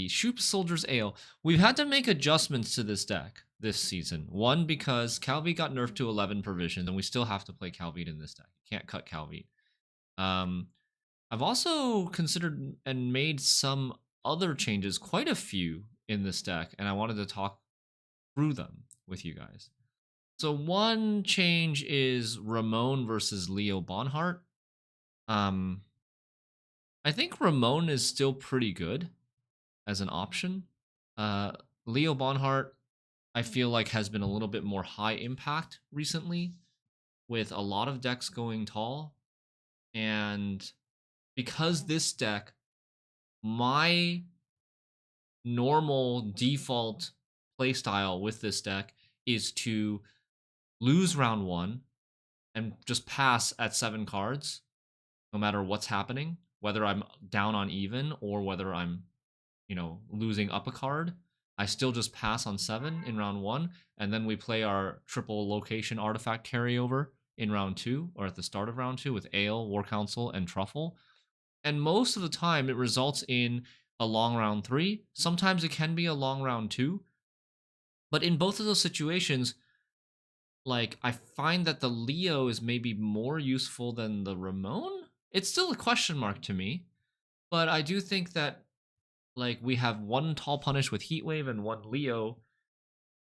see. Shupe Soldier's Ale. We've had to make adjustments to this deck this season. One, because Calvi got nerfed to 11 provisions, and we still have to play Calvi in this deck. You can't cut Calvi. I've also considered and made some other changes, quite a few in this deck, and I wanted to talk through them with you guys. So one change is Ramon versus Leo Bonhart. I think Ramon is still pretty good as an option. Leo Bonhart, I feel like, has been a little bit more high impact recently, with a lot of decks going tall. And because this deck, my normal default playstyle with this deck is to lose round 1 and just pass at 7 cards, no matter what's happening, whether I'm down on even or whether I'm, losing up a card. I still just pass on 7 in round 1, and then we play our triple location artifact carryover in round 2, or at the start of round 2, with Ale, War Council, and Truffle. And most of the time, it results in a long round 3. Sometimes it can be a long round 2. But in both of those situations, I find that the Leo is maybe more useful than the Ramon. It's still a question mark to me, but I do think that we have one Tall Punish with Heatwave and one Leo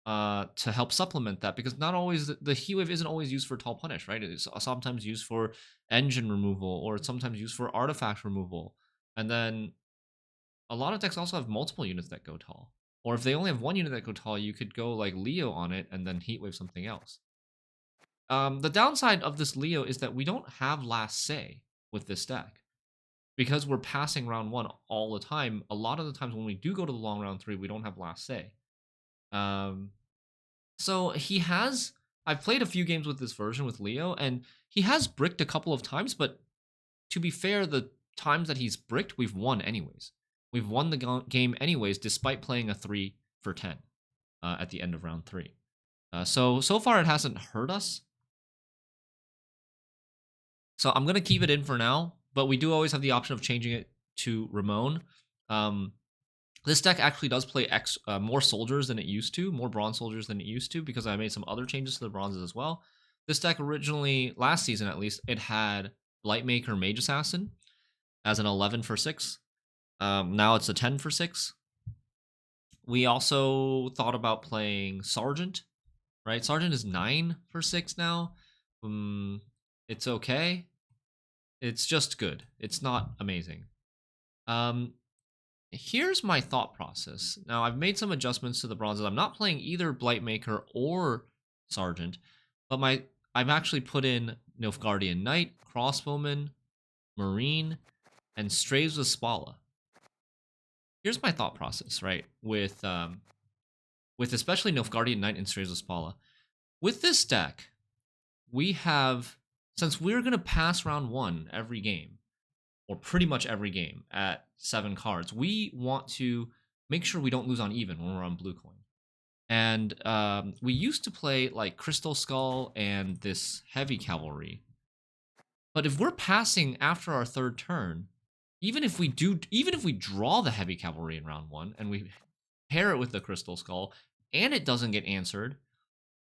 to help supplement that, because not always the Heatwave isn't always used for Tall Punish, right? It's sometimes used for engine removal, or it's sometimes used for artifact removal. And then a lot of decks also have multiple units that go tall. Or if they only have one unit that go tall, you could go Leo on it and then Heatwave something else. The downside of this Leo is that we don't have last say with this deck. Because we're passing round 1 all the time, a lot of the times when we do go to the long round 3, we don't have last say. So I've played a few games with this version with Leo, and he has bricked a couple of times, but to be fair, the times that he's bricked, we've won anyways. We've won the game anyways, despite playing a 3 for 10 at the end of round 3. So far it hasn't hurt us. So I'm going to keep it in for now, but we do always have the option of changing it to Ramon. This deck actually does play more soldiers than it used to, more bronze soldiers than it used to, because I made some other changes to the bronzes as well. This deck originally, last season at least, it had Blightmaker Mage Assassin as an 11 for 6. Now it's a 10 for 6. We also thought about playing Sergeant, right? Sergeant is 9 for 6 now. It's okay. It's just good. It's not amazing. Here's my thought process. Now, I've made some adjustments to the bronzes. I'm not playing either Blightmaker or Sergeant, but I've actually put in Nilfgaardian Knight, Crossbowman, Marine, and Straves with Spala. Here's my thought process, right? With especially Nilfgaardian Knight and Straves with Spala. With this deck, we have, since we're going to pass round 1 every game, or pretty much every game at 7 cards, we want to make sure we don't lose on even when we're on blue coin. And we used to play Crystal Skull and this Heavy Cavalry. But if we're passing after our 3rd turn, even if we draw the Heavy Cavalry in round 1 and we pair it with the Crystal Skull and it doesn't get answered,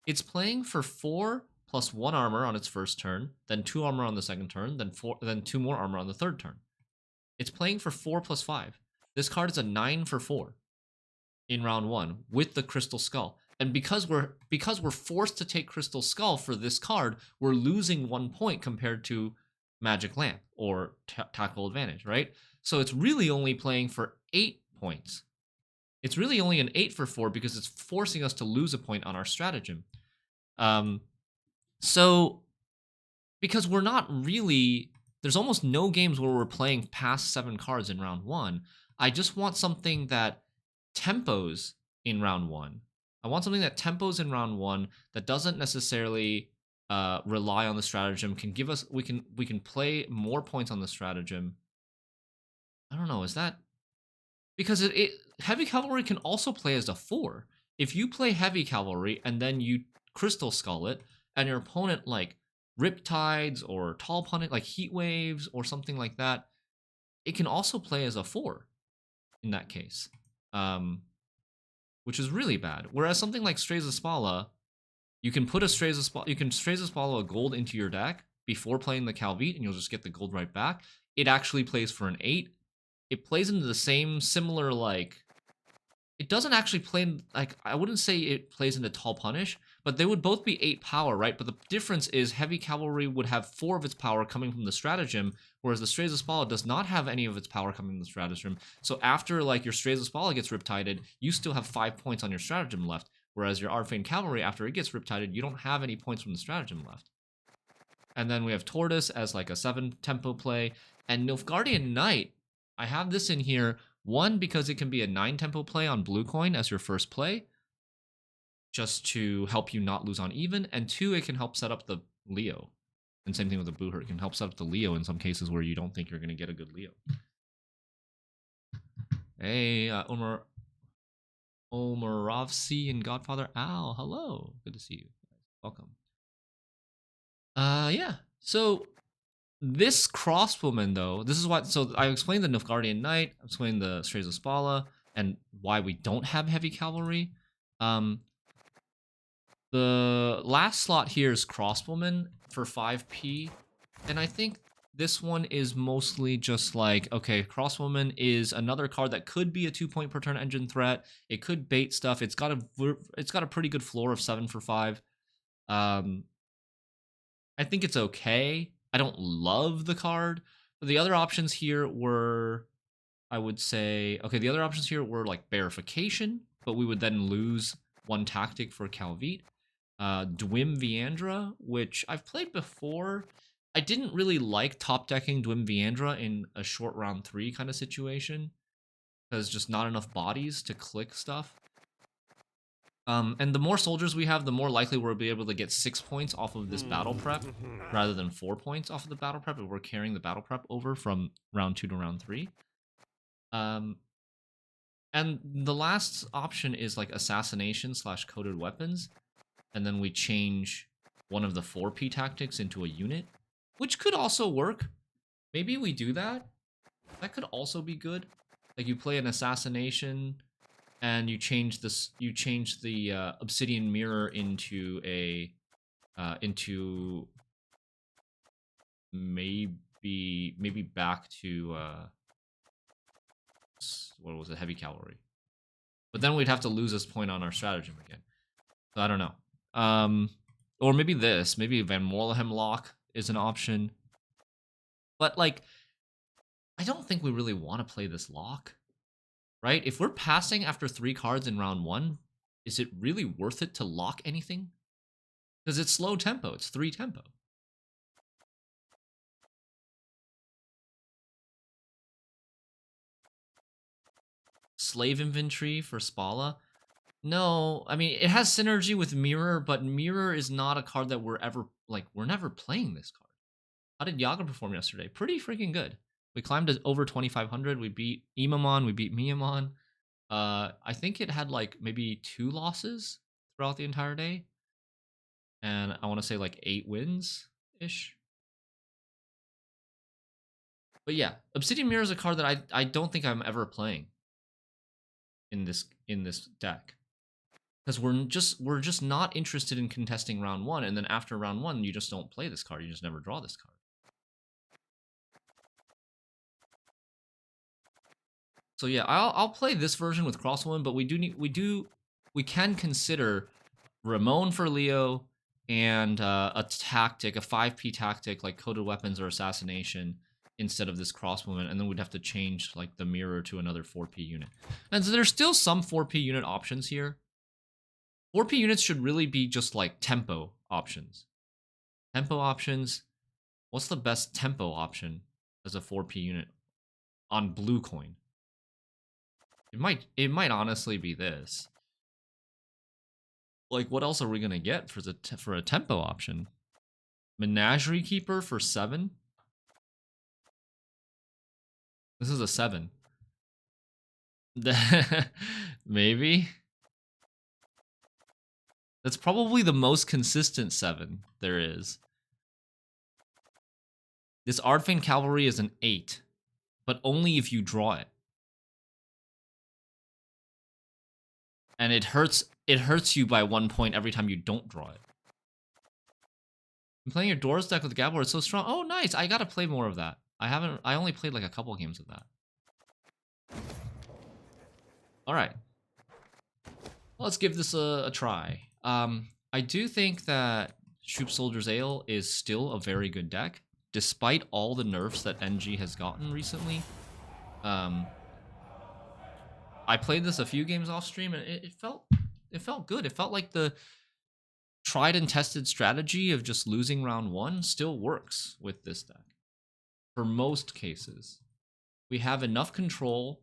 it's playing for 4 plus 1 armor on its first turn, then 2 armor on the second turn, then 2 more armor on the third turn. It's playing for 4 plus 5. This card is a 9 for 4 in round 1 with the Crystal Skull. And because we're forced to take Crystal Skull for this card, we're losing 1 point compared to Magic Lamp or Tactical Advantage, right? So it's really only playing for 8 points. It's really only an 8 for 4 because it's forcing us to lose a point on our stratagem. So, because we're not really, there's almost no games where we're playing past 7 cards in round 1. I just want something that tempos in round 1. I want something that tempos in round 1 that doesn't necessarily rely on the stratagem. Can give us, we can play more points on the stratagem. I don't know, is that, because Heavy Cavalry can also play as a 4. If you play Heavy Cavalry and then you Crystal Skull it, and your opponent Riptides or Tall Punish, Heat Waves or something like that, it can also play as a 4 in that case. which is really bad. Whereas something like Streza Spala, you can put a Streza Spala a gold into your deck before playing the Calvite, and you'll just get the gold right back. It actually plays for an 8. It plays into the same similar, like, it doesn't actually play, like, I wouldn't say it plays into Tall Punish, but they would both be 8 power, right? But the difference is Heavy Cavalry would have 4 of its power coming from the stratagem, whereas the Streza Spala does not have any of its power coming from the stratagem. So after, like, your Streza Spala gets Riptided, you still have 5 points on your stratagem left, whereas your Arcane Cavalry, after it gets Riptided, you don't have any points from the stratagem left. And then we have Tortoise as, like, a 7 tempo play, and Nilfgaardian Knight, I have this in here, 1, because it can be a 9 tempo play on blue coin as your first play, just to help you not lose on even, and 2, it can help set up the Leo. And same thing with the Booher, it can help set up the Leo in some cases where you don't think you're going to get a good Leo. Hey, Omarovsi and Godfather Al, hello. Good to see you. Welcome. Yeah, so this crossbowman, though, this is what, so I explained the Nilfgaardian Knight, I explained the Streza Spala, and why we don't have heavy cavalry. The last slot here is crossbowman for 5p, and I think this one is mostly just like, okay, crossbowman is another card that could be a 2-point per turn engine threat. It could bait stuff. It's got a pretty good floor of 7 for 5. I think it's okay. I don't love the card. But the other options here were, I would say, okay, the other options here were like Bearification, but we would then lose 1 tactic for Calvite. Dwim Viandra, which I've played before. I didn't really like top decking Dwim Viandra in a short round 3 kind of situation, because just not enough bodies to click stuff. And the more soldiers we have, the more likely we'll be able to get 6 points off of this battle prep rather than 4 points off of the battle prep if we're carrying the battle prep over from round 2 to round 3. And the last option is like assassination / coded weapons. And then we change one of the 4p tactics into a unit, which could also work. Maybe we do that. That could also be good. Like you play an assassination and you change this. You change the obsidian mirror into a into maybe back to what was it, heavy cavalry. But then we'd have to lose this point on our stratagem again. So I don't know. Or maybe this. Maybe Van Morlehem lock is an option. But like, I don't think we really want to play this lock. Right? If we're passing after 3 cards in round 1, is it really worth it to lock anything? Because it's slow tempo. It's 3 tempo. Slave Infantry for Spala. No, I mean, it has synergy with Mirror, but Mirror is not a card that we're never playing this card. How did Yaga perform yesterday? Pretty freaking good. We climbed to over 2,500. We beat Imamon. We beat Miyamon. I think it had like maybe 2 losses throughout the entire day. And I want to say like 8 wins-ish. But yeah, Obsidian Mirror is a card that I don't think I'm ever playing in this deck. Because we're just not interested in contesting round 1, and then after round 1, you just don't play this card. You just never draw this card. So yeah, I'll play this version with Crosswoman, but we can consider Ramon for Leo and a tactic, a 5p tactic like coded weapons or assassination instead of this Crosswoman, and then we'd have to change like the mirror to another 4p unit. And so there's still some 4p unit options here. 4p units should really be just like tempo options. Tempo options. What's the best tempo option as a 4p unit on blue coin? It might honestly be this. Like, what else are we gonna get for a tempo option? Menagerie Keeper for 7. This is a 7. Maybe. That's probably the most consistent 7 there is. This Ardfane Cavalry is an 8, but only if you draw it. And it hurts you by 1 point every time you don't draw it. I'm playing your Dwarves deck with Gabor. It's so strong. Oh, nice. I gotta play more of that. I only played like a couple games of that. Alright. Let's give this a try. I do think that Shupe Soldier's Ale is still a very good deck, despite all the nerfs that NG has gotten recently. I played this a few games off stream, and it felt good. It felt like the tried and tested strategy of just losing round 1 still works with this deck. For most cases, we have enough control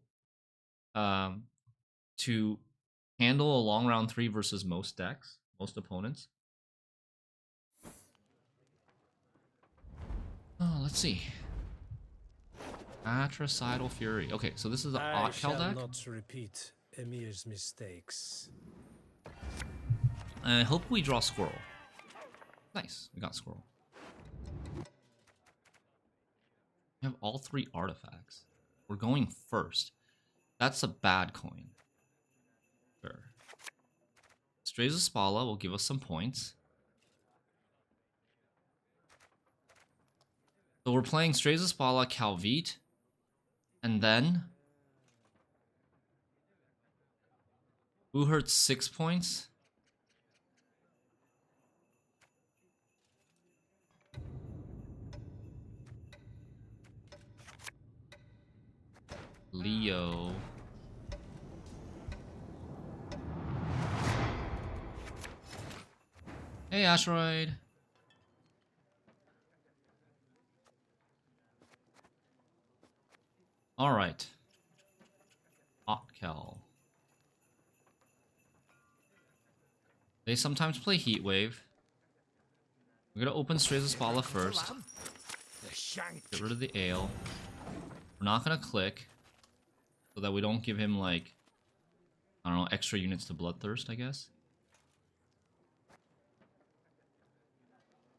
to handle a long round 3 versus most decks, most opponents. Oh, let's see. Atricidal Fury. Okay, so this is the Otkell deck. Not repeat Emir's mistakes. I hope we draw Squirrel. Nice, we got Squirrel. We have all 3 artifacts. We're going first. That's a bad coin. Sure. Strays of Spala will give us some points. So we're playing Strays of Spala, Calvite, and then who hurts 6 points? Leo. Hey, Asteroid. All right. Otkell. They sometimes play Heat Wave. We're gonna open Strays of Spala first. Get rid of the Ale. We're not gonna click, so that we don't give him, like, I don't know, extra units to Bloodthirst, I guess.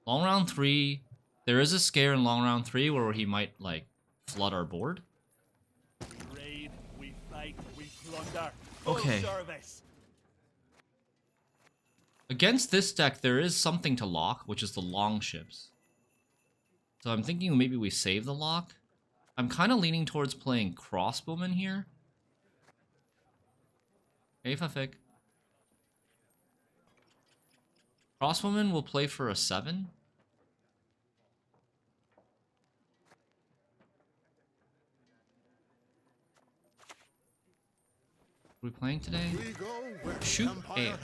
Long round 3, there is a scare in long round 3 where he might, like, flood our board. We raid, we fight, we plunder. Okay. Service. Against this deck, there is something to lock, which is the long ships. So I'm thinking maybe we save the lock. I'm kind of leaning towards playing Crossbowman here. Hey, Fafik. Crossbowman will play for a 7. What are we playing today? Shupe Ale.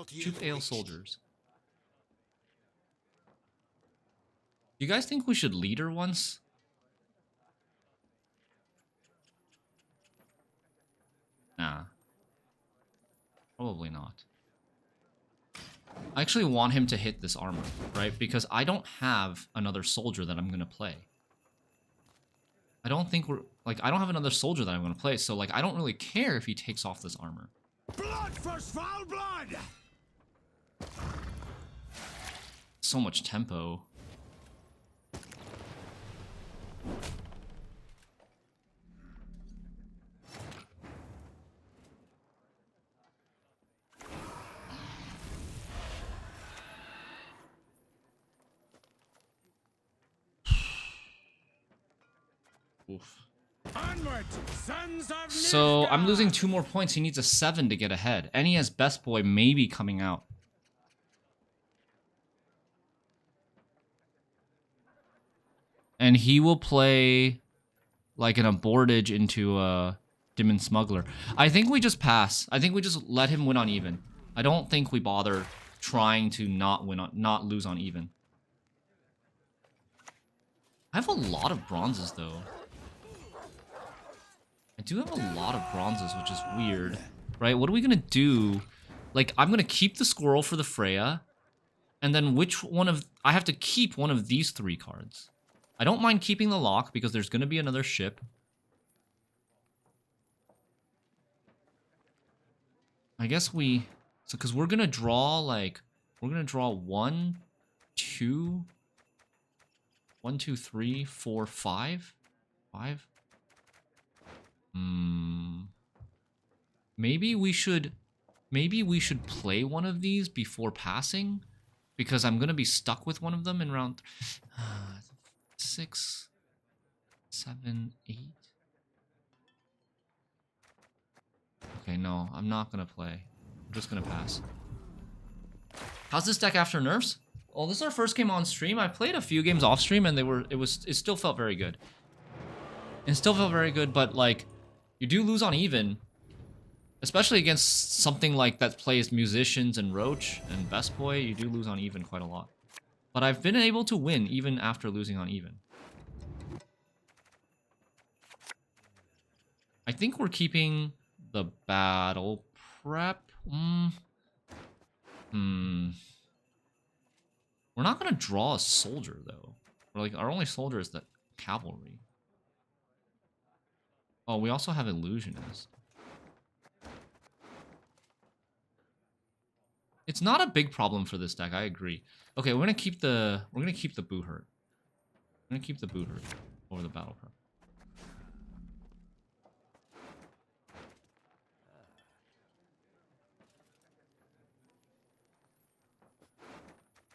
Shupe Ale Soldiers. Do you guys think we should leader once? Nah. Probably not. I actually want him to hit this armor, right? Because I don't have another soldier that I'm going to play. I don't think we're... Like, I don't have another soldier that I'm going to play, so, like, I don't really care if he takes off this armor. Blood for foul blood! So much tempo. Oof. Onward, sons of So I'm Nilfgaard! losing 2 more points. He needs a 7 to get ahead. And he has Best Boy maybe coming out. And he will play like an Abortage into a Demon Smuggler. I think we just pass. I think we just let him win on even. I don't think we bother trying to not lose on even. I have a lot of bronzes though. I do have a lot of bronzes, which is weird. Right? What are we gonna do? Like, I'm gonna keep the squirrel for the Freya. And then which one of... I have to keep one of these 3 cards. I don't mind keeping the lock because there's gonna be another ship. I guess we... So, because we're gonna draw, like... We're gonna draw 1, 2... 1, 2, 3, 4, 5? 5? Maybe we should maybe we should play one of these before passing, because I'm gonna be stuck with one of them in round 6, 7, 8. Okay, no, I'm not gonna play. I'm just gonna pass. How's this deck after nerfs? Well, this is our first game on stream. I played a few games off stream, and it still felt very good. It still felt very good, but like, you do lose on even, especially against something like that plays musicians and Roach and Best Boy. You do lose on even quite a lot, but I've been able to win even after losing on even. I think we're keeping the battle prep. We're not gonna draw a soldier though. We're like, our only soldier is the cavalry. Oh, we also have illusionist. It's not a big problem for this deck, I agree. Okay, we're gonna keep the boot hurt. We're gonna keep the boot hurt over the battle prep.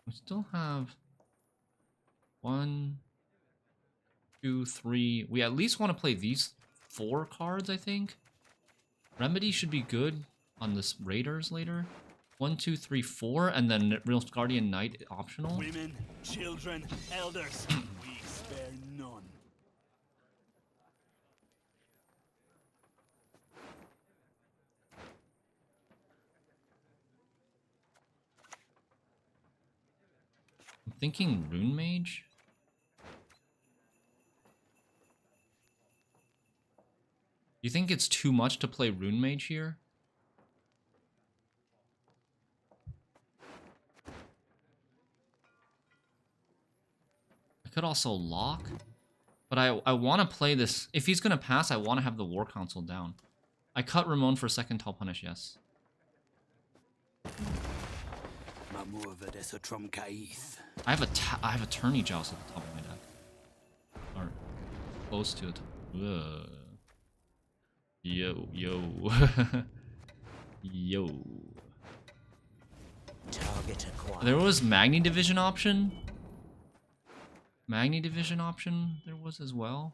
We still have 1, 2, 3. We at least want to play these 4 cards, I think. Remedy should be good on this Raiders later. 1, 2, 3, 4, and then Real Guardian Knight optional. Women, children, elders, we spare none. I'm thinking Rune Mage. You think it's too much to play Rune Mage here? I could also lock, but I want to play this. If he's going to pass, I want to have the War Council down. I cut Ramon for second Tall Punish, yes. I have a Tourney Joust at the top of my deck. Or close to it. Ugh. Yo. Yo. Target acquired. There was Magni Division option. Magni Division option there was as well.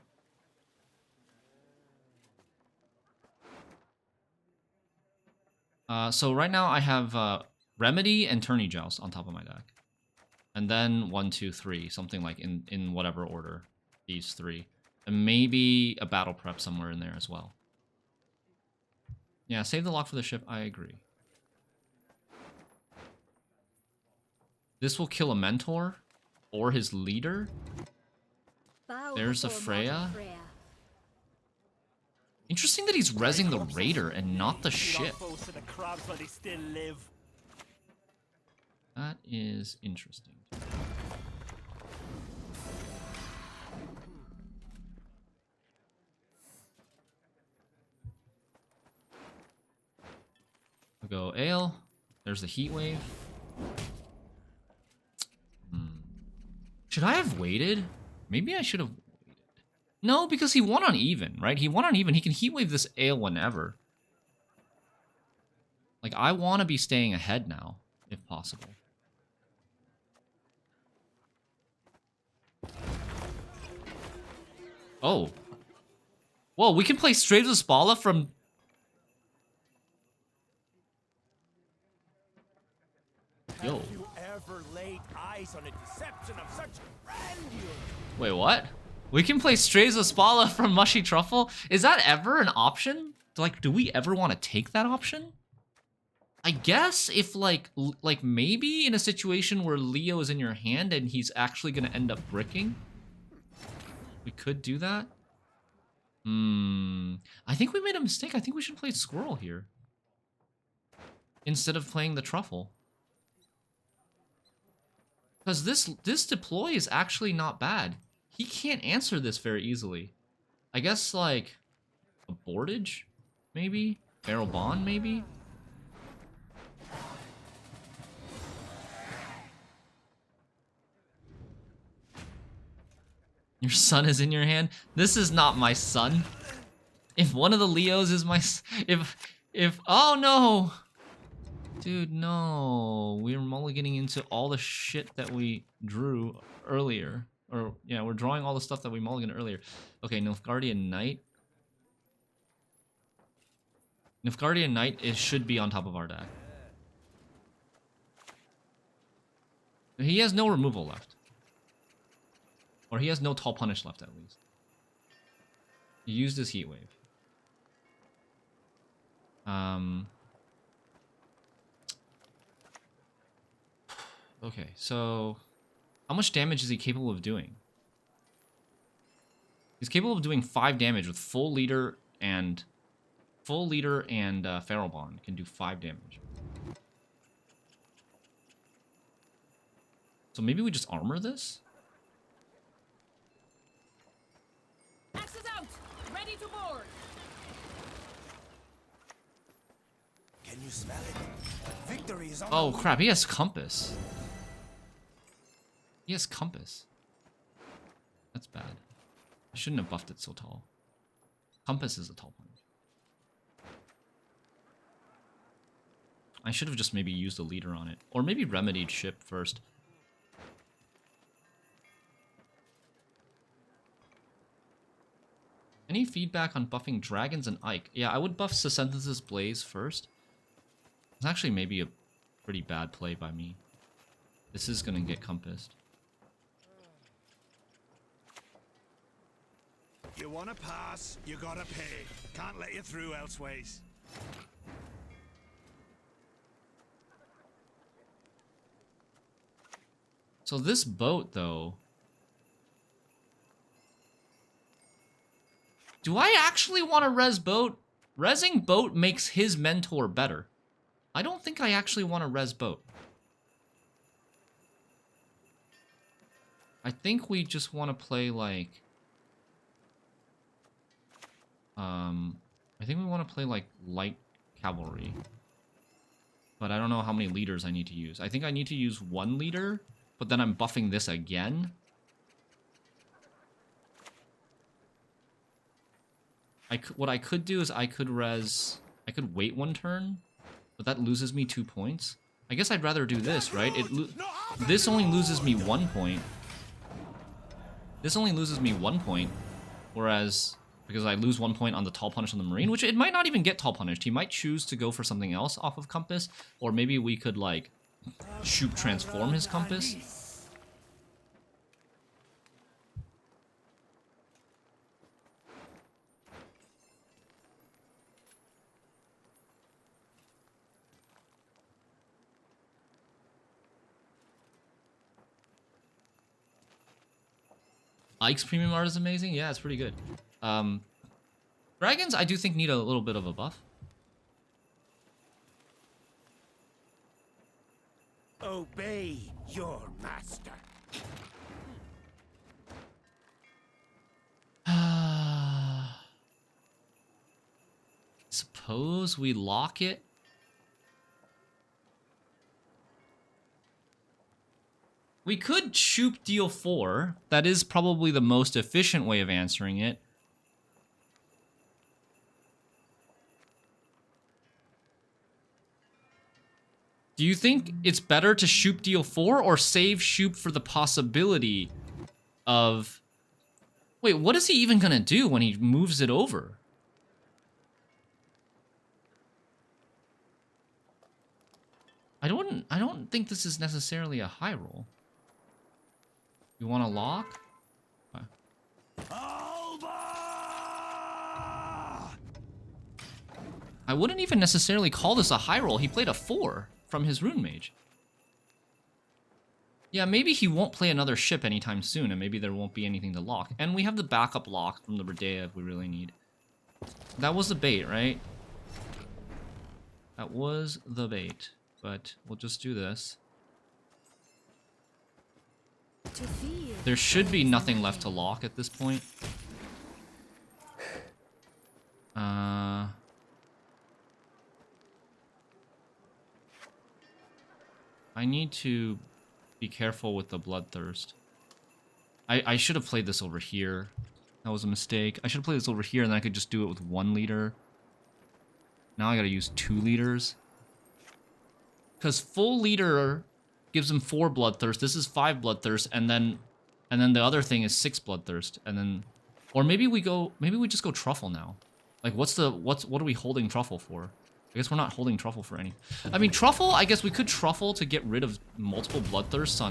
So right now I have Remedy and Tourney Joust on top of my deck. And then 1, 2, 3, something like in whatever order. These 3. And maybe a battle prep somewhere in there as well. Yeah, save the lock for the ship, I agree. This will kill a mentor or his leader. There's a Freya. Interesting that he's rezzing the Raider and not the ship. That is interesting. We'll go Ale. There's the Heat Wave. Should I have waited? Maybe I should have waited. No, because he won on even, right? He won on even. He can Heat Wave this Ale whenever. Like, I want to be staying ahead now, if possible. Oh. Whoa, we can play Straves of Spala from... Yo. Have you ever laid eyes on a deception of such grandeur? Wait, what? We can play Strays of Spala from Mushy Truffle? Is that ever an option? Like, do we ever want to take that option? I guess if, like maybe in a situation where Leo is in your hand and he's actually going to end up bricking, we could do that. I think we made a mistake. I think we should play Squirrel here instead of playing the Truffle. Because this deploy is actually not bad. He can't answer this very easily. I guess, like, a Boardage, maybe? Barrel Bond, maybe? Your son is in your hand? This is not my son. If one of the Leos is my... If... Oh, no! Dude, no. We're mulliganing into all the shit that we drew earlier. Or, yeah, we're drawing all the stuff that we mulliganed earlier. Okay, Nilfgaardian Knight. Nilfgaardian Knight should be on top of our deck. He has no removal left. Or he has no Tall Punish left, at least. He used his Heat Wave. Okay, so... How much damage is he capable of doing? He's capable of doing 5 damage with full leader and... Full leader and Feral Bond can do 5 damage. So maybe we just armor this? Axes out! Ready to board! Can you smell it? Victory is on Oh the crap, he has Compass. He has Compass. That's bad. I shouldn't have buffed it so tall. Compass is a tall punch. I should have just maybe used a leader on it. Or maybe remedied Shupe first. Any feedback on buffing dragons and Ike? Yeah, I would buff Synthesis Blaze first. It's actually maybe a pretty bad play by me. This is gonna get compassed. You wanna pass, you gotta pay. Can't let you through elseways. So this boat, though... Do I actually want to res boat? Resing boat makes his mentor better. I don't think I actually want to res boat. I think we just want to play like... I think we want to play like light cavalry. But I don't know how many leaders I need to use. I think I need to use 1 leader, but then I'm buffing this again. What I could do is I could wait 1 turn, but that loses me 2 points. I guess I'd rather do this, right? This only loses me 1 point. This only loses me 1 point, whereas because I lose 1 point on the Tall Punish on the Marine, which it might not even get Tall Punished. He might choose to go for something else off of Compass, or maybe we could like Shupe transform his Compass. Ike's premium art is amazing. Yeah, it's pretty good. Dragons, I do think need a little bit of a buff. Obey your master. Suppose we lock it. We could Shupe deal 4. That is probably the most efficient way of answering it. Do you think it's better to Shupe deal 4 or save Shupe for the possibility of... Wait, what is he even gonna do when he moves it over? I don't think this is necessarily a high roll. You want to lock? Okay. I wouldn't even necessarily call this a high roll. He played a 4 from his Rune Mage. Yeah, maybe he won't play another ship anytime soon, and maybe there won't be anything to lock. And we have the backup lock from the Redea if we really need. That was the bait, right? That was the bait. But we'll just do this. There should be nothing left to lock at this point. I need to be careful with the Bloodthirst. I should have played this over here. That was a mistake. I should have played this over here and then I could just do it with 1 leader. Now I gotta use 2 leaders. Because full leader gives him 4 bloodthirst. This is 5 bloodthirst, and then the other thing is 6 bloodthirst, and then, or maybe we just go truffle now. Like, what are we holding truffle for? I guess we're not holding truffle for any. I mean, truffle. I guess we could truffle to get rid of multiple bloodthirsts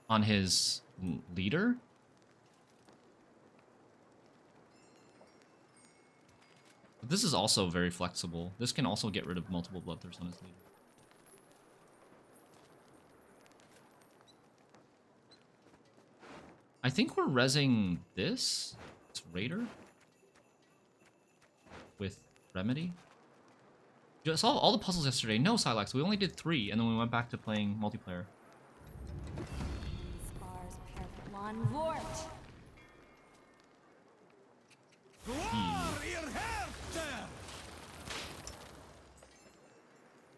on his leader. But this is also very flexible. This can also get rid of multiple bloodthirsts on his leader. I think we're rezzing this. It's Raider with Remedy. Just solve all the puzzles yesterday. No, Silex. We only did 3, and then we went back to playing multiplayer.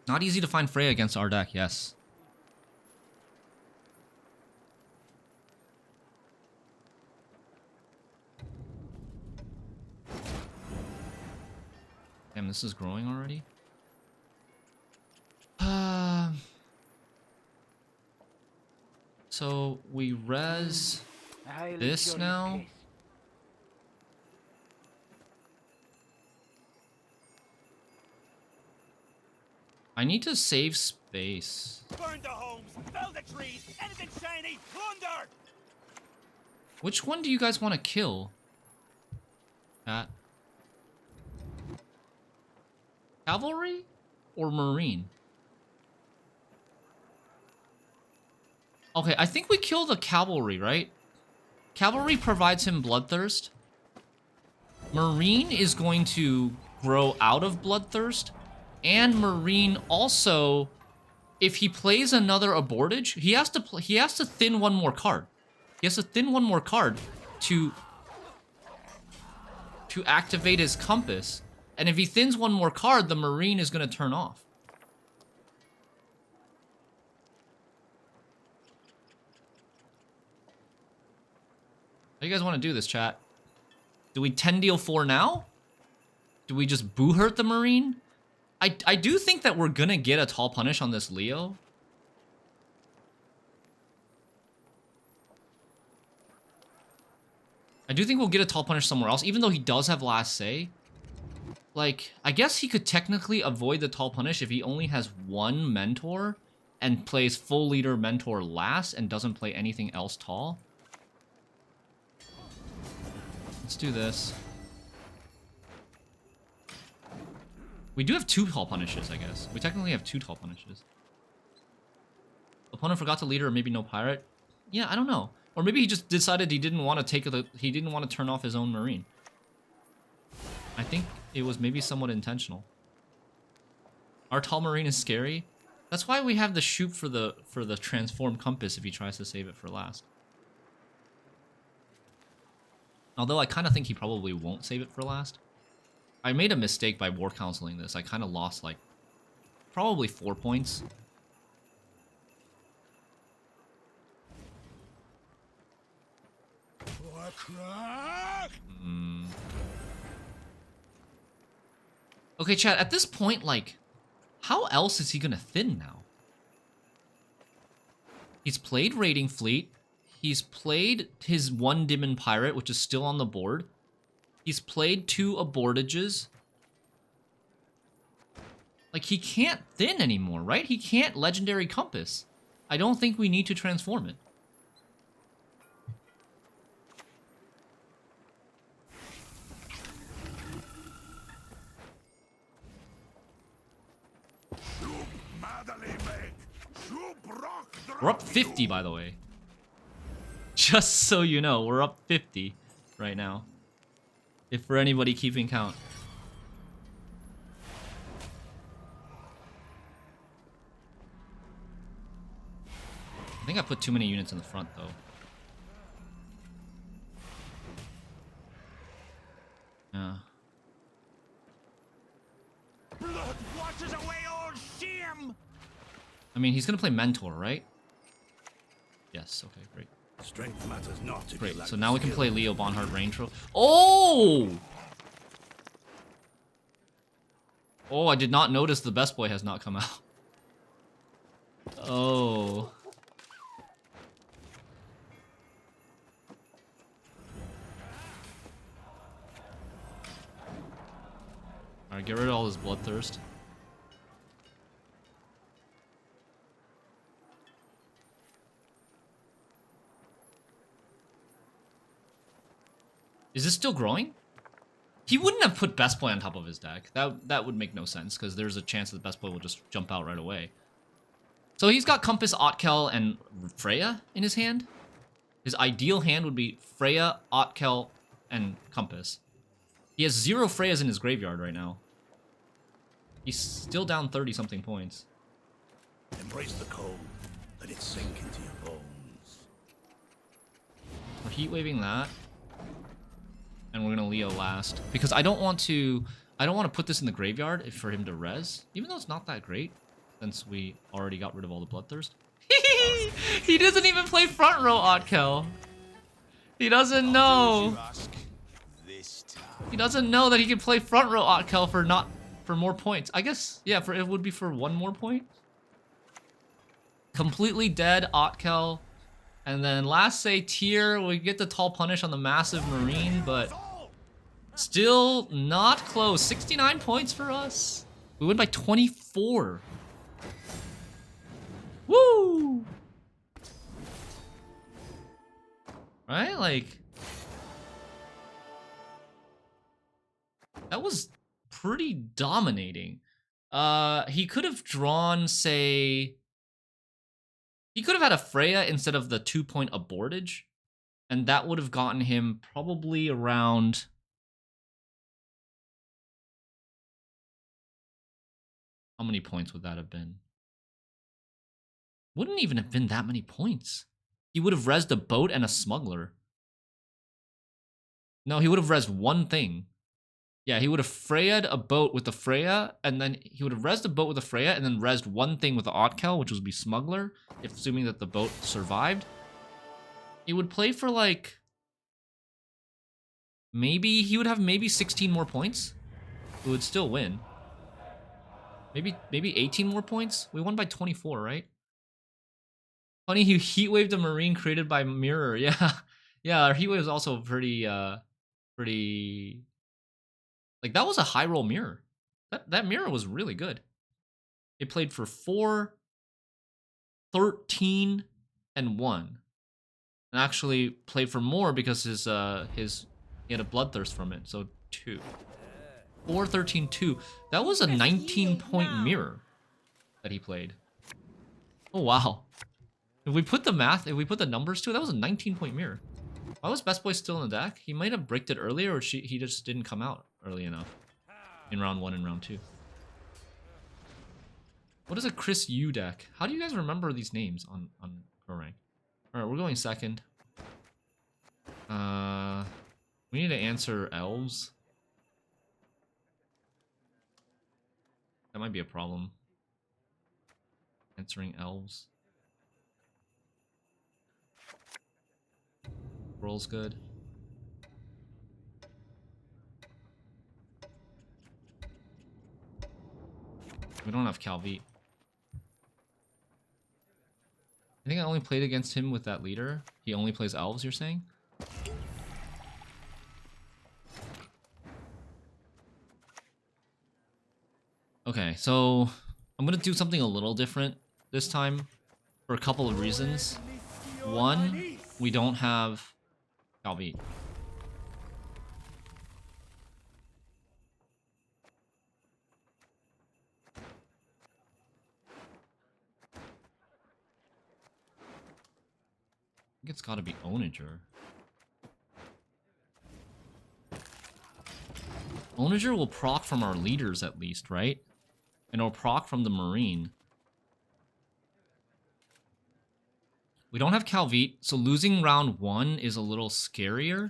Not easy to find Freya against our deck, yes. Damn, this is growing already. So we res this now. I need to save space. Burn the homes, fell the trees, anything shiny, plunder! Which one do you guys want to kill? Cavalry or Marine? Okay, I think we kill the Cavalry, right? Cavalry provides him Bloodthirst. Marine is going to grow out of Bloodthirst. And Marine also, if he plays another Abortage, he has to thin one more card. He has to thin one more card to activate his Compass. And if he thins one more card, the Marine is going to turn off. How do you guys want to do this, chat? Do we 10 deal 4 now? Do we just boo hurt the Marine? I do think that we're gonna get a tall punish on this Leo. I do think we'll get a tall punish somewhere else, even though he does have last say. Like, I guess he could technically avoid the tall punish if he only has 1 mentor and plays full leader mentor last and doesn't play anything else tall. Let's do this. We do have 2 tall punishes, I guess. We technically have 2 tall punishes. Opponent forgot to leader, or maybe no pirate. Yeah, I don't know. Or maybe he just decided he didn't want to turn off his own Marine. I think it was maybe somewhat intentional. Our tall Marine is scary. That's why we have the Shupe for the transformed Compass if he tries to save it for last. Although I kind of think he probably won't save it for last. I made a mistake by war counseling this. I kind of lost, like, probably 4 points. Okay, chat, at this point, like, how else is he gonna thin now? He's played Raiding Fleet. He's played his 1 Demon Pirate, which is still on the board. He's played 2 Abortages. Like, he can't thin anymore, right? He can't Legendary Compass. I don't think we need to transform it. We're up 50, by the way. Just so you know, we're up 50 right now. If for anybody keeping count. I think I put too many units in the front, though. Yeah. Blood washes away all shame. I mean, he's gonna play Mentor, right? Yes, okay, great. Strength matters not. Great, so now we can play Leo Bonhart Range Road. Oh! Oh, I did not notice the best boy has not come out. Oh. Alright, get rid of all this bloodthirst. Is this still growing? He wouldn't have put Best Boy on top of his deck. That would make no sense, because there's a chance that the Best Boy will just jump out right away. So he's got Compass, Otkell, and Freya in his hand. His ideal hand would be Freya, Otkell, and Compass. He has 0 Freyas in his graveyard right now. He's still down 30-something points. Embrace the cold. Let it sink into your bones. We're heat waving that. And we're gonna Leo last. Because I don't want to put this in the graveyard for him to res. Even though it's not that great. Since we already got rid of all the bloodthirst. He doesn't even play front row Otkell. He doesn't know. He doesn't know that he can play front row Otkell for more points. I guess, yeah, it would be for 1 more point. Completely dead Otkell. And then last say tier, we get the tall punish on the massive marine, but still not close. 69 points for us. We win by 24. Woo! Right? Like, that was pretty dominating. He could have drawn, say... He could have had a Freya instead of the 2-point abortage. And that would have gotten him probably around... How many points would that have been? Wouldn't even have been that many points. He would have rezzed a boat and a smuggler. No, he would have rezzed one thing. Yeah, he would have Freya'd a boat with the Freya, and then he would have rezzed a boat with the Freya, and then rezzed one thing with the Otkell, which would be smuggler, if assuming that the boat survived. He would play for like... Maybe, he would have maybe 16 more points. We would still win. Maybe 18 more points? We won by 24, right? Funny, he heat waved a marine created by Mirror. Yeah, yeah. Our heat wave is also pretty. Like that was a high roll mirror. That mirror was really good. It played for 4, 13, and 1, and actually played for more because he had a bloodthirst from it. So 2, 4, 13, 2. That was a 19-point mirror that he played. Oh wow. If we put the numbers to it, that was a 19-point mirror. Why was Best Boy still in the deck? He might have bricked it earlier, or he just didn't come out early enough in round 1 and round 2. What is a Chris U deck? How do you guys remember these names on Pro Rank? All right, we're going second. We need to answer Elves. That might be a problem. Answering Elves. Roll's good. We don't have Calvi. I think I only played against him with that leader. He only plays Elves, you're saying? Okay, so I'm gonna do something a little different this time for a couple of reasons. One, we don't have Calvi. I think it's gotta be Onager. Onager will proc from our leaders at least, right? And it'll proc from the Marine. We don't have Calvite, so losing round 1 is a little scarier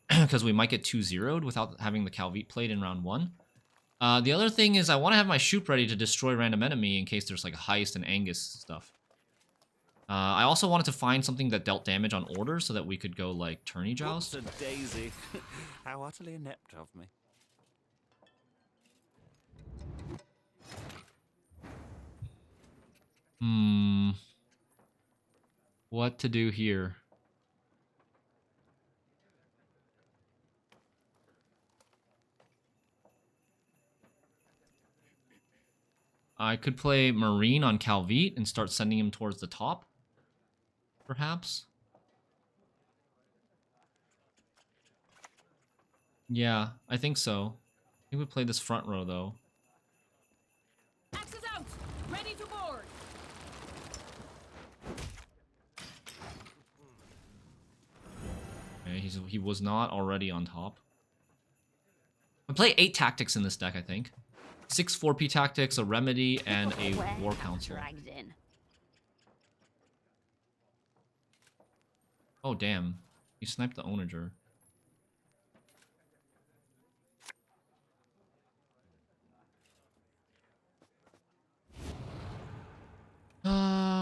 because we might get 2-0'd without having the Calvite played in round 1. The other thing is I want to have my Shupe ready to destroy random enemy in case there's like Heist and Angus stuff. I also wanted to find something that dealt damage on order so that we could go like tourney joust. Whoops a daisy. How utterly inept of me. What to do here? I could play Marine on Calvite and start sending him towards the top. Perhaps. Yeah, I think so. I think we play this front row though. Axes out! Ready to board! Okay, he was not already on top. I play 8 tactics in this deck, I think. 6 4P tactics, a remedy, and a war council. Oh damn. He sniped the onager.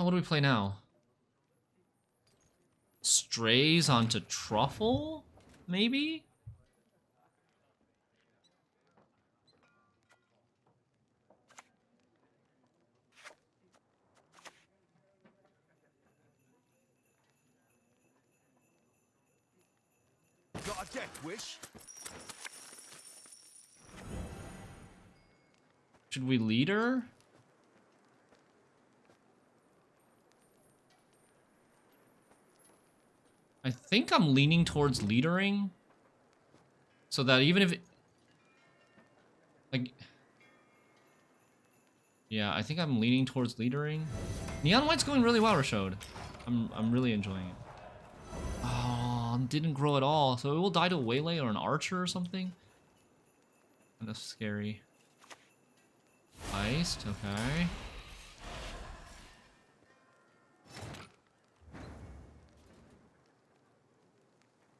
What do we play now? Strays onto Truffle? Maybe? Got a death wish? Should we leader? I think I'm leaning towards leadering. So that even if... like... Yeah, I think I'm leaning towards leadering. Neon White's going really well, Rashod. I'm really enjoying it. Oh, didn't grow at all. So it will die to a Waylay or an Archer or something? Kind of scary. Heist, okay.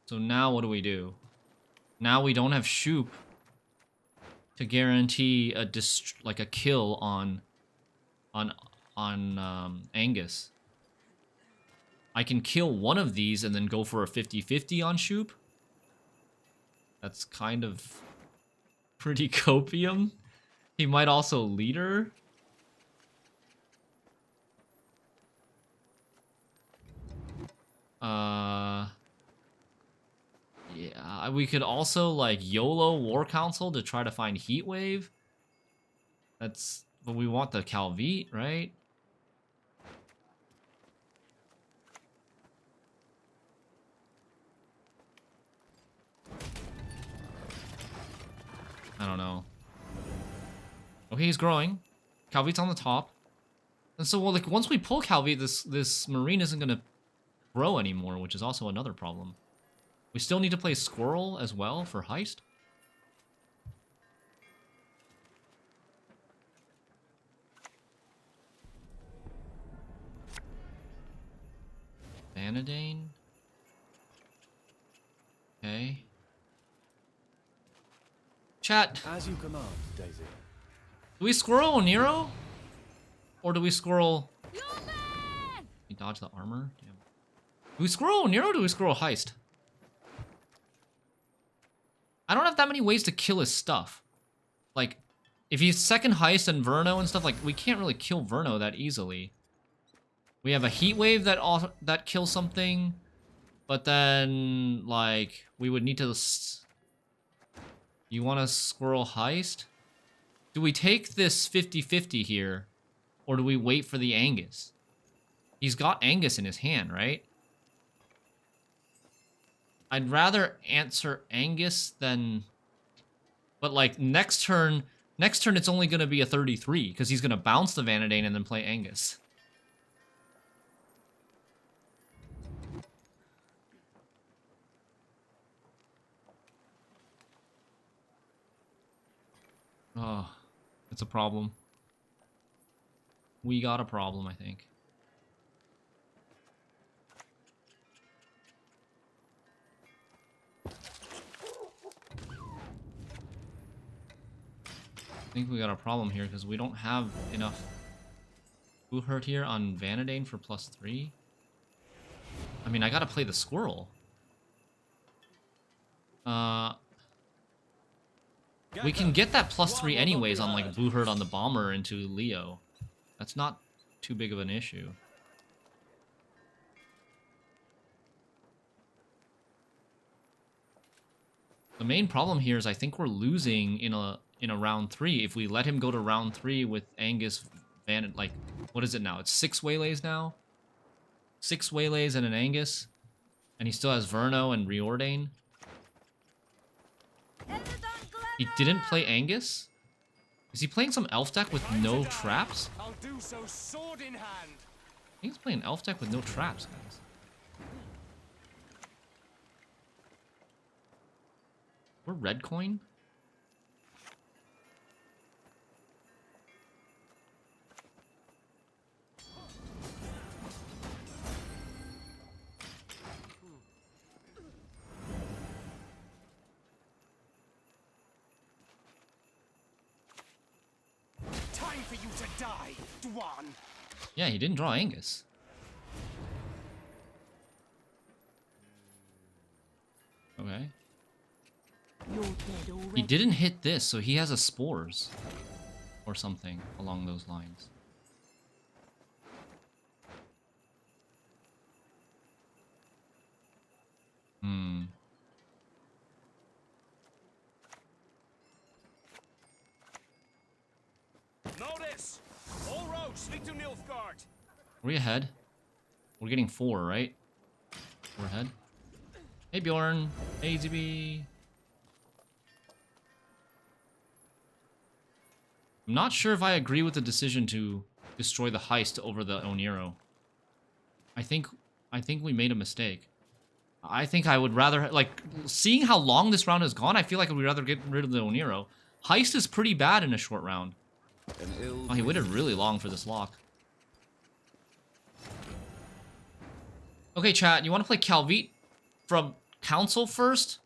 So now what do we do? Now we don't have Shupe to guarantee a like a kill on Angus. I can kill one of these and then go for a 50-50 on Shupe. That's kind of pretty copium. He might also leader. Yeah, we could also like YOLO War Council to try to find Heatwave. That's, but we want the Calvite, right? I don't know. Okay, he's growing. Calvite's on the top. And so, well, like, once we pull Calvite, this Marine isn't gonna grow anymore, which is also another problem. We still need to play Squirrel as well for Heist. Vanadane. Okay. Chat. As you command, Daisy. Do we Squirrel Nero? Or do we Squirrel... Your man! He dodged the armor? Damn. Do we Squirrel Nero or do we Squirrel Heist? I don't have that many ways to kill his stuff. Like, if he's second Heist and Verno and stuff, like, we can't really kill Verno that easily. We have a Heat Wave that kills something, but then, like, we would need to... You want to Squirrel Heist? Do we take this 50-50 here, or do we wait for the Angus? He's got Angus in his hand, right? I'd rather answer Angus than... But, like, next turn it's only going to be a 33, because he's going to bounce the Vanadane and then play Angus. Oh, it's a problem. We got a problem, I think. I think we got a problem here because we don't have enough Who Hurt here on Vanadane for +3. I mean, I gotta play the Squirrel. We can get that +3 anyways on like Boo Hurt on the Bomber into Leo. That's not too big of an issue. The main problem here is I think we're losing in a round 3 if we let him go to round 3 with Angus Van. Like, what is it now? It's 6 waylays now. 6 waylays and an Angus, and he still has Verno and Reordain. He didn't play Angus. Is he playing some elf deck with no traps? I'll do so, sword in hand. I think he's playing elf deck with no traps, guys. We're red coin. Time for you to die, Dwan. Yeah, he didn't draw Angus. Okay. He didn't hit this, so he has a spores. Or something along those lines. Notice! All roads lead to Nilfgaard. Are we ahead? We're getting 4, right? We're ahead. Hey Bjorn. Hey ZB. I'm not sure if I agree with the decision to destroy the heist over the Oniro. I think we made a mistake. I think I would rather, like, seeing how long this round has gone, I feel like we'd rather get rid of the Oniro. Heist is pretty bad in a short round. Oh, he waited really long for this lock. Okay, chat, you want to play Calvite from Council first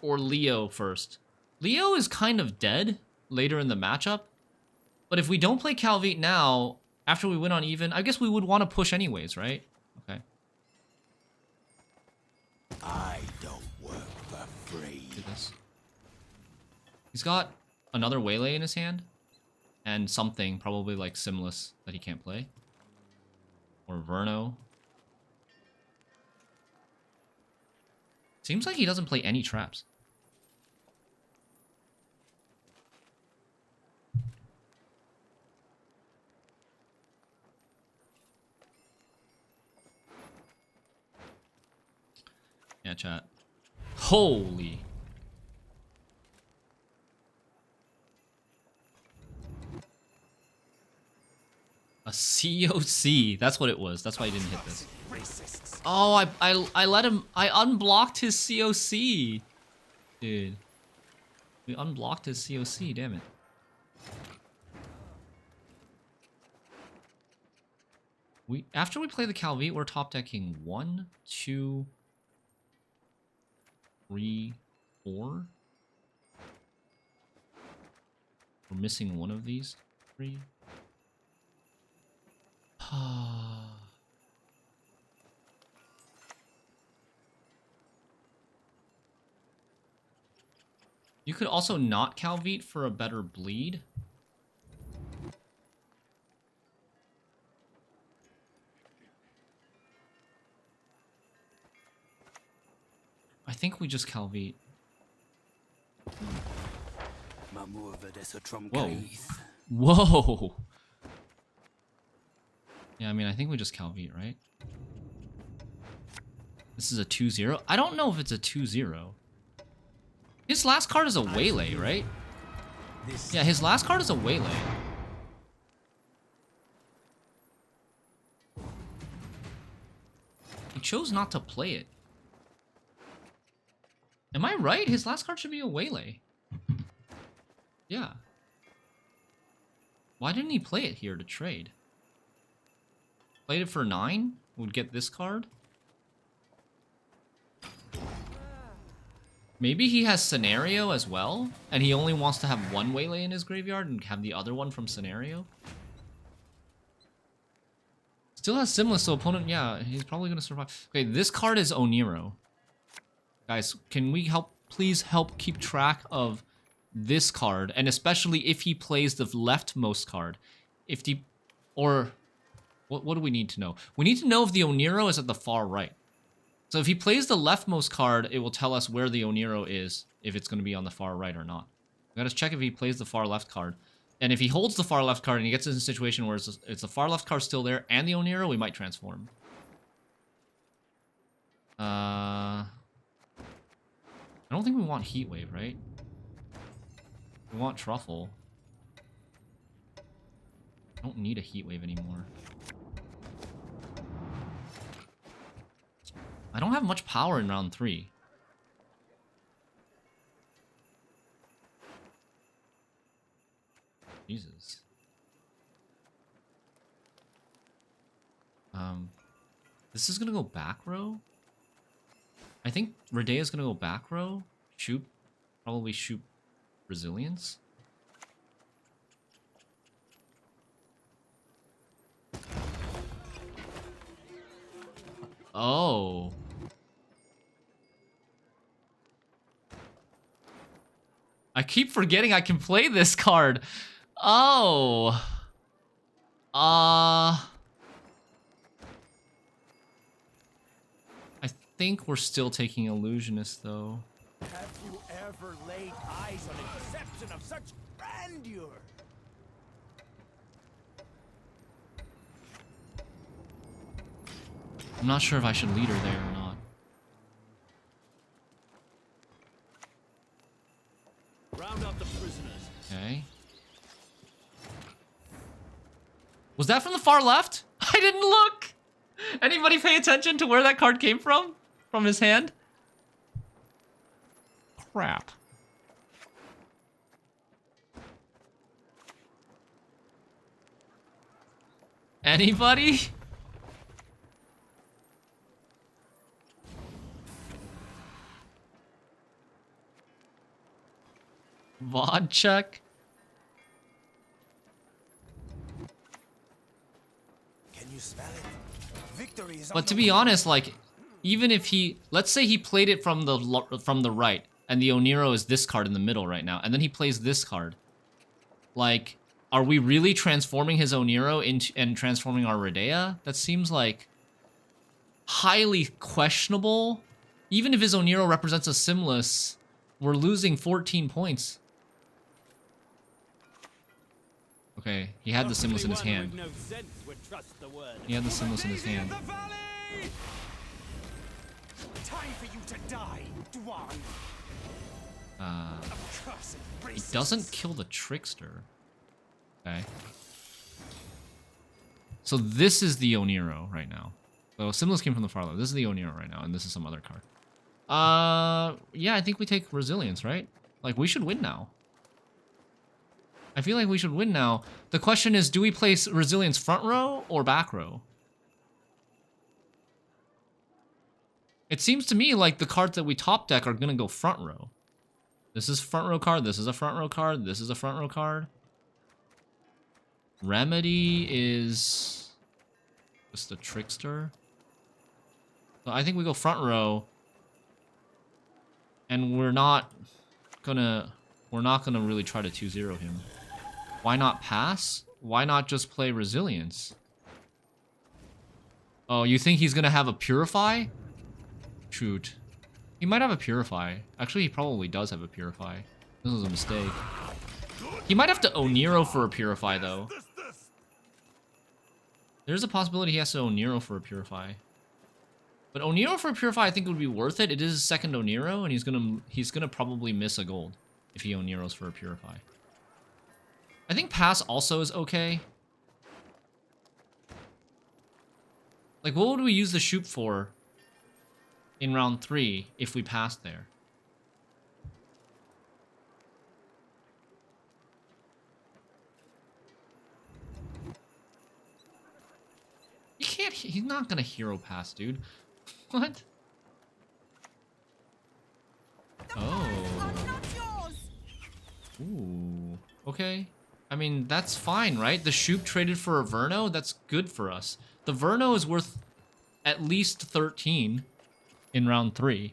or Leo first? Leo is kind of dead later in the matchup. But if we don't play Calvite now, after we win on even, I guess we would want to push anyways, right? Okay. I don't work for free. Do this. He's got another Waylay in his hand. And something, probably like Simless, that he can't play. Or Verno. Seems like he doesn't play any traps. Yeah, chat. Holy. A COC. That's what it was. That's why he didn't hit this. Oh, I let him. I unblocked his COC. Dude. We unblocked his COC, damn it. After we play the Calvite, we're top decking 1, 2, 3, 4. We're missing one of these 3. You could also not Calvite for a better bleed. I think we just Calvite. Whoa. Whoa! Yeah, I mean, I think we just Calvite, right? This is a 2-0? I don't know if it's a 2-0. His last card is a Waylay, right? Yeah, his last card is a Waylay. He chose not to play it. Am I right? His last card should be a Waylay. Yeah. Why didn't he play it here to trade? Played it for 9? Would get this card? Maybe he has Scenario as well, and he only wants to have one Waylay in his graveyard and have the other one from Scenario. Still has Simless, so opponent, yeah, he's probably going to survive. Okay, this card is Oniro. Guys, can we please help keep track of this card, and especially if he plays the leftmost card. Or What do we need to know? We need to know if the Oniro is at the far right. So if he plays the leftmost card, it will tell us where the Oniro is, if it's going to be on the far right or not. We gotta check if he plays the far left card. And if he holds the far left card and he gets in a situation where it's the far left card still there and the Oniro, we might transform. I don't think we want Heatwave, right? We want Truffle. I don't need a Heatwave anymore. I don't have much power in round 3. Jesus. This is gonna go back row. I think Redea's gonna go back row. Shupe, probably Shupe Resilience. Oh. I keep forgetting I can play this card. Oh. I think we're still taking Illusionist, though. Have you ever laid eyes on a deception of such grandeur? I'm not sure if I should lead her there or not. Round up the prisoners. Okay. Was that from the far left? I didn't look! Anybody pay attention to where that card came from? From his hand? Crap. Anybody? VOD check? Can you smell it? Victory is on But to the be way. honest, like, even if he, let's say he played it from the right, and the Oniro is this card in the middle right now, and then he plays this card. Like, are we really transforming his Oniro into and transforming our Redea? That seems like highly questionable. Even if his Oniro represents a Simless, we're losing 14 points. Okay, he had the Simless in his hand. He had the Simless in his hand. Time for you to die, Dwarf. He doesn't kill the Trickster. Okay. So this is the Oniro right now. So Simless came from the far left. This is the Oniro right now, and this is some other card. Yeah, I think we take Resilience, right? Like, we should win now. I feel like we should win now. The question is, do we place Resilience front row or back row? It seems to me like the cards that we top deck are going to go front row. This is front row card, this is a front row card, this is a front row card. Remedy is just a Trickster. So I think we go front row. And we're not gonna really try to 2-0 him. Why not pass? Why not just play Resilience? Oh, you think he's gonna have a Purify? Shoot. He might have a Purify. Actually, he probably does have a Purify. This was a mistake. He might have to Oniro for a Purify, though. There's a possibility he has to Oniro for a Purify. But Oniro for a Purify, I think, would be worth it. It is his second Oniro, and he's gonna probably miss a gold if he Oniros for a Purify. I think pass also is okay. Like, what would we use the Shupe for in round 3 if we passed there? You can't. He's not gonna hero pass, dude. What? Oh. Ooh. Okay. I mean, that's fine, right? The Shupe traded for a Verno? That's good for us. The Verno is worth at least 13 in round 3,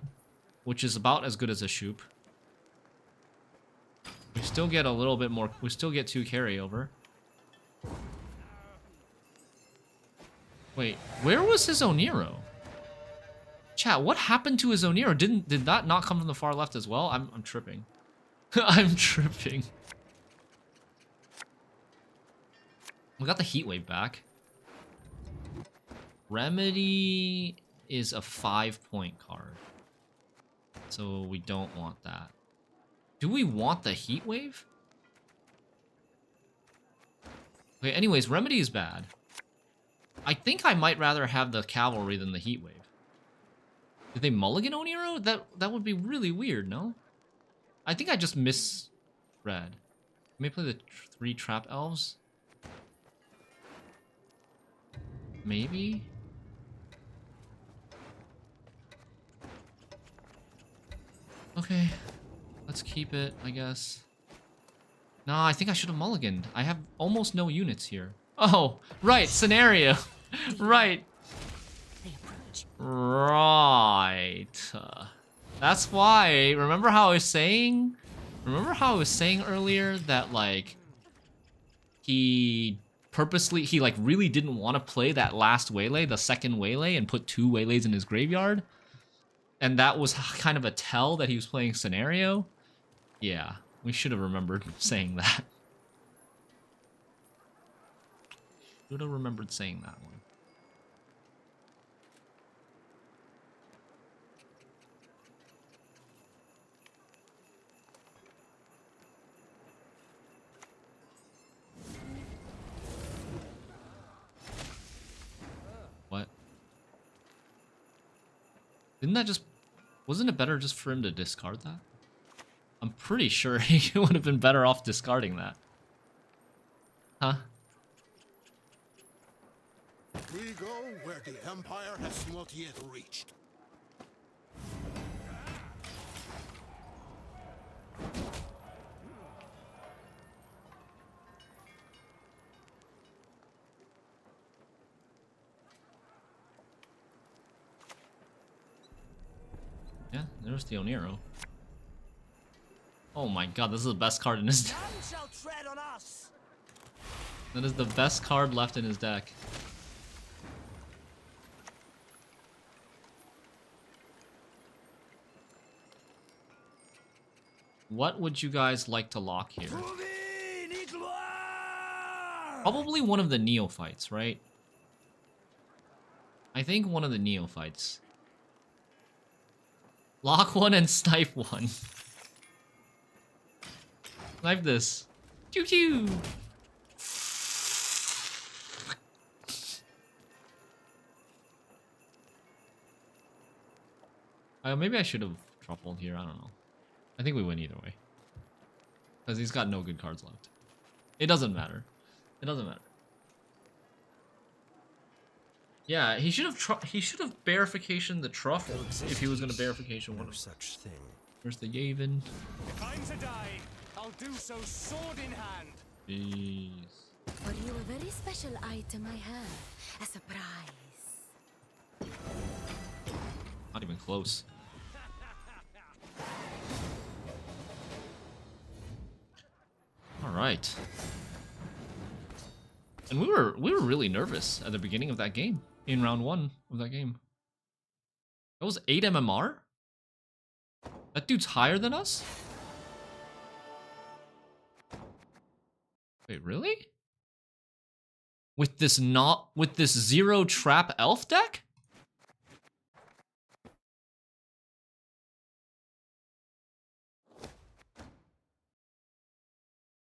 which is about as good as a Shupe. We still get a little bit more. We still get 2 carryover. Wait, where was his Oniro? Chat, what happened to his Oniro? Did that not come from the far left as well? I'm tripping. I'm tripping. We got the heat wave back. Remedy is a 5-point card. So we don't want that. Do we want the heat wave? Okay, anyways, Remedy is bad. I think I might rather have the cavalry than the heat wave. Did they mulligan Oniro? That would be really weird, no? I think I just misread. May play the 3 trap elves? Maybe? Okay. Let's keep it, I guess. No, I think I should have mulliganed. I have almost no units here. Oh, right, scenario. Right. Right. That's why. Remember how I was saying? Remember how I was saying earlier that, like, he like really didn't want to play that last waylay, the second waylay, and put 2 waylays in his graveyard? And that was kind of a tell that he was playing scenario? Yeah, we should have remembered saying that. Should have remembered saying that one. What? Didn't that just... Wasn't it better just for him to discard that? I'm pretty sure he would have been better off discarding that. Huh? We go where the Empire has not yet reached. Yeah, there's the Oniro. Oh my god, this is the best card in his deck. None shall tread on us. That is the best card left in his deck. What would you guys like to lock here? Probably one of the neophytes, right? I think one of the neophytes. Lock one and snipe one. Snipe this. Choo choo! Maybe I should have truffled here, I don't know. I think we win either way. Because he's got no good cards left. It doesn't matter. It doesn't matter. Yeah, he should have bearification the truffle if he was gonna bearification one. No such thing. Where's the Yavin? If I'm to die, I'll do so sword in hand. Jeez. For you, a very special item I have. A surprise. Not even close. All right. And we were really nervous at the beginning of that game. In round 1 of that game. That was 8 MMR? That dude's higher than us? Wait, really? With this 0 trap elf deck?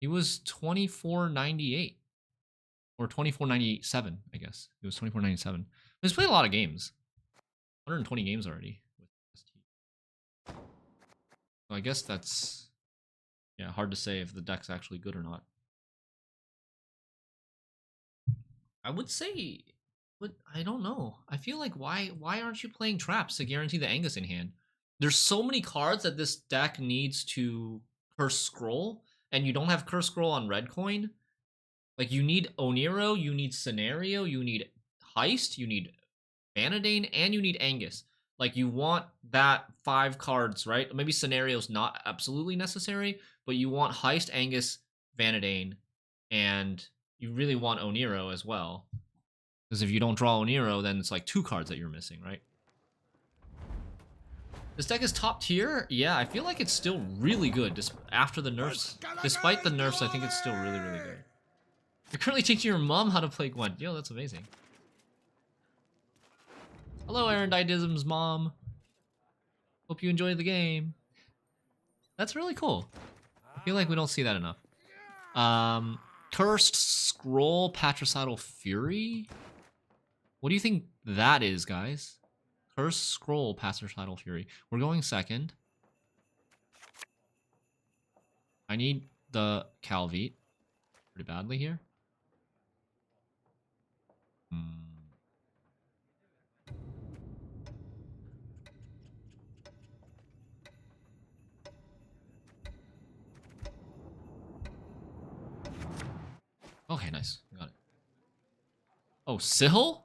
He was 2498. Or 2497, I guess. It was 2497. He's played a lot of games. 120 games already with ST. So I guess that's, yeah, hard to say if the deck's actually good or not. I would say, but I don't know. I feel like why aren't you playing traps to guarantee the Angus in hand? There's so many cards that this deck needs to curse scroll, and you don't have curse scroll on red coin. Like, you need Oniro, you need Scenario, you need Heist, you need Vanadane, and you need Angus. Like, you want that 5 cards, right? Maybe Scenario's not absolutely necessary, but you want Heist, Angus, Vanadane, and you really want Oniro as well. Because if you don't draw Oniro, then it's like 2 cards that you're missing, right? This deck is top tier. Yeah, I feel like it's still really good after the nerfs. Despite the nerfs, I think it's still really, really good. You're currently teaching your mom how to play Gwent. Yo, that's amazing. Hello, Arendidism's mom. Hope you enjoy the game. That's really cool. I feel like we don't see that enough. Cursed Scroll Patricidal Fury? What do you think that is, guys? Cursed Scroll Patricidal Fury. We're going second. I need the Calvite pretty badly here. Okay, nice. Got it. Oh, Sihil?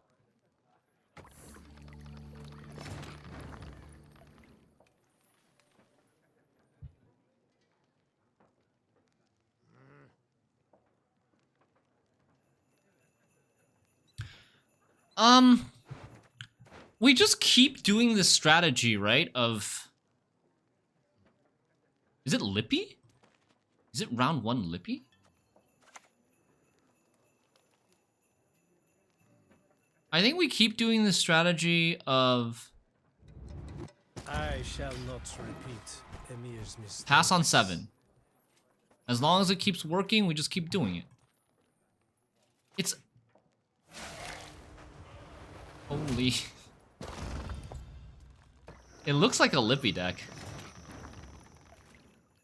We just keep doing this strategy, right? Of... Is it Lippy? Is it round 1 Lippy? I think we keep doing the strategy of... I shall not repeat Emir's mistakes. Pass on 7. As long as it keeps working, we just keep doing it. It's... Holy... It looks like a Lippy deck.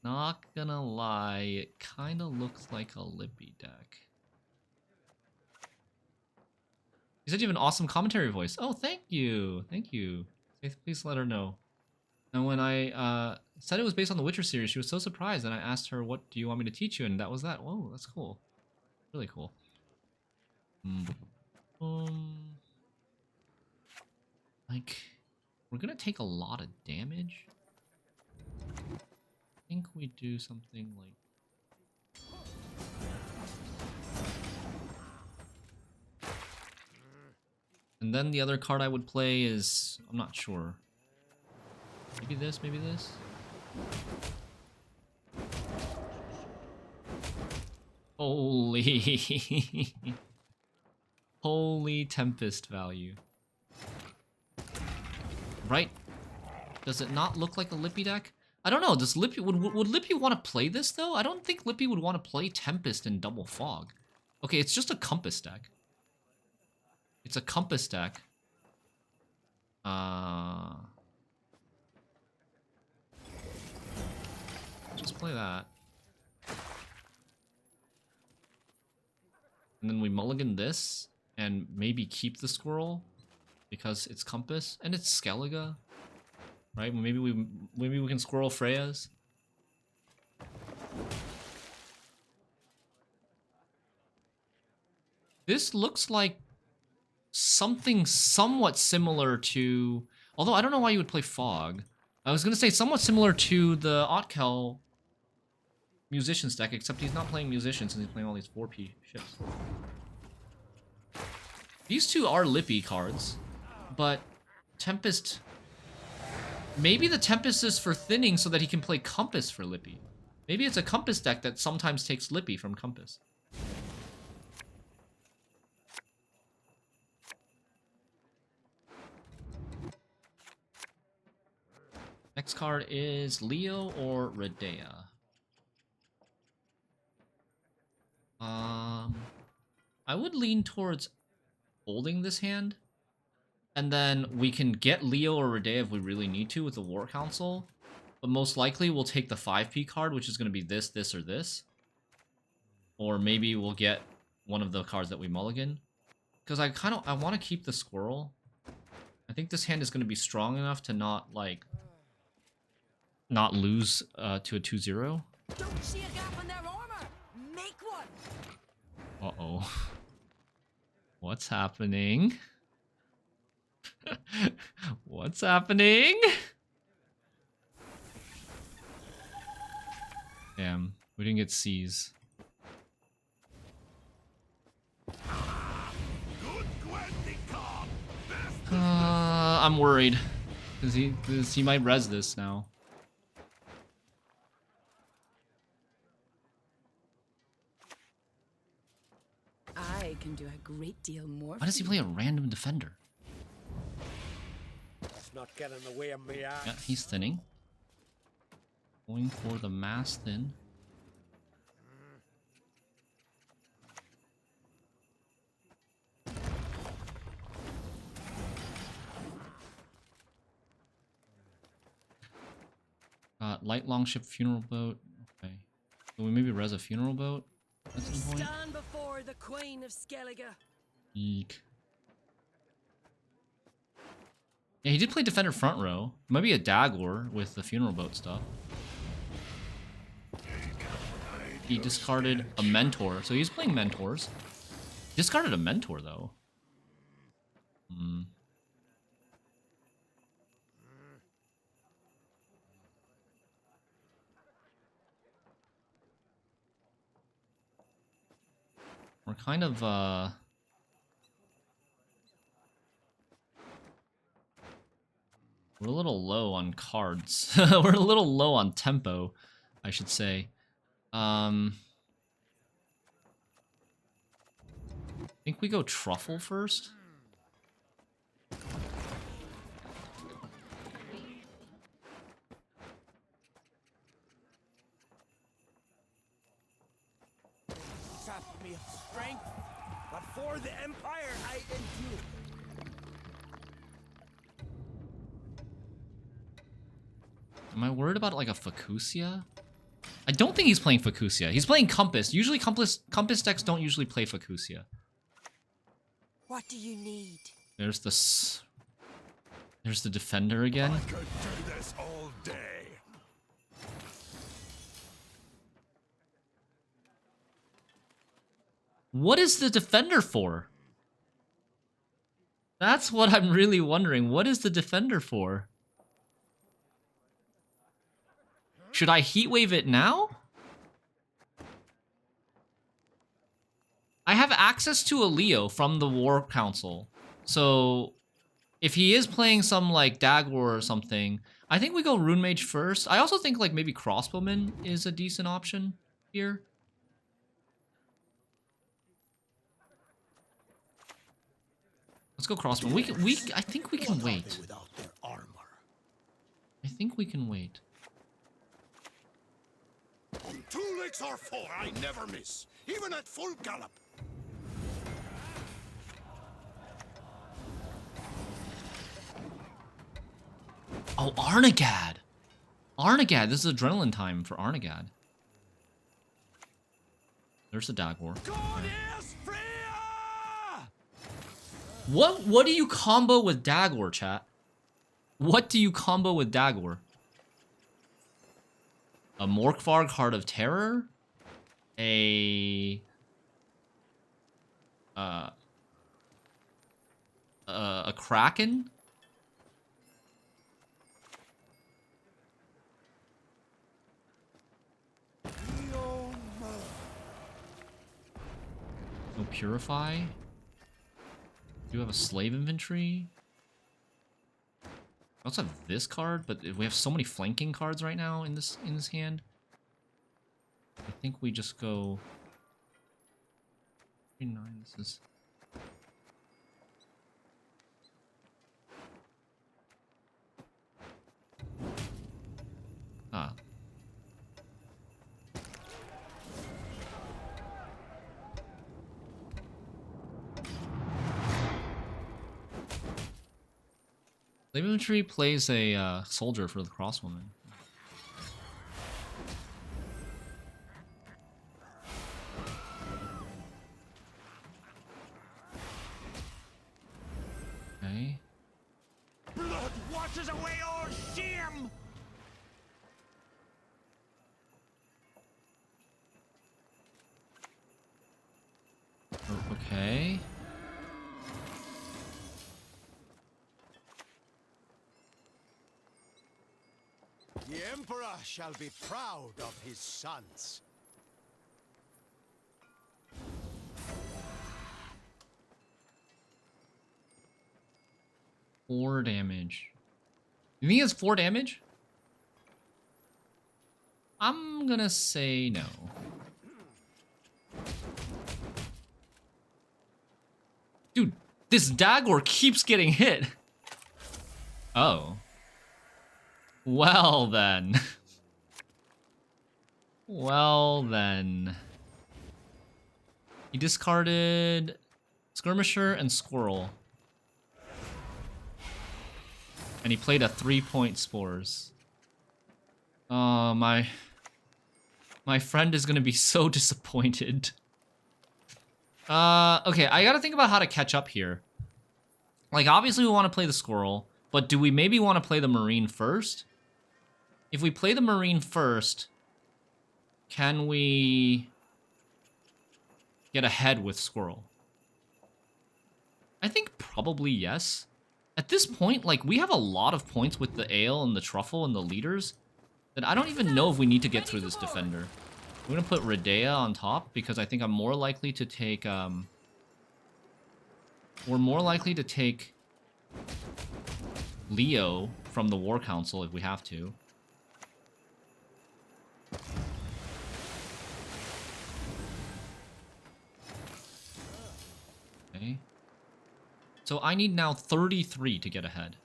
Not gonna lie, it kinda looks like a Lippy deck. You said you have an awesome commentary voice. Oh, thank you. Thank you. Please let her know. And when I said it was based on the Witcher series, she was so surprised, and I asked her, what do you want me to teach you? And that was that. Whoa, that's cool. Really cool. Like, we're gonna take a lot of damage. I think we do something like... And then the other card I would play is... I'm not sure. Maybe this, maybe this? Holy... Holy Tempest value. Right? Does it not look like a Lippy deck? I don't know, does Lippy... Would Lippy want to play this, though? I don't think Lippy would want to play Tempest and Double Fog. Okay, it's just a Compass deck. It's a Compass deck. Just play that. And then we mulligan this, and maybe keep the squirrel, because it's Compass, and it's Skellige. Right? Maybe we can squirrel Freya's. This looks like something somewhat similar to... Although I don't know why you would play Fog. I was going to say somewhat similar to the Otkell Musicians deck, except he's not playing Musicians since he's playing all these 4P ships. These two are Lippy cards, but Tempest... Maybe the Tempest is for thinning so that he can play Compass for Lippy. Maybe it's a Compass deck that sometimes takes Lippy from Compass. Next card is Leo or Redea. I would lean towards holding this hand. And then we can get Leo or Redea if we really need to with the War Council. But most likely we'll take the 5P card, which is going to be this, this, or this. Or maybe we'll get one of the cards that we mulligan. Because I want to keep the squirrel. I think this hand is going to be strong enough to not, like... not lose to a 2-0. Don't see a gap in their armor. Make one. Uh-oh. What's happening? What's happening? Damn, we didn't get C's. Good Gwent I'm worried. Because he might res this now. I can do a great deal more. Why does he play a random defender? Let's not get in the way of me axe. Yeah, he's thinning. Going for the mass thin. Light longship funeral boat. Okay. Can we maybe res a funeral boat at some point? Stand before the Queen of Skellige. Eek. Yeah, he did play defender front row. Maybe a Dagur with the funeral boat stuff. He discarded a mentor, so he's playing mentors. Discarded a mentor though. Hmm. We're kind of we're a little low on cards. We're a little low on tempo, I should say. I think we go truffle first. Sap me of strength, but for the Empire I endure. Am I worried about like a Facusia? I don't think he's playing Facusia. He's playing Compass. Usually Compass decks don't usually play Facusia. What do you need? There's the defender again. I could do this all day. What is the defender for? That's what I'm really wondering. What is the defender for? Should I heatwave it now? I have access to a Leo from the War Council. So if he is playing some like Dagur or something, I think we go Rune Mage first. I also think like maybe Crossbowman is a decent option here. Let's go Crossbowman. I think we can wait. Without their armor. I think we can wait. 2 licks or 4, I never miss, even at full gallop. Oh, Arnagad! Arnagad, this is adrenaline time for Arnagad. There's the Dagur. What do you combo with Dagur, chat? What do you combo with Dagur? A Morkvarg Heart of Terror? A Kraken? No Purify? Do you have a Slave Inventory? I also have this card, but we have so many flanking cards right now in this hand. I think we just go 3-9. This is Slave Inventory plays a soldier for the Crosswoman. Okay. Blood washes away all shame. Okay. The Emperor shall be proud of his sons. 4 damage. You think it's 4 damage? I'm gonna say no. Dude, this Dagur keeps getting hit. Oh. Well then. Well then. He discarded Skirmisher and Squirrel. And he played a 3-point Spores. Oh, my friend is gonna be so disappointed. Okay, I gotta think about how to catch up here. Like, obviously we want to play the Squirrel, but do we maybe want to play the Marine first? If we play the Marine first, can we get ahead with Squirrel? I think probably yes. At this point, like, we have a lot of points with the Ale and the Truffle and the leaders that I don't even know if we need to get through this Defender. I'm gonna put Redea on top because I think I'm more likely to take, we're more likely to take Leo from the War Council if we have to. Okay. So I need now 33 to get ahead.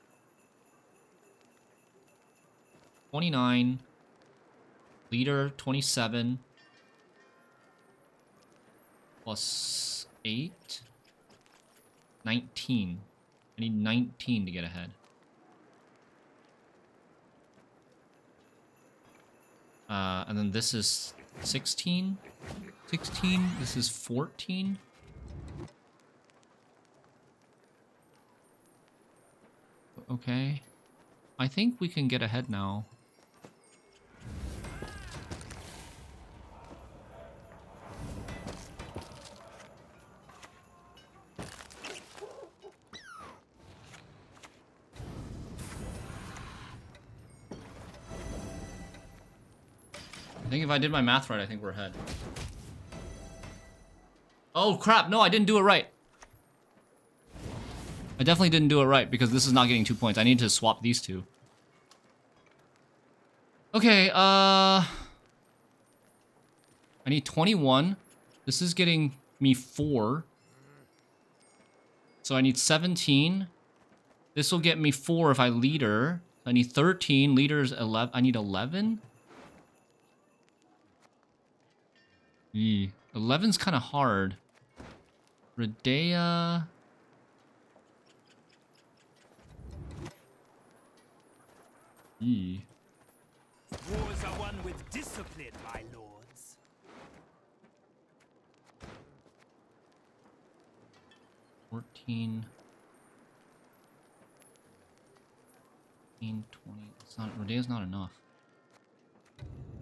29. Leader, 27. Plus 8. 19. I need 19 to get ahead. And then this is 16. 16. This is 14. Okay. I think we can get ahead now. I think if I did my math right, I think we're ahead. Oh crap, no, I didn't do it right. I definitely didn't do it right because this is not getting 2 points. I need to swap these two. Okay, I need 21. This is getting me 4. So I need 17. This will get me 4 if I leader. I need 13. Leader's 11. I need 11. 11's kind of hard. Redea. Wars are won with discipline, my lords. 14. 15, 20. It's not, Redea's not enough.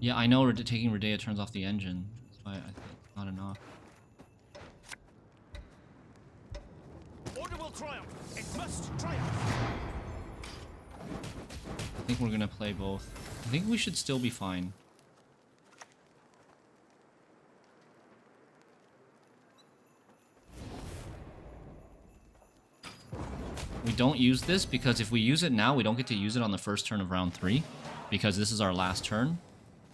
Yeah, I know taking Redea turns off the engine. That's why I think it's not enough. Order will triumph. It must triumph. I think we're gonna play both. I think we should still be fine. We don't use this because if we use it now, we don't get to use it on the first turn of round 3 because this is our last turn.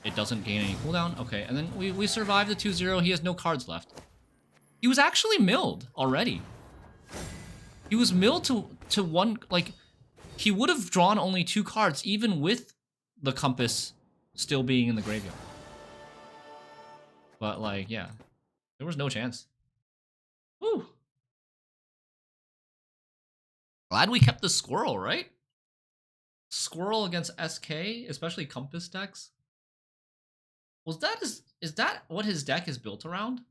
It doesn't gain any cooldown. Okay, and then we survive the 2-0. He has no cards left. He was actually milled already. He was milled to one, like, he would have drawn only 2 cards even with the Compass still being in the graveyard. But, like, yeah, there was no chance. Woo! Glad we kept the Squirrel, right? Squirrel against SK, especially Compass decks. Was that is that what his deck is built around?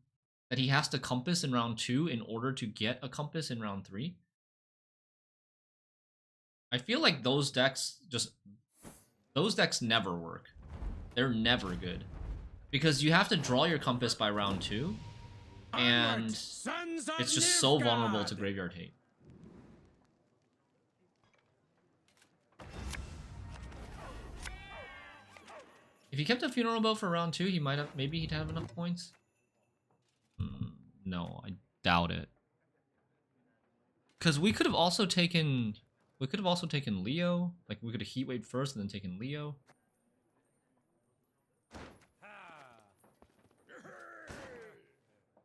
That he has to Compass in round 2 in order to get a Compass in round 3? I feel like those decks never work. They're never good. Because you have to draw your Compass by round 2, and it's just so vulnerable to graveyard hate. If he kept a Funeral Bell for round 2, he might have, maybe he'd have enough points. No, I doubt it. Because we could have also taken We could have also taken Leo. Like, we could have Heatwave first and then taken Leo.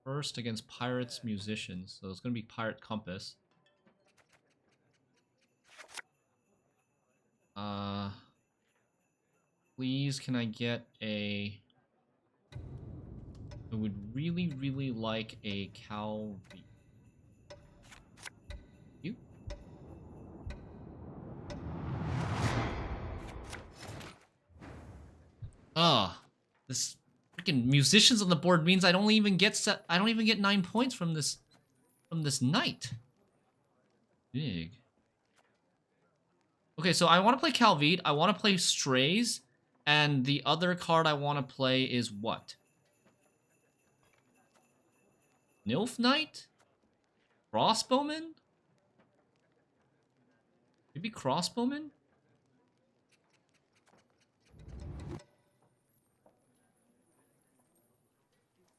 First against Pirates, Musicians. So it's going to be Pirate Compass. Please, can I get a... I would really, really like a Calvi. You? This freaking musicians on the board means I don't even get 9 points from this knight. Big. Okay, so I want to play Calvide, I want to play Strays, and the other card I want to play is what? Nilf Knight? Crossbowman? Maybe Crossbowman?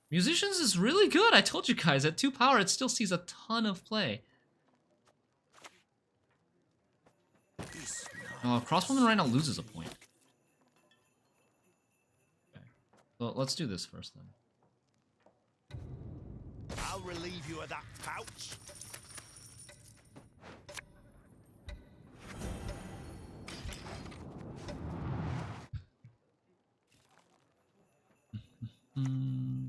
Musicians is really good. I told you guys, at 2 power, it still sees a ton of play. Crossbowman right now loses a point. Okay. Well, let's do this first then. I'll relieve you of that pouch. Hmm.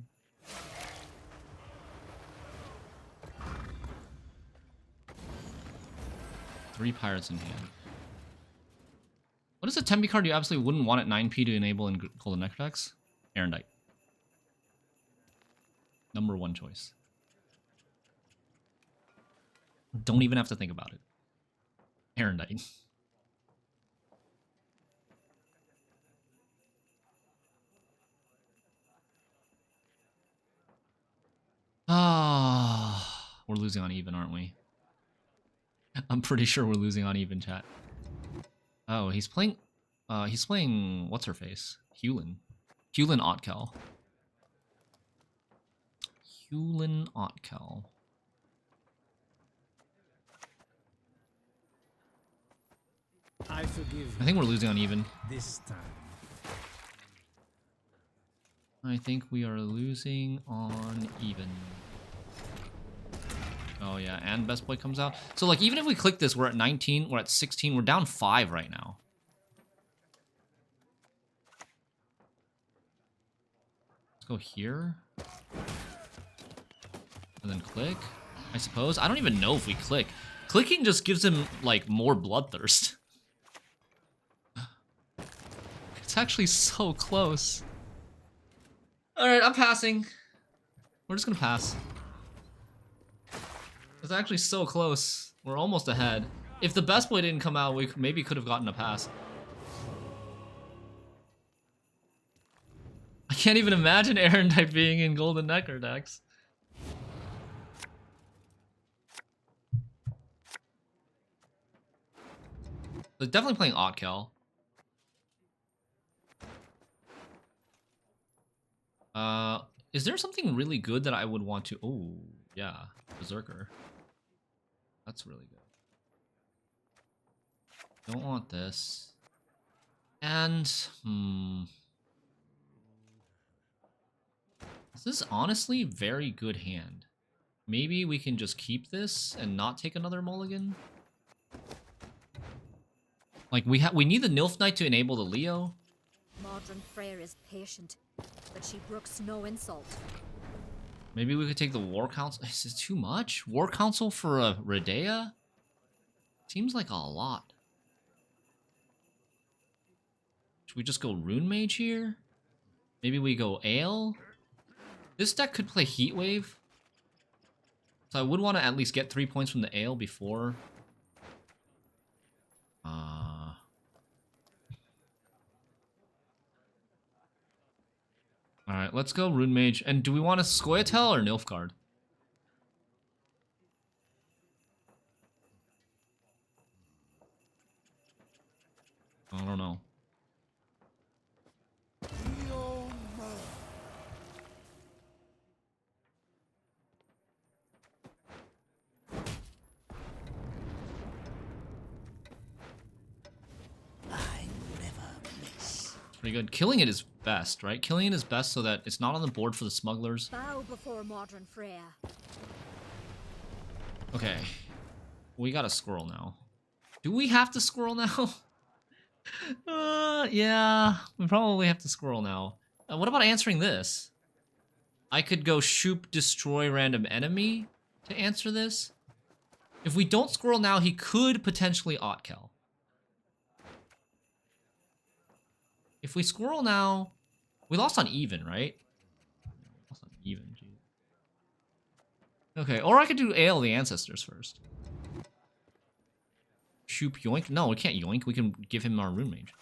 Three pirates in hand. What is a Tempe card you absolutely wouldn't want at 9p to enable in Golden Nectar decks? Erendite. Number 1 choice. Don't even have to think about it. Erendite. We're losing on even, aren't we? I'm pretty sure we're losing on even, chat. Oh, he's playing what's her face? Heulyn. Heulyn Otkell. Heulyn Otkell. I forgive I think we're losing on even. this time. I think we are losing on even. Oh yeah, and Best Boy comes out. So like, even if we click this, we're at 19, we're at 16, we're down 5 right now. Let's go here. And then click, I suppose. I don't even know if we click. Clicking just gives him, like, more bloodthirst. It's actually so close. Alright, I'm passing. We're just gonna pass. It's actually so close. We're almost ahead. If the Best Boy didn't come out, we maybe could have gotten a pass. I can't even imagine Erendite being in Golden Nectar decks. They're definitely playing Otkell. Is there something really good that I would want to... Oh, yeah. Berserker. That's really good. Don't want this. And, this is honestly very good hand. Maybe we can just keep this and not take another mulligan? Like, we need the Nilf Knight to enable the Leo. Modern Freyr is patient, but she brooks no insult. Maybe we could take the War Council. Is this too much? War Council for a Redea? Seems like a lot. Should we just go Rune Mage here? Maybe we go Ale? This deck could play Heatwave. So I would want to at least get 3 points from the Ale before. Alright, let's go Rune Mage. And do we want a Scoia'tael or Nilfgaard? I don't know. Pretty good. Killing it is best, right? Killing it is best so that it's not on the board for the smugglers. Bow before modern Freya. Okay. We got a squirrel now. Do we have to squirrel now? Yeah. We probably have to squirrel now. What about answering this? I could go Shupe destroy random enemy to answer this. If we don't squirrel now, he could potentially Otkell. If we squirrel now, we lost on even, right? Lost on even, geez. Okay, or I could do Ale the Ancestors first. Shupe yoink? No, we can't yoink. We can give him our rune mage.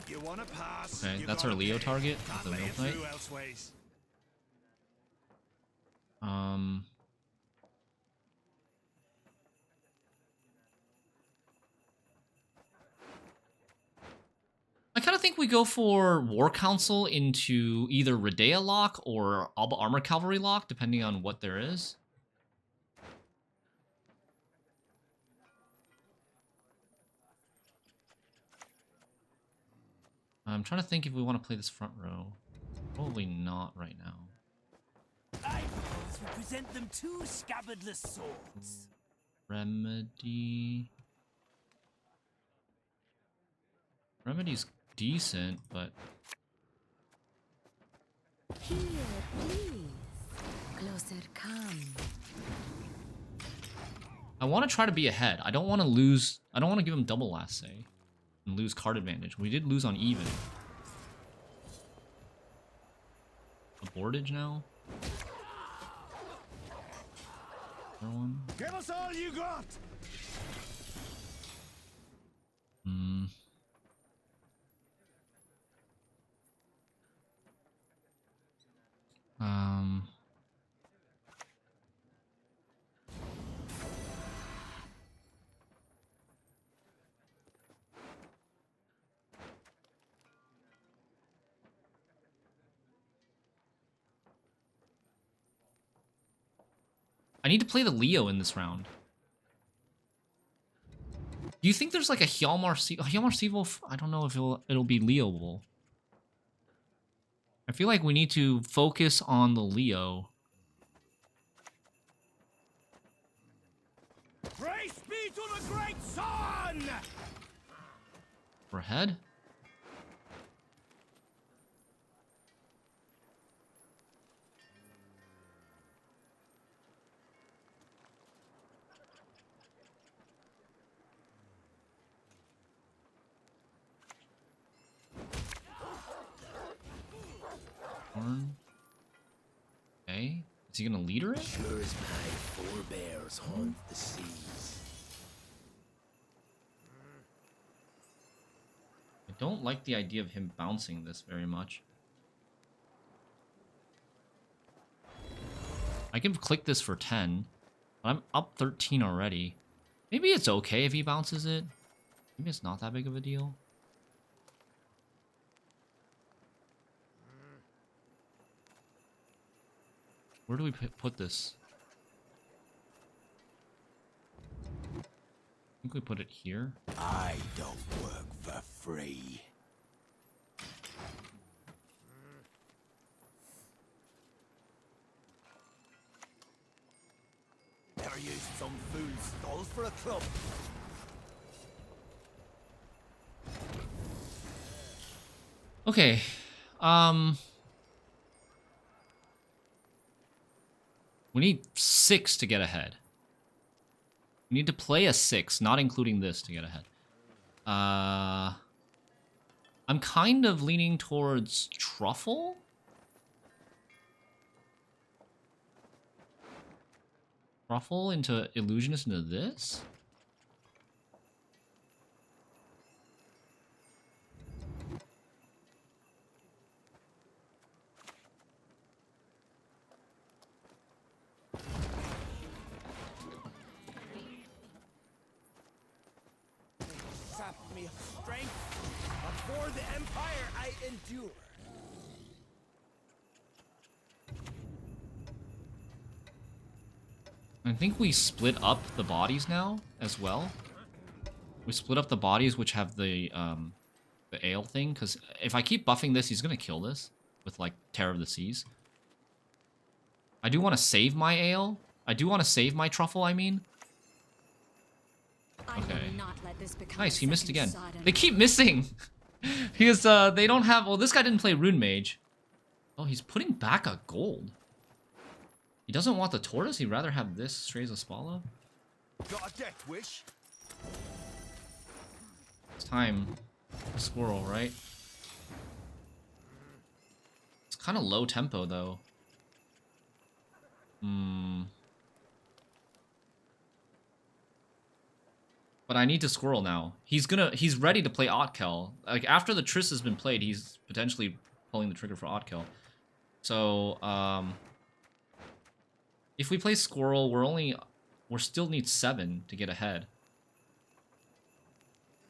You want to pass? Okay, you that's our gotta Leo pay. target, Can't the let you Milk Knight. through elseways. I kind of think we go for War Council into either Redea lock or Alba Armor Cavalry lock, depending on what there is. I'm trying to think if we want to play this front row. Probably not right now. I propose we present them two scabbardless swords. Remedy. Remedy's decent, but Here, please. Closer come. I want to try to be ahead. I don't want to lose. I don't want to give him double last say and lose card advantage. We did lose on even. Abortage now. Another one. Give us all you got. Hmm. I need to play the Leo in this round. Do you think there's like a Hjalmar Sivo? I don't know if it'll be Leoable. I feel like we need to focus on the Leo. Praise be to the great sun! We're ahead. Okay. Is he gonna leader it? Sure as my forebears haunt the seas. I don't like the idea of him bouncing this very much. I can click this for 10. But I'm up 13 already. Maybe it's okay if he bounces it. Maybe it's not that big of a deal. Where do we put this? I think we put it here. I don't work for free. Never used some fool's skulls for a club. Okay. We need 6 to get ahead. We need to play a 6, not including this, to get ahead. I'm kind of leaning towards Truffle. Truffle into Illusionist into this. Sap me of strength, but for the Empire I endure. I think we split up the bodies now as well. We split up the bodies which have the ale thing, because if I keep buffing this, he's gonna kill this with like Terror of the Seas. I do want to save my ale. I do want to save my truffle, I mean. Okay. Nice, he missed again. They keep missing! Because they don't have... Well, this guy didn't play Rune Mage. Oh, he's putting back a gold. He doesn't want the tortoise, he'd rather have this Strays of Spala. Got a death wish? It's time. Squirrel, right? It's kind of low tempo, though. But I need to squirrel now. He's ready to play Otkell. Like, after the Triss has been played, he's potentially pulling the trigger for Otkell. So, if we play squirrel, we're still need 7 to get ahead.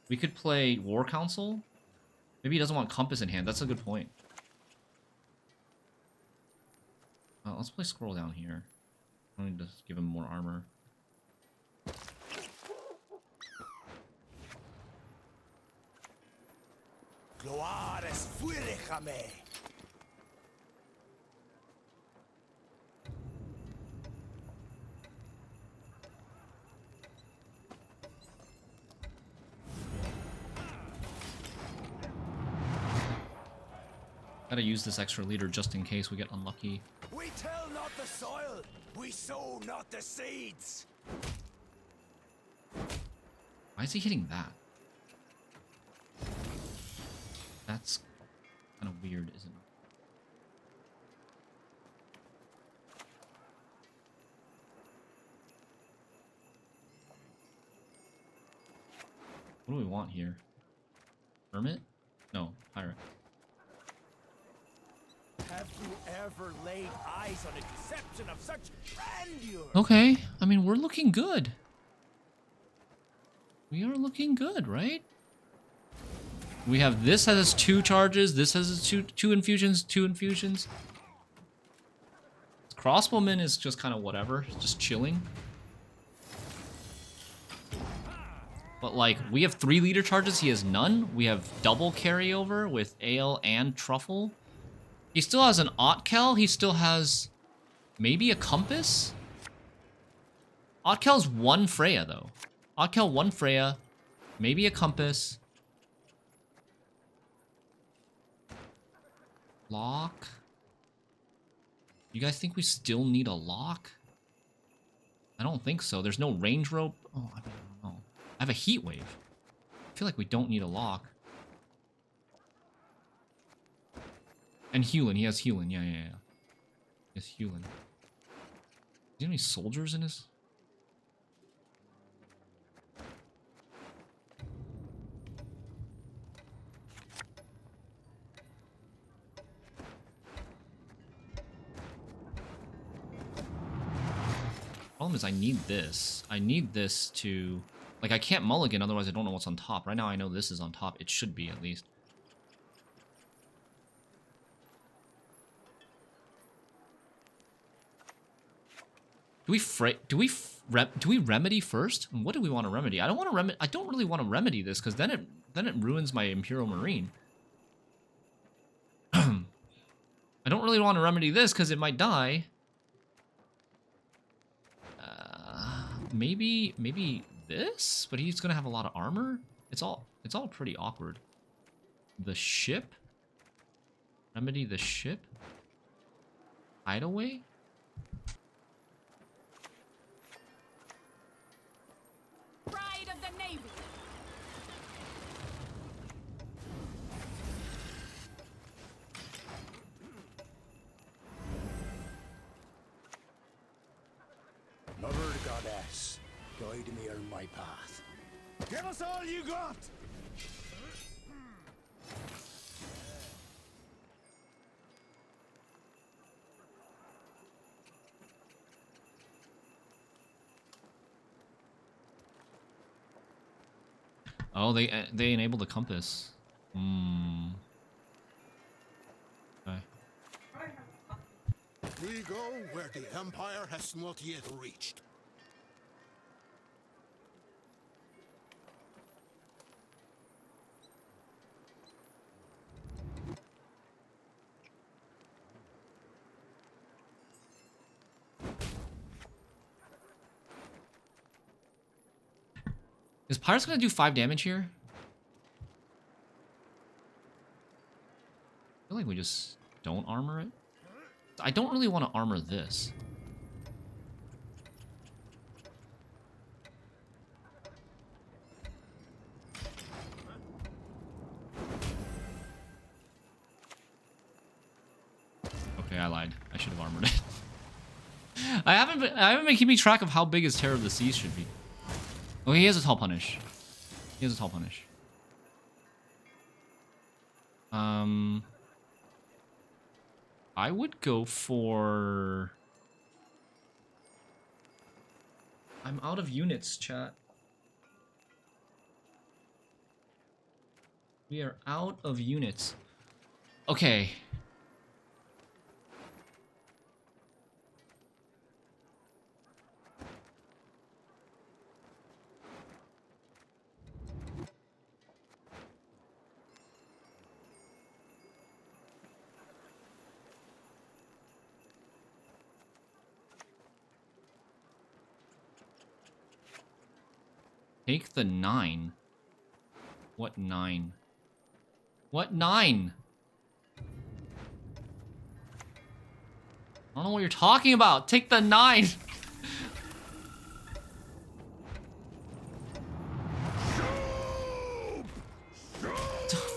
We could play War Council. Maybe he doesn't want Compass in hand. That's a good point. Let's play squirrel down here. I need to give him more armor. Gloares fuerejame. Gotta use this extra leader just in case we get unlucky. We till not the soil, we sow not the seeds. Why is he hitting that? That's kind of weird, isn't it? What do we want here? Hermit? No, Pirate. Have you ever laid eyes on a deception of such grandeur? Okay, I mean, we're looking good. We are looking good, right? We have this has 2 charges, this has two infusions, 2 infusions. Crossbowman is just kind of whatever, just chilling. But like, we have 3 leader charges, he has none. We have double carryover with Ale and Truffle. He still has an Otkell, he still has maybe a Compass? Otkell's 1 Freya though. Otkell 1 Freya, maybe a Compass. Lock? You guys think we still need a lock? I don't think so. There's no range rope. Oh, I don't know. I have a heat wave. I feel like we don't need a lock. And Heulyn. He has Heulyn. Yeah. He has Heulyn. Does he have any soldiers in his... Problem is I need this. I need this to... Like, I can't mulligan, otherwise I don't know what's on top. Right now I know this is on top. It should be, at least. Do we remedy first? And what do we want to remedy? I don't want to remedy. I don't really want to remedy this, because then it ruins my Imperial Marine. I don't really want to remedy this, because it might die. Maybe this, but he's gonna have a lot of armor. It's all pretty awkward. The ship? Remedy the ship? Hideaway? Pride of the Navy. Mother Goddess, guide me on my path. Give us all you got! Oh, they enabled the compass. Okay. We go where the Empire has not yet reached. Is Pirate's gonna do 5 damage here? I feel like we just don't armor it. I don't really want to armor this. Okay, I lied. I should have armored it. I haven't been keeping track of how big his Terror of the Seas should be. Oh, he has a tall punish. He has a tall punish. I would go for... I'm out of units, chat. We are out of units. Okay. Take the 9. What 9? What 9? I don't know what you're talking about. Take the 9.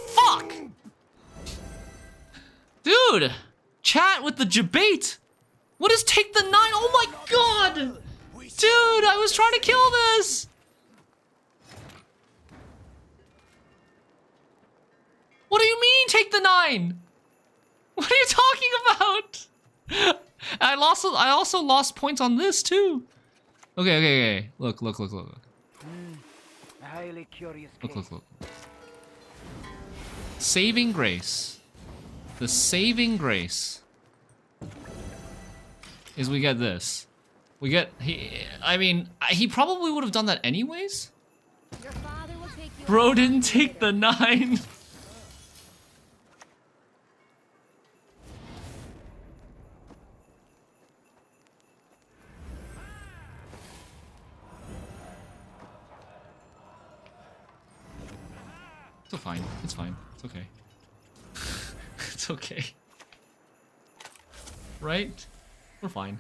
Fuck! Dude! Chat with the debate! What is take the 9? Oh my god! Dude, I was trying to kill this! What do you mean, take the 9? What are you talking about? I also lost points on this too. Okay. Look. Highly curious Look. Saving grace. The saving grace is we get this. We get he probably would have done that anyways. Your father will take you. Bro didn't take the 9. It's fine. It's fine. It's okay. It's okay. Right? We're fine.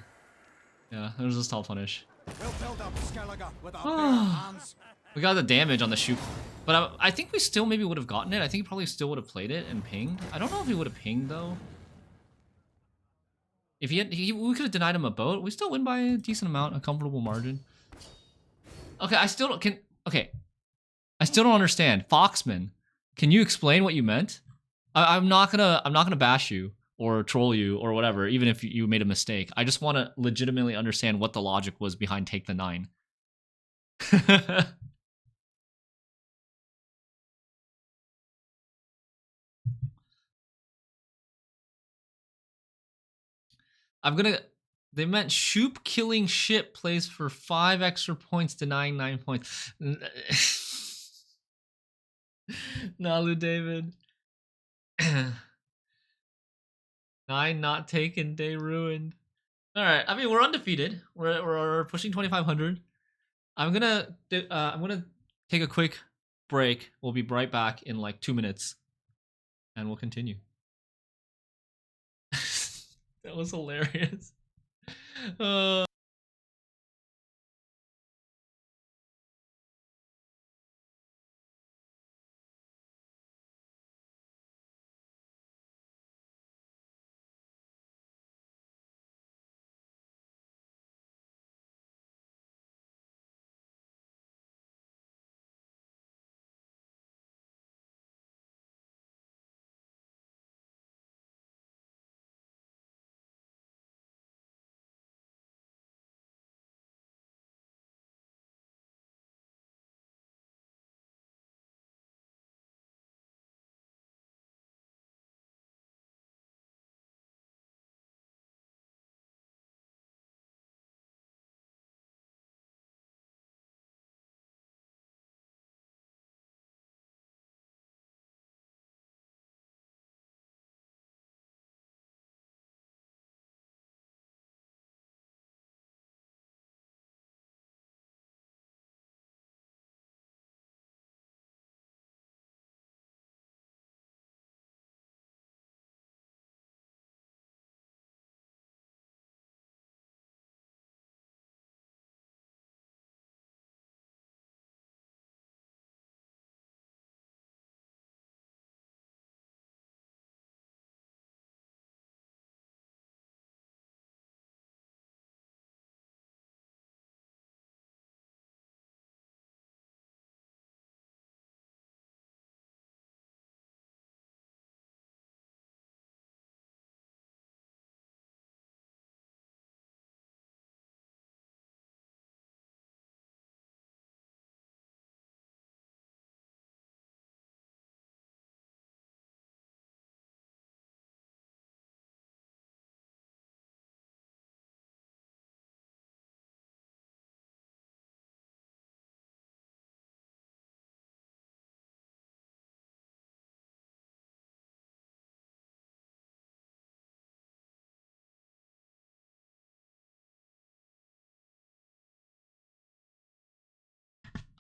Yeah, there's a stall punish. We'll build up Skellige with our bare hands. We got the damage on the Shupe. But I think we still maybe would have gotten it. I think he probably still would have played it and pinged. I don't know if he would have pinged though. If we could have denied him a boat. We still win by a decent amount, a comfortable margin. Okay, I still don't understand. Foxman, can you explain what you meant? I'm not gonna bash you or troll you or whatever, even if you made a mistake. I just want to legitimately understand what the logic was behind take the 9. They meant Shupe killing ship plays for 5 extra points, denying 9 points. Nalu David. 9 not taken, day ruined. Alright, I mean, we're undefeated. We're pushing 2,500. I'm gonna take a quick break. We'll be right back in like 2 minutes. And we'll continue. That was hilarious.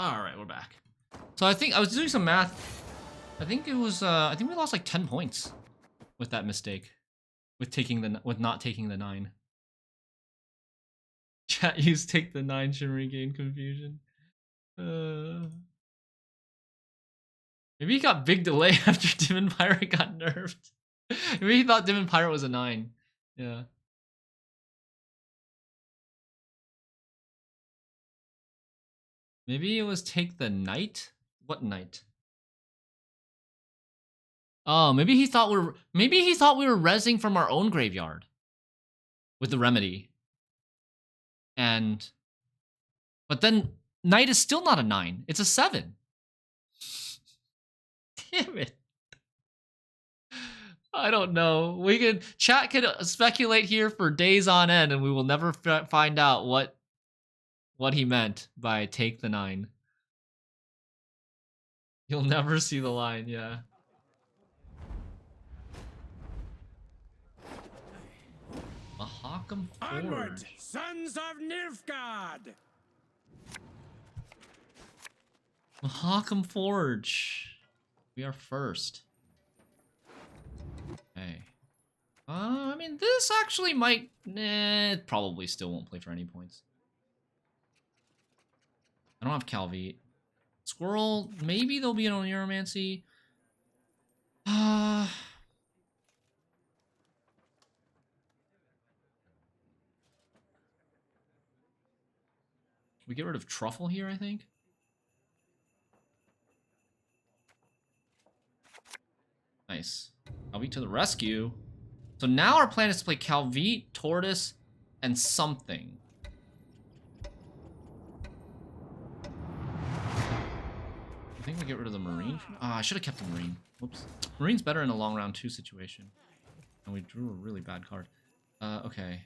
Alright, we're back. So I think I was doing some math. I think it was I think we lost like 10 points with that mistake. With not taking the 9. Chat use take the 9 shimmery gain confusion. Maybe he got big delay after Demon Pirate got nerfed. Maybe he thought Demon Pirate was a 9. Yeah. Maybe it was take the knight? What knight? Oh, maybe he thought we were rezzing from our own graveyard with the remedy. But then knight is still not a 9. It's a 7. Damn it. I don't know. Chat could speculate here for days on end, and we will never find out what he meant by take the 9. You'll never see the line, yeah. Mahakam Onward, Forge. sons of Nilfgaard! Mahakam Forge. We are first. Okay. I mean, this actually might... it probably still won't play for any points. I don't have Calvi. Squirrel, maybe there'll be an Oneiromancy. We get rid of Truffle here, I think. Nice. Calvi to the rescue. So now our plan is to play Calvi, Tortoise, and something. I think we get rid of the Marine. I should have kept the Marine. Whoops. Marine's better in a long round 2 situation. And we drew a really bad card. Okay.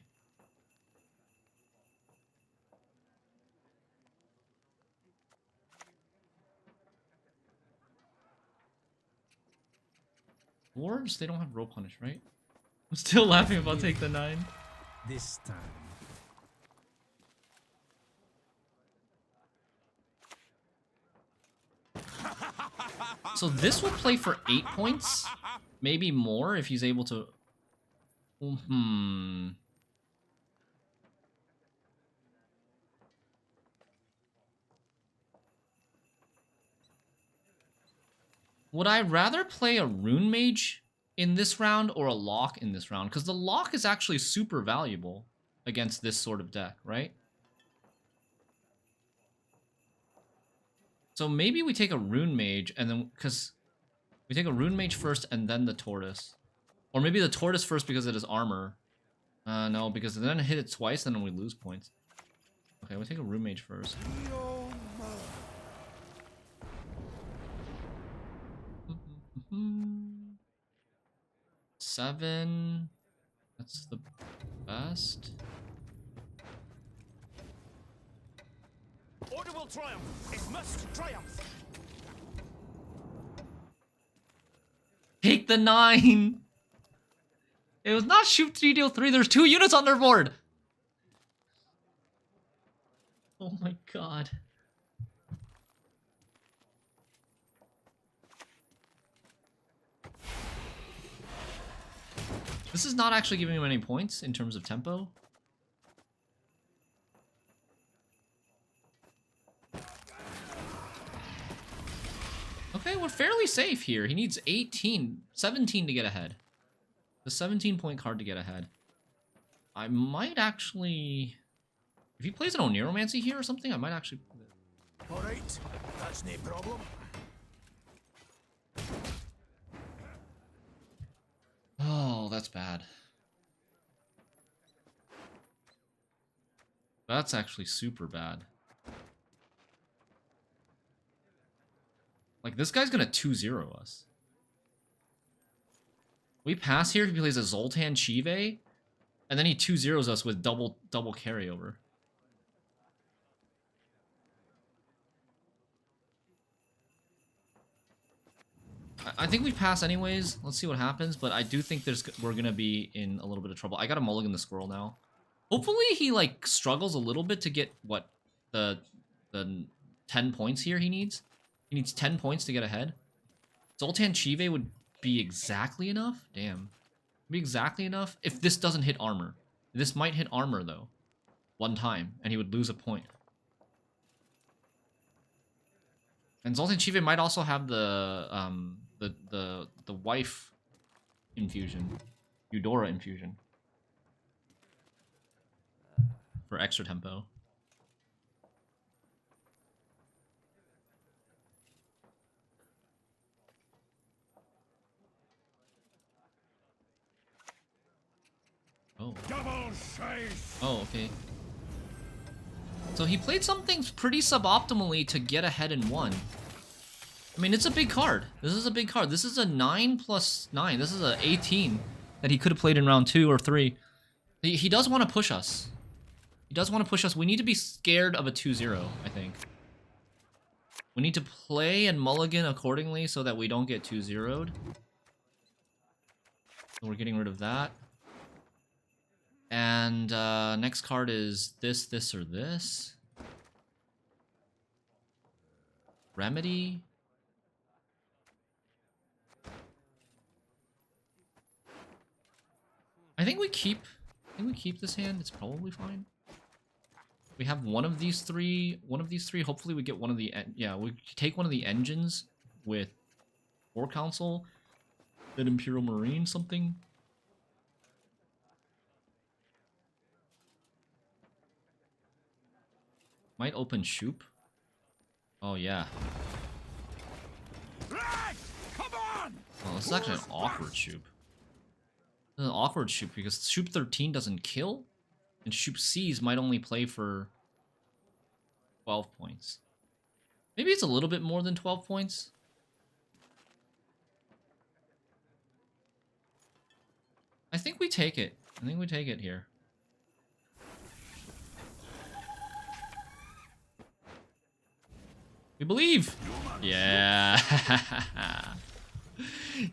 Dwarves, they don't have roll punish, right? I'm still laughing about take the 9. This time. So this will play for 8 points? Maybe more if he's able to... Would I rather play a Rune Mage in this round or a Lock in this round? Because the Lock is actually super valuable against this sort of deck, right? So maybe we take a Rune Mage and then... Because we take a Rune Mage first and then the Tortoise. Or maybe the Tortoise first because it is armor. No, because then hit it twice and then we lose points. Okay, we'll take a Rune Mage first. 7. That's the best. Order will triumph. It must triumph. Take the 9. It was not shoot 3 deal 3. There's 2 units on their board. Oh my god. This is not actually giving him any points in terms of tempo. Okay, we're fairly safe here. He needs 17 to get ahead. The 17-point card to get ahead. I might actually... If he plays an Oneiromancy here or something, I might actually... Alright, that's no problem. Oh, that's bad. That's actually super bad. Like, this guy's gonna 2-0 us. We pass here, he plays a Zoltan Chive, and then he 2-0s us with double carryover. I think we pass anyways. Let's see what happens, but I do think we're gonna be in a little bit of trouble. I gotta mulligan the squirrel now. Hopefully he like struggles a little bit to get what the 10 points here he needs. He needs 10 points to get ahead. Zoltan Chive would be exactly enough? Damn. Be exactly enough if this doesn't hit armor. This might hit armor, though. One time, and he would lose a point. And Zoltan Chive might also have the wife infusion. Eudora infusion. For extra tempo. Oh. Oh, okay. So he played something pretty suboptimally to get ahead in 1. I mean, it's a big card. This is a big card. This is a 9 plus 9. This is a 18 that he could have played in round 2 or 3. He does want to push us. He does want to push us. We need to be scared of a 2-0, I think. We need to play and mulligan accordingly so that we don't get 2-0'd. So we're getting rid of that. And next card is this, this, or this. Remedy. I think we keep this hand. It's probably fine. We have one of these three. Hopefully we get one of the... Yeah, we take one of the engines with War Council. Then Imperial Marine something. Might open Shupe. Oh, yeah. Come on! Well, this is actually an awkward Shupe. This is an awkward Shupe because Shupe 13 doesn't kill. And Shupe C's might only play for 12 points. Maybe it's a little bit more than 12 points. I think we take it. I think we take it here. We believe! Yeah!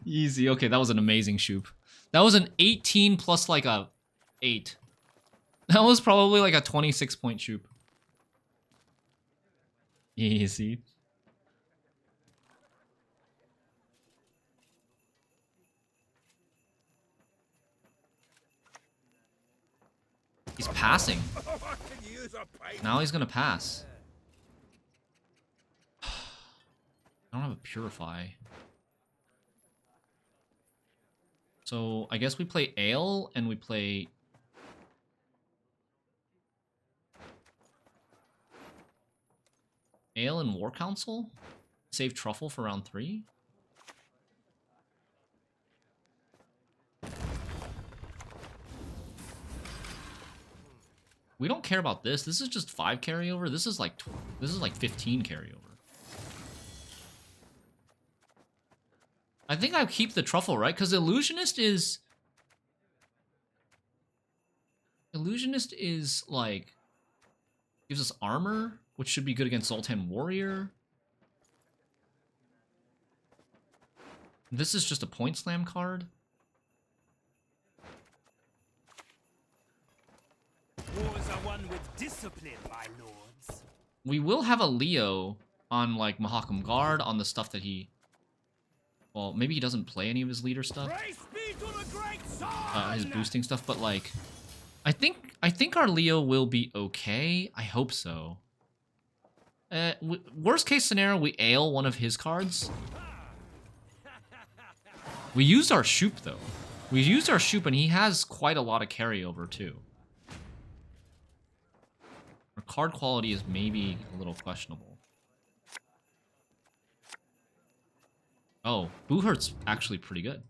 Easy. Okay, that was an amazing Shupe. That was an 18 plus like a 8. That was probably like a 26-point Shupe. Easy. He's passing. Now he's gonna pass. I don't have a Purify. So I guess we play Ale and we play... Ale and War Council? Save Truffle for round 3? We don't care about this. This is just 5 carryover. This is like 15 carryover. I think I keep the Truffle, right? Because Illusionist is like gives us armor, which should be good against Zoltan Warrior. This is just a point slam card. Wars are won with discipline, my lords. We will have a Leo on like Mahakam Guard on the stuff that he... Well, maybe he doesn't play any of his leader stuff. His boosting stuff, but like... I think our Leo will be okay. I hope so. Worst case scenario, we ale one of his cards. We used our Shupe, though. We used our Shupe, and he has quite a lot of carryover, too. Our card quality is maybe a little questionable. Oh, Boohert's actually pretty good.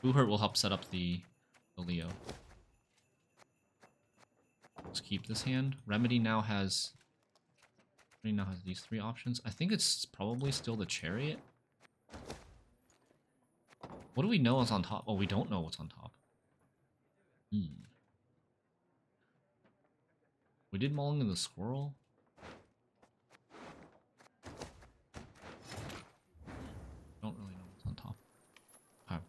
Boohert will help set up the Leo. Let's keep this hand. Remedy now has these 3 options. I think it's probably still the Chariot. What do we know is on top? Oh, we don't know what's on top. We did Mulligan the Squirrel. Don't really know what's on top. Okay.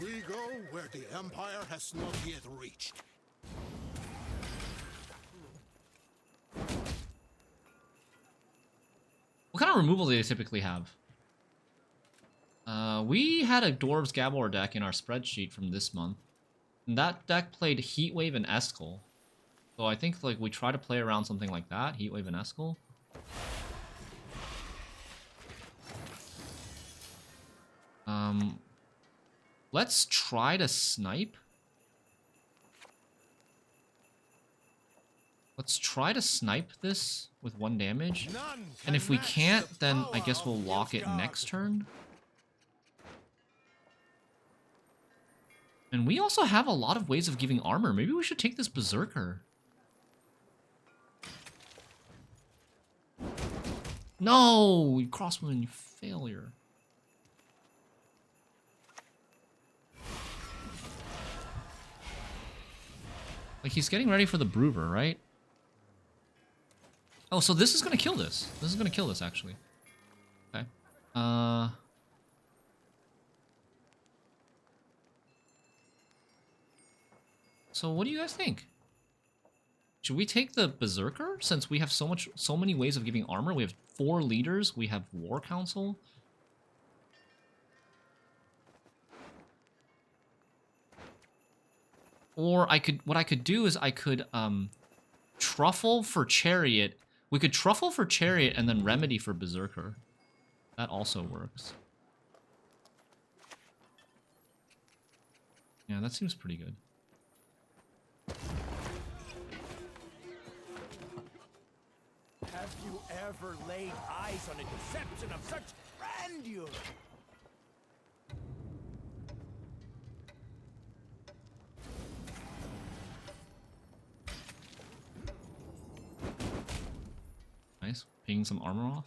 We go where the Empire has not yet reached. kind of removal do they typically have? We had a Dwarves Gabor deck in our spreadsheet from this month. And that deck played Heatwave and Eskel. So I think like we try to play around something like that, Heatwave and Eskel. Let's try to snipe. Let's try to snipe this with 1 damage. And if we can't, then I guess we'll lock it next turn. And we also have a lot of ways of giving armor. Maybe we should take this Berserker. No! You crosswoman, you failure. Like, he's getting ready for the Brewer, right? Oh, so this is gonna kill this. This is gonna kill this, actually. Okay. So what do you guys think? Should we take the Berserker, since we have so many ways of giving armor? We have 4 leaders, we have War Council. Or what I could do is I could truffle for Chariot. We could truffle for Chariot and then remedy for Berserker. That also works. Yeah, that seems pretty good. Have you ever laid eyes on a deception of such grandeur? Nice. Ping some armor off.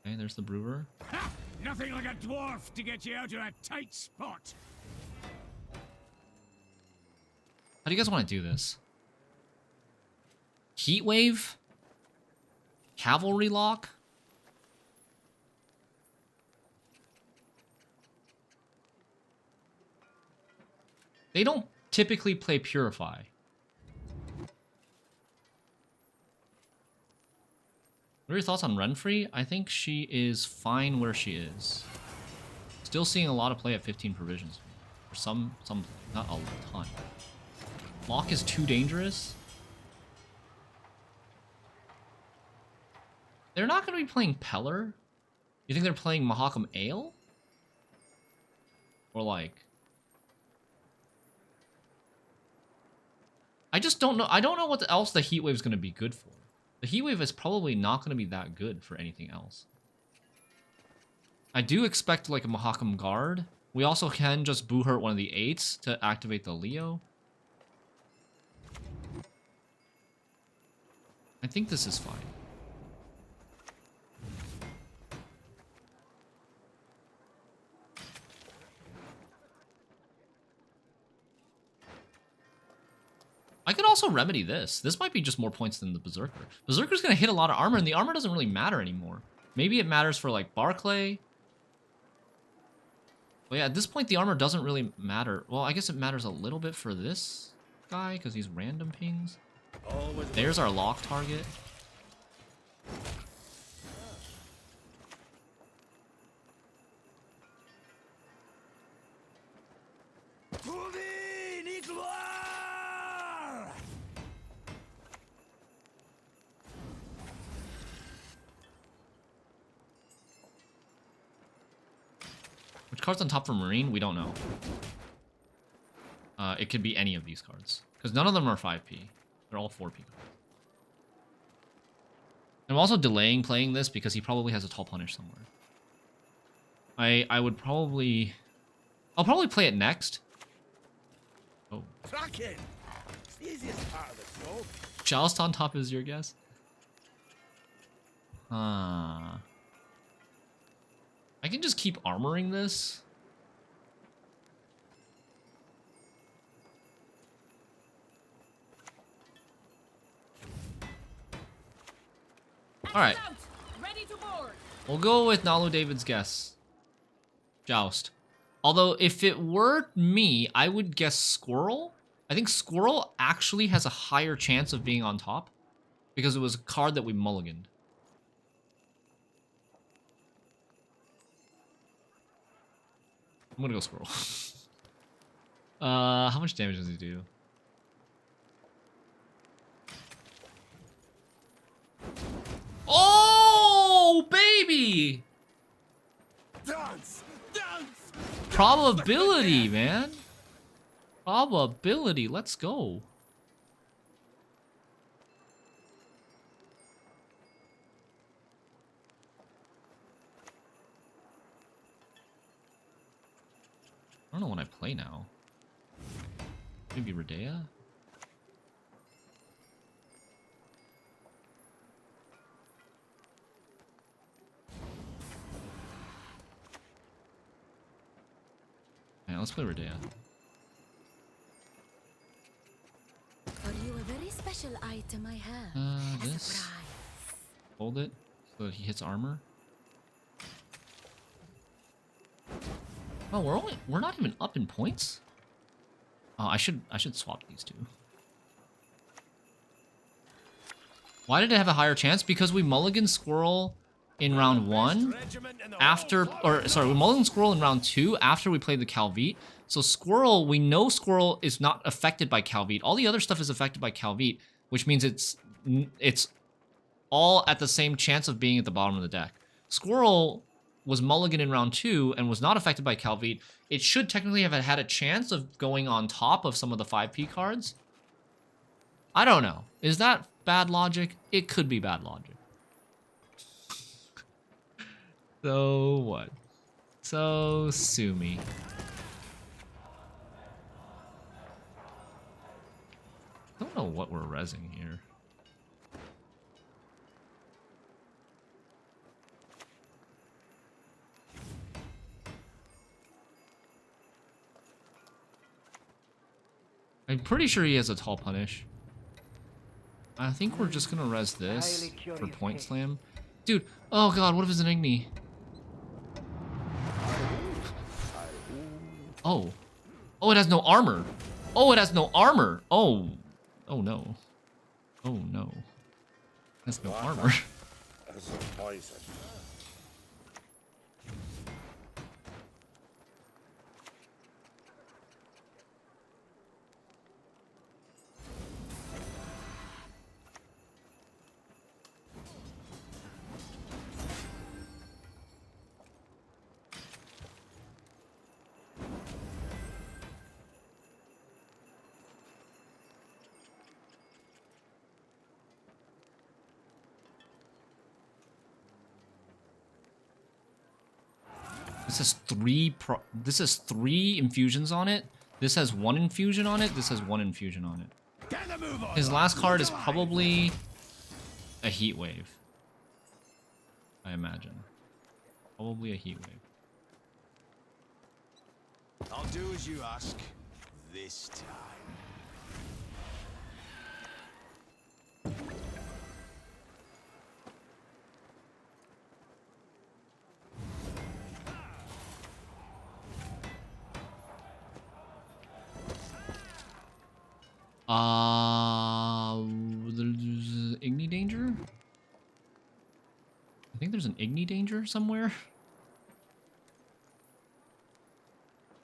Okay, there's the Brewer. Ha! Nothing like a dwarf to get you out of a tight spot. How do you guys want to do this? Heatwave? Cavalry lock? They don't typically play Purify. What are your thoughts on Renfrey? I think she is fine where she is. Still seeing a lot of play at 15 provisions. For some, not a ton. Lock is too dangerous. They're not going to be playing Peller. You think they're playing Mahakam Ale? Or like... I just don't know. I don't know what else the Heatwave is going to be good for. The Heatwave is probably not going to be that good for anything else. I do expect like a Mahakam Guard. We also can just boo hurt one of the 8s to activate the Leo. I think this is fine. I could also remedy this. This might be just more points than the Berserker. Berserker's going to hit a lot of armor, and the armor doesn't really matter anymore. Maybe it matters for, like, Barclay. But yeah, at this point, the armor doesn't really matter. Well, I guess it matters a little bit for this guy, because he's random pings. There's our lock target. Which card's on top for Marine? We don't know. It could be any of these cards. Because none of them are 5p. They're all 4p cards. I'm also delaying playing this because he probably has a Tall Punish somewhere. I would probably... I'll probably play it next. Oh. Cracking! It's the easiest part of the show. Joust on top is your guess? I can just keep armoring this. Alright. Ready to board. We'll go with Nalu David's guess. Joust. Although, if it were me, I would guess Squirrel. I think Squirrel actually has a higher chance of being on top. Because it was a card that we mulliganed. I'm gonna go Squirrel. How much damage does he do? Oh, baby! Dance! Dance! Probability, man. Probability. Let's go. I don't know what I play now. Maybe Redea? Yeah, let's play Redea. For you, a very special item I have. A This. surprise. Hold it so that he hits armor. Oh, we're not even up in points? Oh, I should swap these two. Why did it have a higher chance? Because we mulligan Squirrel in round 1 after, or sorry, we mulligan Squirrel in round 2 after we played the Calvite. So Squirrel, we know Squirrel is not affected by Calvite. All the other stuff is affected by Calvite, which means it's all at the same chance of being at the bottom of the deck. Squirrel was mulligan in round 2 and was not affected by Calvite. It should technically have had a chance of going on top of some of the 5P cards. I don't know. Is that bad logic? It could be bad logic. So what? So sue me. Don't know what we're rezzing here. I'm pretty sure he has a tall punish. I think we're just gonna res this for point slam. Dude, oh god, what if it's an Igni? Oh. Oh, it has no armor. Oh, it has no armor. Oh. Oh no. Oh no. It has no armor. This has three infusions on it. This has 1 infusion on it. This has 1 infusion on it. His last card is probably a Heat Wave. I imagine. Probably a Heat Wave. I'll do as you ask this time. There's Igni Danger? I think there's an Igni Danger somewhere.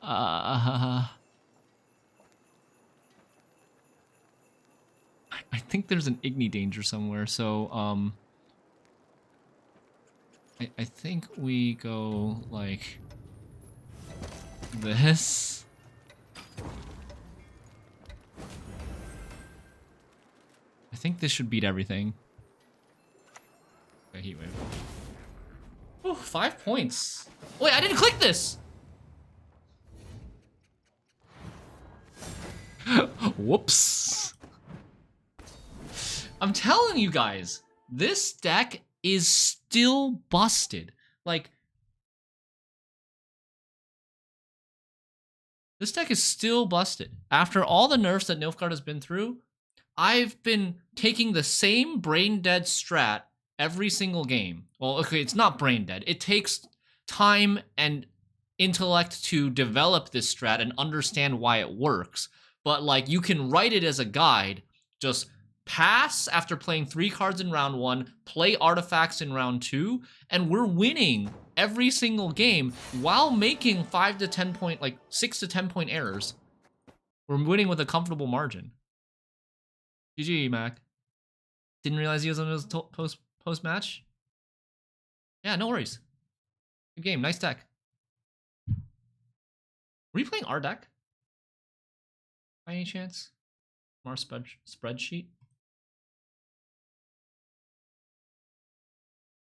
I think there's an Igni Danger somewhere, so, I think we go, like, this. I think this should beat everything. Okay, Heat Wave. Oh, 5 points. Wait, I didn't click this! Whoops. I'm telling you guys, this deck is still busted. Like, this deck is still busted. After all the nerfs that Nilfgaard has been through, I've been taking the same brain dead strat every single game. Well, okay, it's not brain dead. It takes time and intellect to develop this strat and understand why it works. But like, you can write it as a guide, just pass after playing 3 cards in round 1, play artifacts in round 2, and we're winning every single game while making 5 to 10 point, like 6 to 10 point errors. We're winning with a comfortable margin. GG, Mac. Didn't realize he was on his post match. Yeah, no worries. Good game, nice deck. Were you playing our deck? By any chance? From our spreadsheet?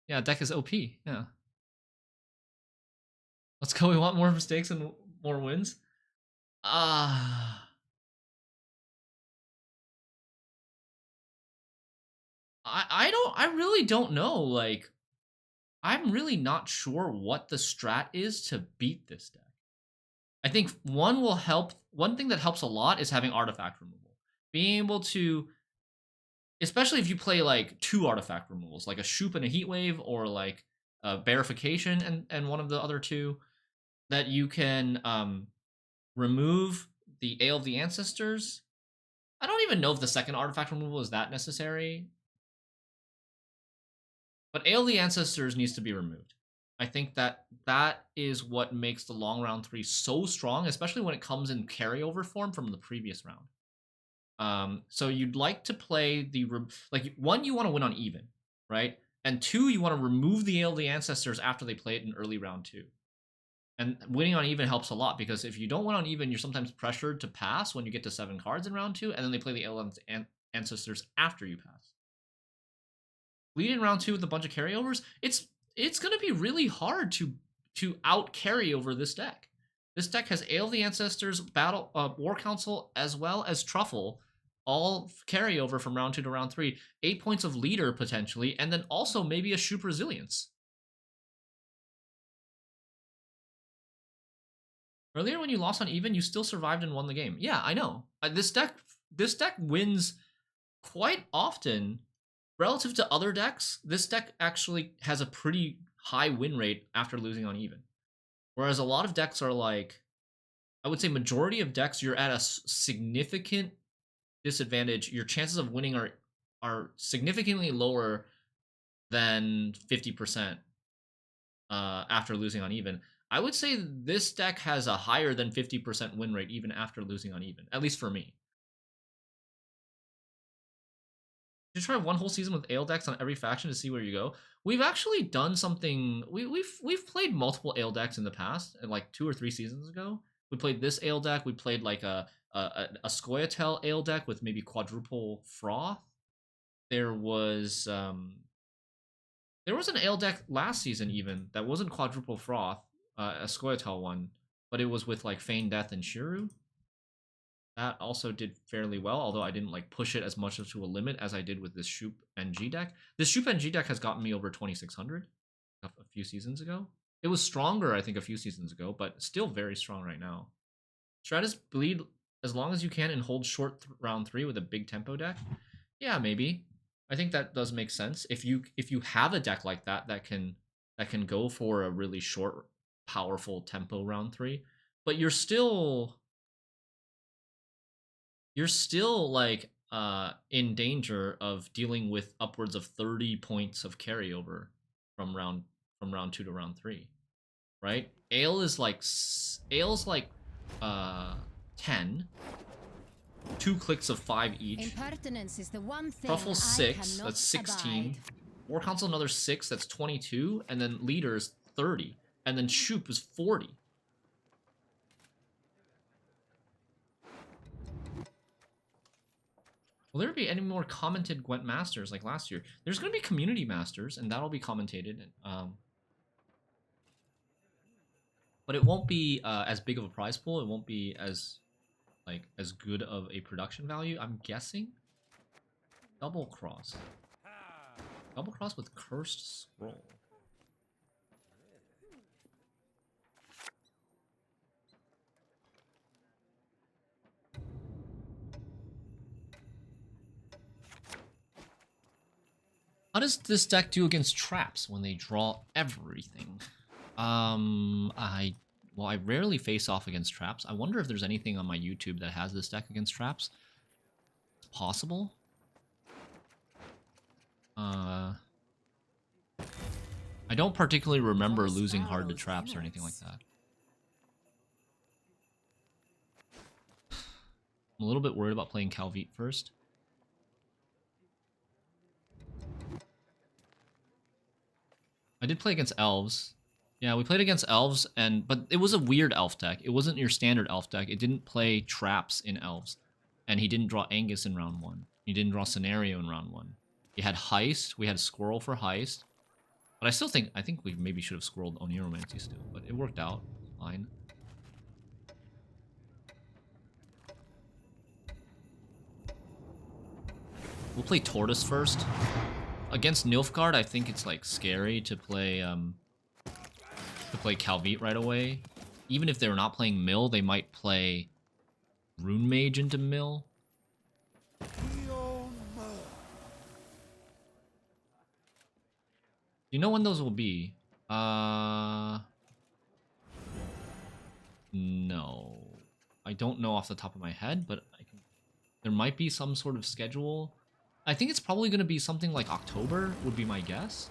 Yeah, deck is OP, yeah. Let's go, we want more mistakes and more wins. I really don't know, like, I'm really not sure what the strat is to beat this deck. I think one thing that helps a lot is having artifact removal. Being able to, especially if you play like 2 artifact removals, like a Shupe and a Heatwave, or like a Verification and one of the other 2, that you can remove the Ale of the Ancestors. I don't even know if the second artifact removal is that necessary. But Ale of the Ancestors needs to be removed. I think that is what makes the long round 3 so strong, especially when it comes in carryover form from the previous round. So you'd like to play the, like, 1, you want to win on even, right? And 2, you want to remove the Ale of the Ancestors after they play it in early round 2. And winning on even helps a lot, because if you don't win on even, you're sometimes pressured to pass when you get to 7 cards in round 2, and then they play the Ale of the Ancestors after you pass. Lead in round 2 with a bunch of carryovers, it's going to be really hard to out carry over this deck. This deck has Ale of the Ancestors, War Council, as well as Truffle, all carryover from round 2 to round 3. 8 points of leader, potentially, and then also maybe a Shupe Resilience. Earlier, when you lost on even, you still survived and won the game. Yeah, I know. This deck wins quite often. Relative to other decks, this deck actually has a pretty high win rate after losing on even. Whereas a lot of decks are like, I would say majority of decks, you're at a significant disadvantage. Your chances of winning are significantly lower than 50% after losing on even. I would say this deck has a higher than 50% win rate even after losing on even, at least for me. You try 1 whole season with Ale decks on every faction to see where you go. We've actually done something. We've played multiple Ale decks in the past, like 2 or 3 seasons ago. We played this Ale deck. We played like a Scoia'tael Ale deck with maybe quadruple Froth. There was an Ale deck last season even that wasn't quadruple Froth, a Scoia'tael one, but it was with like Feign Death and Shiru. That also did fairly well, although I didn't like push it as much as to a limit as I did with this Shupe NG deck. This Shupe NG deck has gotten me over 2600 a few seasons ago. It was stronger, I think, a few seasons ago, but still very strong right now. Stratus bleed as long as you can and hold short round 3 with a big tempo deck. Yeah, maybe. I think that does make sense. If you have a deck like that can go for a really short, powerful tempo round 3, but you're still like in danger of dealing with upwards of 30 points of carryover from round 2 to round 3, right? Ale's like 10, 2 clicks of 5 each. Impertinence is the one thing Truffle 6, I that's 16. abide. War Council another 6, that's 22, and then Leaders 30, and then Shupe is 40. Will there be any more commented Gwent Masters like last year? There's going to be Community Masters, and that'll be commentated. But it won't be as big of a prize pool. It won't be as good of a production value, I'm guessing. Double Cross. Double Cross with Cursed Scroll. How does this deck do against traps when they draw everything? I rarely face off against traps. I wonder if there's anything on my YouTube that has this deck against traps. It's possible. I don't particularly remember losing hard to traps or anything like that. I'm a little bit worried about playing Calvite first. I did play against Elves. Yeah, we played against Elves, but it was a weird Elf deck. It wasn't your standard Elf deck. It didn't play traps in Elves. And he didn't draw Angus in round 1. He didn't draw Scenario in round 1. He had Heist. We had Squirrel for Heist. But I think we maybe should have squirreled Oniromancy still. But it worked out. Fine. We'll play Tortoise first. Against Nilfgaard, I think it's like scary to play Calvite right away. Even if they're not playing Mill, they might play Rune Mage into Mill. Do you know when those will be? No. I don't know off the top of my head, but there might be some sort of schedule. I think it's probably going to be something like October, would be my guess.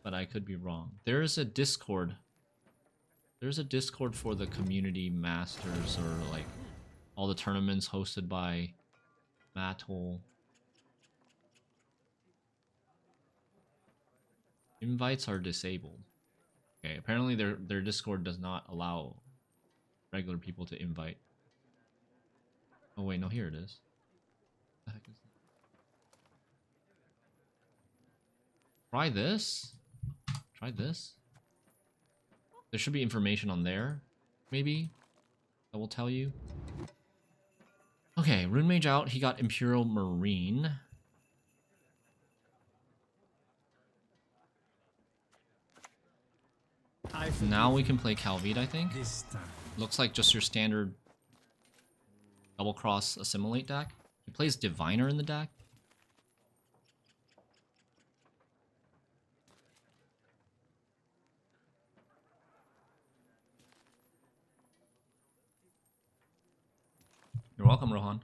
But I could be wrong. There's a Discord. There's a Discord for the community masters, or like all the tournaments hosted by Mattol. Invites are disabled. Okay, apparently their Discord does not allow regular people to invite. Oh wait, no, here it is. What the heck is that? Try this. Try this. There should be information on there, maybe, that will tell you. Okay, Rune Mage out. He got Imperial Marine. Now we can play Calvite, I think. Looks like just your standard double cross Assimilate deck. He plays Diviner in the deck. You're welcome, Rohan.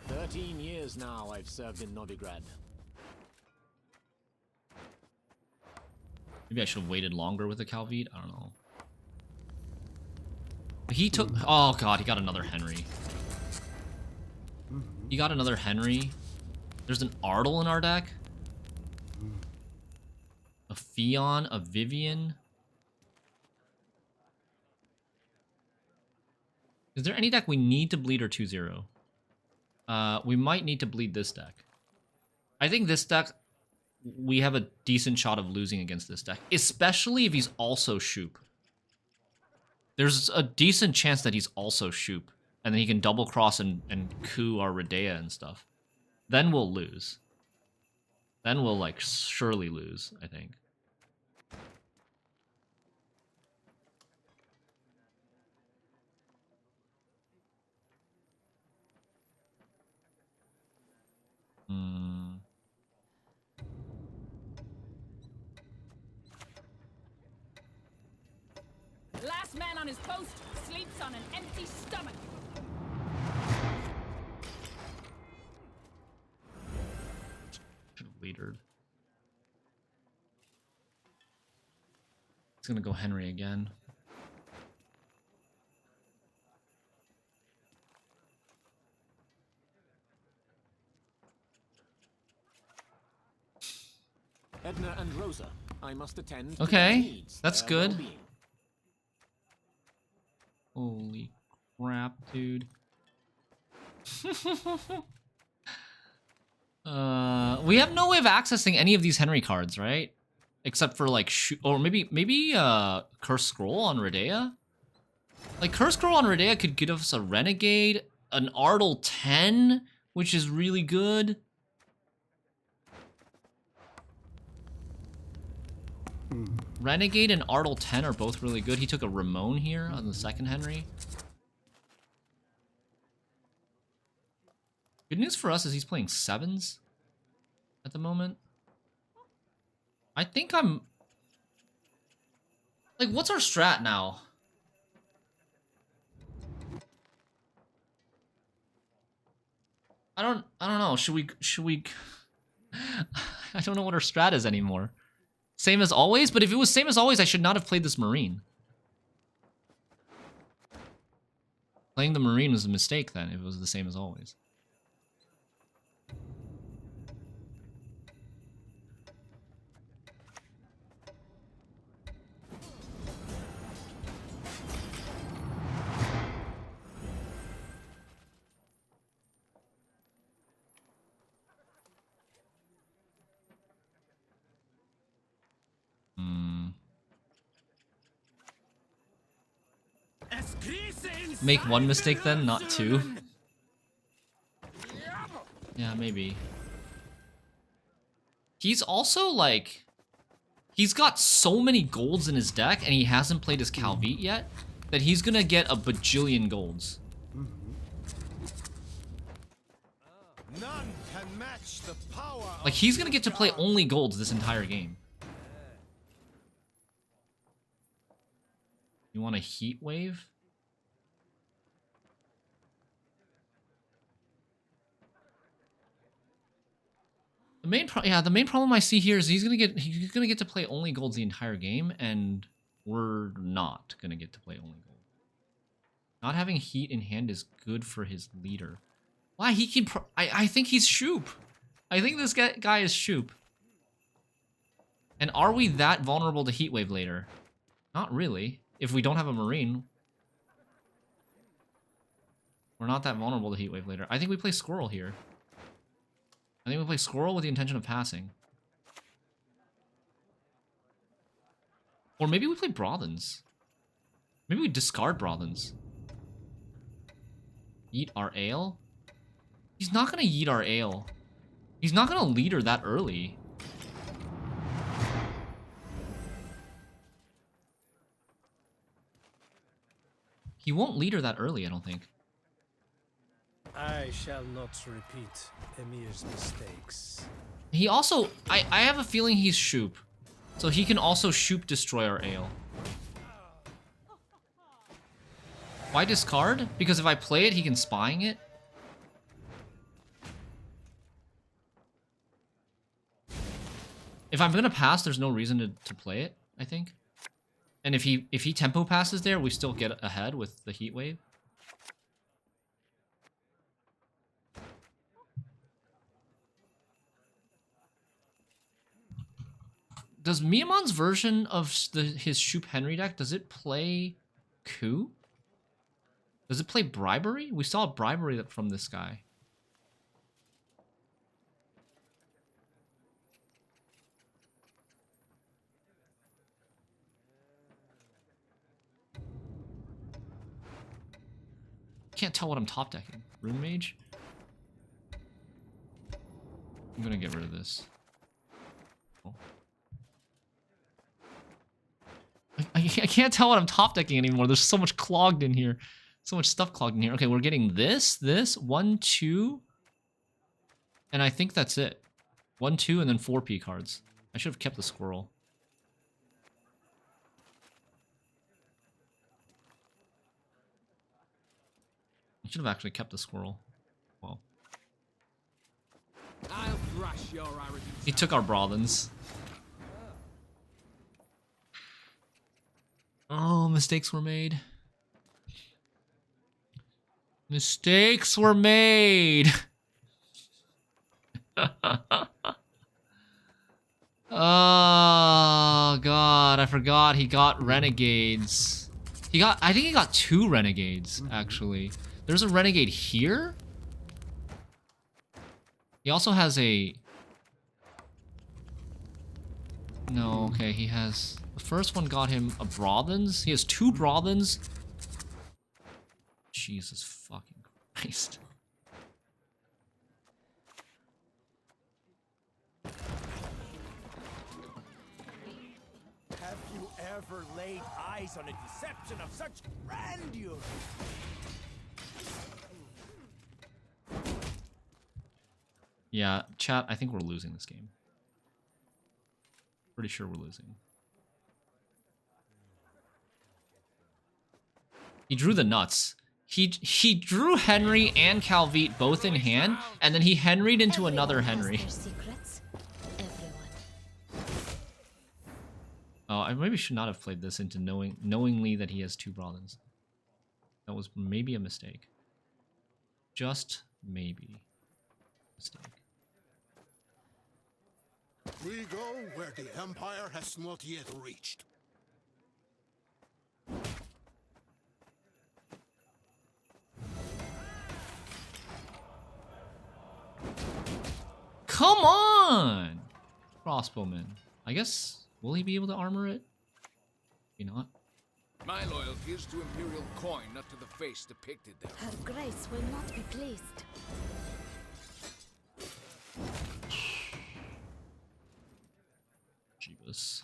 13 years now I've served in Novigrad. Maybe I should have waited longer with the Calvite. I don't know. He took... Oh, God. He got another Henry. He got another Henry. There's an Ardle in our deck. A Fion. A Vivian. Is there any deck we need to bleed or 2-0? We might need to bleed this deck. I think this deck... We have a decent shot of losing against this deck, especially if he's also Shupe. There's a decent chance that he's also Shupe, and then he can double cross and coup our Redea and stuff. Then we'll lose. Then we'll, like, surely lose, I think. Last man on his post sleeps on an empty stomach. Should have leadered. It's gonna go Henry again. Edna and Rosa, I must attend. Okay, that's good. Holy crap, dude. We have no way of accessing any of these Henry cards, right? Except for like or maybe Curse Scroll on Redea? Like Curse Scroll on Redea could give us a Renegade, an Ardle 10, which is really good. Renegade and Ardle 10 are both really good. He took a Ramon here on the second Henry. Good news for us is he's playing 7s at the moment. I think I'm... Like, what's our strat now? I don't know. Should we I don't know what our strat is anymore. Same as always, but if it was same as always, I should not have played this Marine. Playing the Marine was a mistake then, if it was the same as always. Make one mistake then, not two. Yeah, maybe. He's also like... He's got so many golds in his deck, and he hasn't played his Calvite yet, that he's gonna get a bajillion golds. None can match the power. Like, he's gonna get to play only golds this entire game. You want a heat wave? The main problem I see here is he's gonna get to play only golds the entire game, and we're not gonna get to play only gold. Not having heat in hand is good for his leader. Why he can? I think he's Shupe. I think this guy is Shupe. And are we that vulnerable to heat wave later? Not really. If we don't have a Marine, we're not that vulnerable to heat wave later. I think we play Squirrel here. I think we play Squirrel with the intention of passing. Or maybe we play Brothens. Maybe we discard Brothens. Yeet our ale? He's not gonna yeet our ale. He's not gonna leader that early. He won't leader that early, I don't think. I shall not repeat Emir's mistakes. He also... I have a feeling he's Shupe. So he can also Shupe destroy our ale. Why discard? Because if I play it, he can spying it. If I'm gonna pass, there's no reason to play it, I think. And if he tempo passes there, we still get ahead with the heat wave. Does Miyamon's version of his Shupe Henry deck, does it play coup? Does it play bribery? We saw bribery from this guy. Can't tell what I'm top decking. Rune Mage? I'm gonna get rid of this. Oh. I can't tell what I'm top decking anymore. There's so much clogged in here. So much stuff clogged in here. Okay, we're getting this, 1, 2. And I think that's it. 1, 2, and then 4 P cards. I should have kept the squirrel. I should have actually kept the squirrel. Well. I'll crush your arrogance. He took our Brothens. Oh, mistakes were made. Mistakes were made. Oh god, I forgot he got renegades. I think he got 2 renegades, actually. There's a renegade here. He also has a... No, okay, he has... The first one got him a Brothens. He has 2 Brothens. Jesus fucking Christ. Have you ever laid eyes on a deception of such grandeur? Yeah, chat, I think we're losing this game. Pretty sure we're losing. He drew the nuts. He drew Henry and Calvite both in hand, and then he Henried into another Henry. Oh, I maybe should not have played this into knowingly that he has 2 Brothers. That was maybe a mistake. Just maybe a mistake. We go where the Empire has not yet reached. Come on! Crossbowman. I guess, will he be able to armor it? Maybe not. My loyalty is to Imperial coin, not to the face depicted there. Her grace will not be pleased. Jeebus.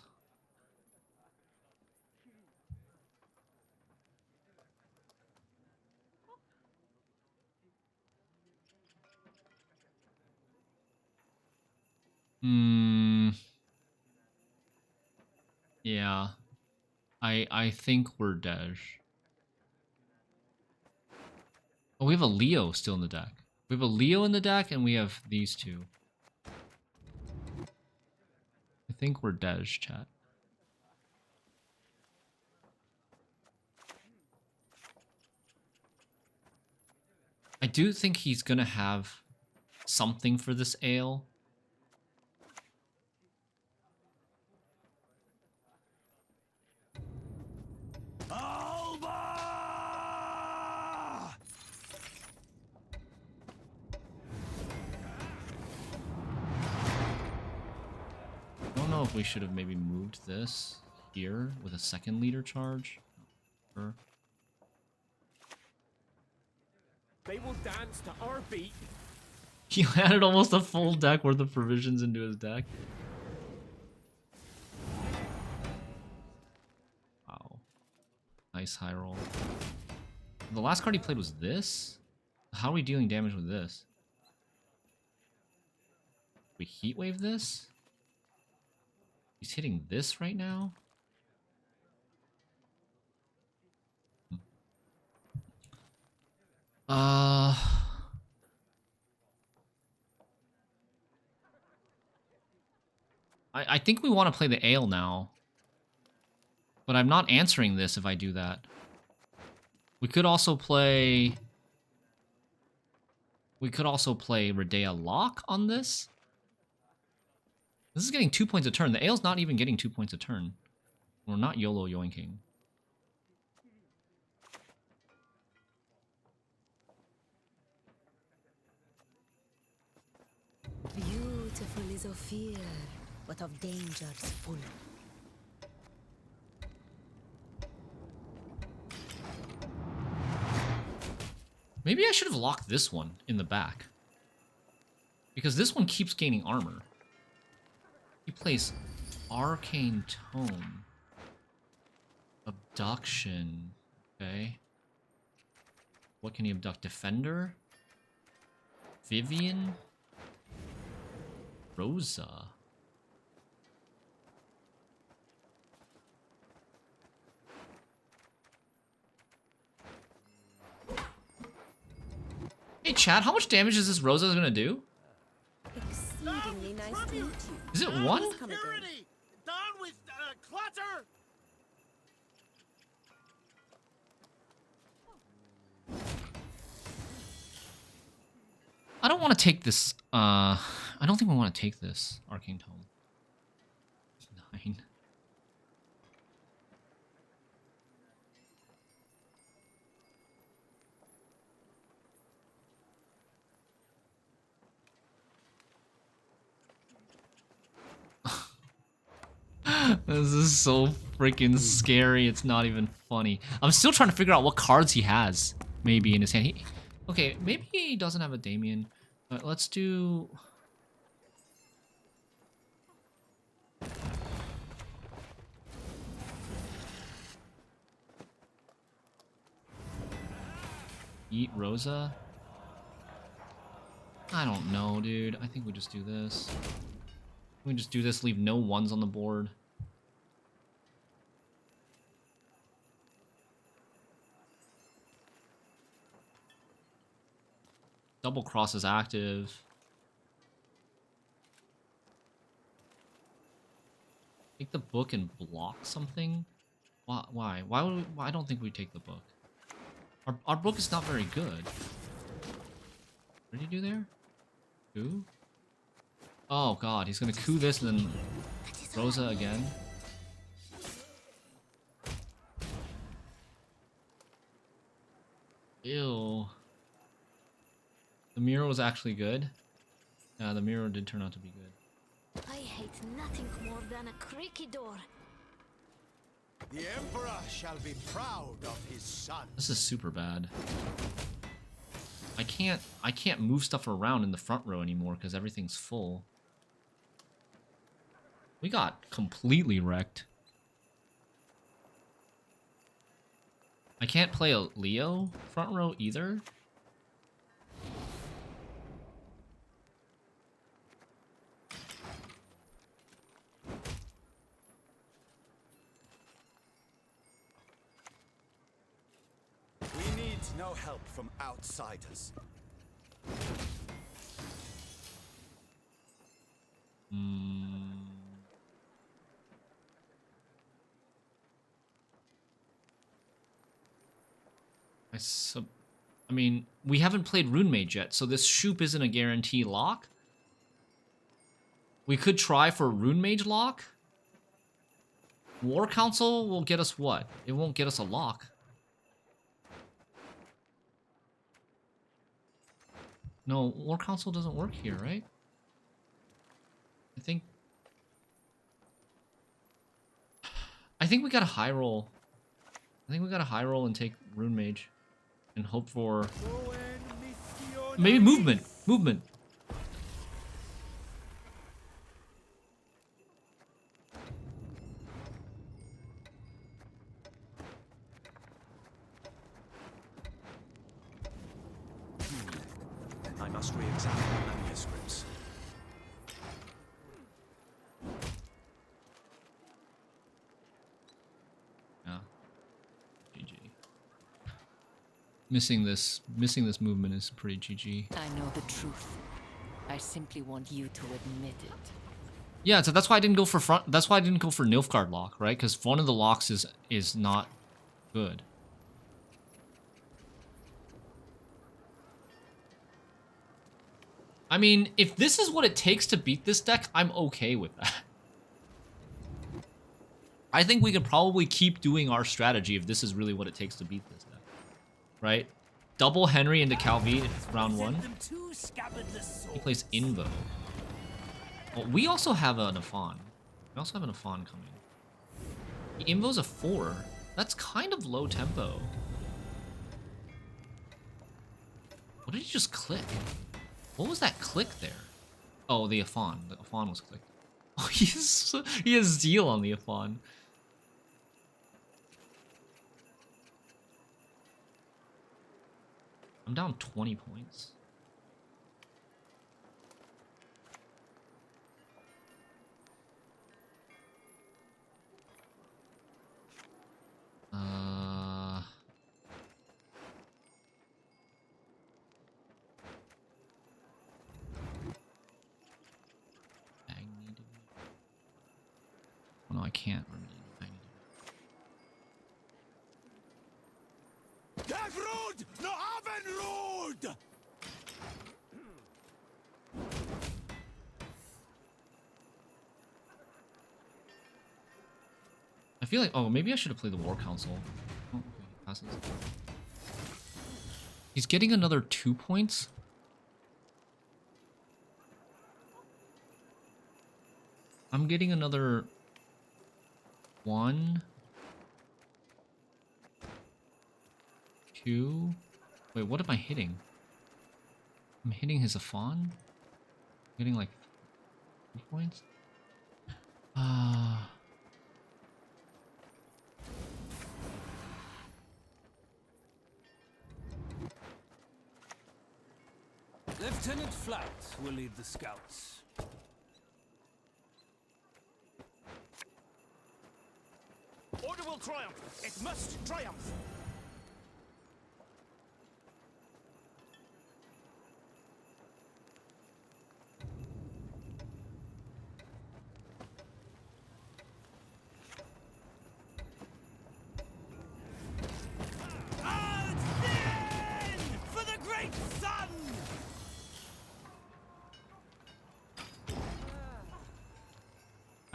Yeah. I think we're dead. Oh, we have a Leo still in the deck. We have a Leo in the deck, and we have these 2. I think we're dead, chat. I do think he's gonna have something for this ale. I don't know if we should have maybe moved this here with a second leader charge. Sure. They will dance to our beat. He added almost a full deck worth of provisions into his deck. Wow. Nice high roll. The last card he played was this? How are we dealing damage with this? We heat wave this? He's hitting this right now? I think we want to play the ale now. But I'm not answering this if I do that. We could also play... We could also play Redea Lock on this. This is getting 2 points a turn. The ale's not even getting 2 points a turn. We're not YOLO yoinking. Beautiful is of fear, but of dangers full. Maybe I should have locked this one in the back. Because this one keeps gaining armor. He plays Arcane Tome. Abduction. Okay. What can he abduct? Defender? Vivian? Rosa? Hey chat, how much damage is this Rosa gonna do? Exceedingly nice to meet you. Is it 1? Purity! Down with clutter! I don't want to take this, I don't think we want to take this Arcane Tome. 9. This is so freaking scary. It's not even funny. I'm still trying to figure out what cards he has maybe in his hand. Okay, maybe he doesn't have a Damien. But let's do... Eat Rosa? I don't know, dude. I think we just do this. We just do this, leave no ones on the board. Double cross is active. Take the book and block something? Why? Why would we, I don't think we take the book. Our book is not very good. What did he do there? Coup? Oh god, he's gonna coup this and then Rosa again. Ew. The mirror was actually good. Yeah, the mirror did turn out to be good. I hate nothing more than a creaky door. The Emperor shall be proud of his son. This is super bad. I can't move stuff around in the front row anymore because everything's full. We got completely wrecked. I can't play a Leo front row either. We need no help from outsiders. I mean, we haven't played Rune Mage yet, so this Shupe isn't a guarantee lock. We could try for Rune Mage lock. War Council will get us what? It won't get us a lock. No, War Council doesn't work here, right? I think we got a high roll. I think we got a high roll and take Rune Mage. And hope for... maybe movement! Movement! I must re-examine the manuscripts. Yeah. GG. Missing this movement is pretty GG. I know the truth. I simply want you to admit it. Yeah, so that's why I didn't go for front. That's why I didn't go for Nilfgaard lock, right? Because one of the locks is not good. I mean, if this is what it takes to beat this deck, I'm okay with that. I think we can probably keep doing our strategy if this is really what it takes to beat this deck. Right? Double Henry into Calvi round 1. He plays Invo. Well, we also have an Afan. We also have an Afan coming. The Invo's a 4. That's kind of low tempo. What did he just click? What was that click there? Oh, the Afan. The Afan was clicked. Oh, he has Zeal on the Afan. I'm down 20 points. Oh, no, I can't remedy Dagrud, no Avenrud! I feel like, oh, maybe I should have played the War Council. Oh, okay, passes. He's getting another 2 points. I'm getting another 1, 2. Wait, what am I hitting? I'm hitting his Afan? I'm getting like 3 points? Lieutenant Flight will lead the scouts. Order will triumph. It must triumph.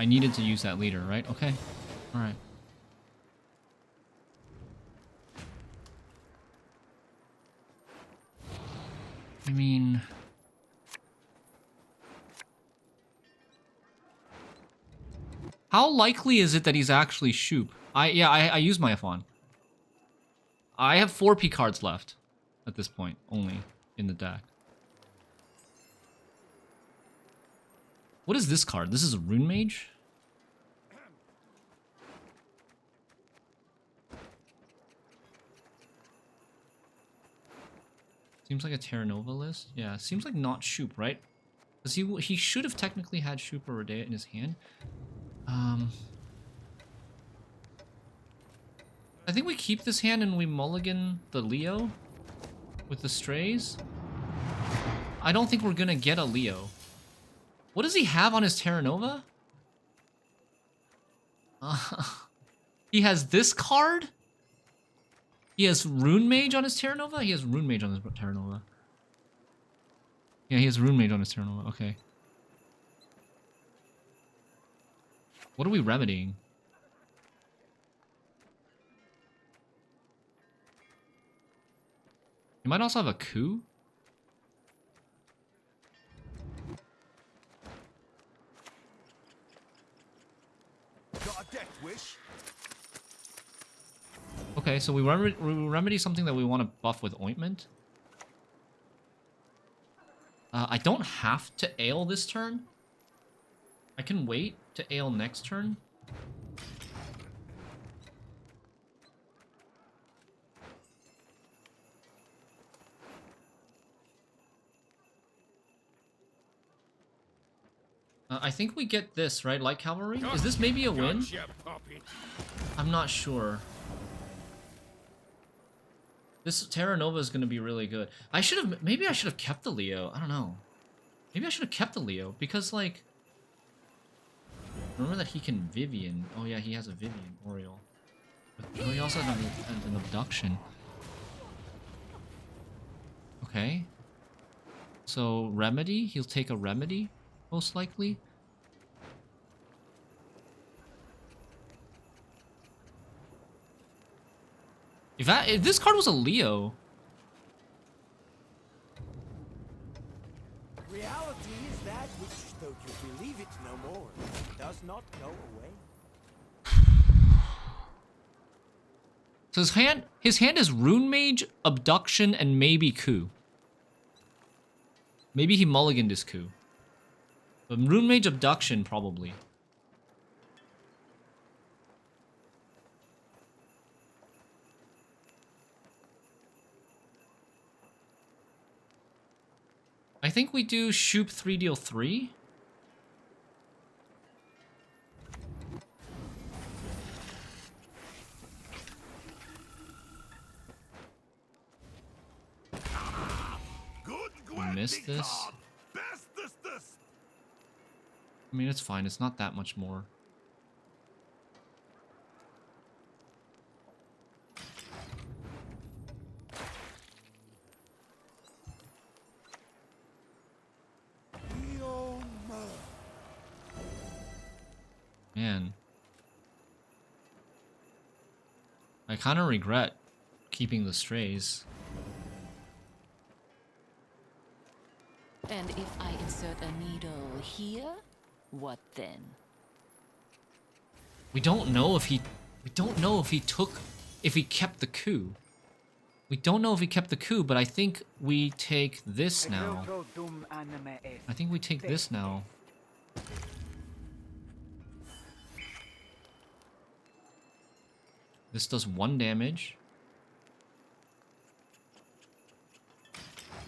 I needed to use that leader, right? Okay. Alright. I mean... how likely is it that he's actually Shupe? I use my F1. I have 4 P cards left at this point, only in the deck. What is this card? This is a Rune Mage? Seems like a Terra Nova list. Yeah, seems like not Shupe, right? Because he should have technically had Shupe or Rodea in his hand. I think we keep this hand and we mulligan the Leo with the strays. I don't think we're gonna get a Leo. What does he have on his Terra Nova? He has this card? He has Rune Mage on his Terra Nova? He has Rune Mage on his Terra Nova. Yeah, he has Rune Mage on his Terra Nova. Okay. What are we remedying? He might also have a coup. Got a death wish? Okay, so we remedy something that we want to buff with Ointment. I don't have to ale this turn. I can wait to ale next turn. I think we get this, right? Light Cavalry? Is this maybe a win? Gotcha, puppet. I'm not sure. This Terra Nova is going to be really good. Maybe I should have kept the Leo. I don't know. Maybe I should have kept the Leo because, like, remember that he can Vivian. Oh yeah, he has a Vivian Oriole. But he also has an abduction. Okay. So remedy, he'll take a remedy, most likely. If this card was a Leo. Reality is that which, though you believe it no more, does not go away. So his hand is Rune Mage, Abduction, and maybe Coup. Maybe he mulliganed his Coup. But Rune Mage, Abduction, probably. I think we do Shupe 3 deal 3. Good We Gwent missed this. card. Bestest. I mean, it's fine. It's not that much more. Man. I kind of regret keeping the strays. And if I insert a needle here, what then? We don't know if he kept the coup. We don't know if he kept the coup, but I think we take this now. I think we take this now. This does 1 damage.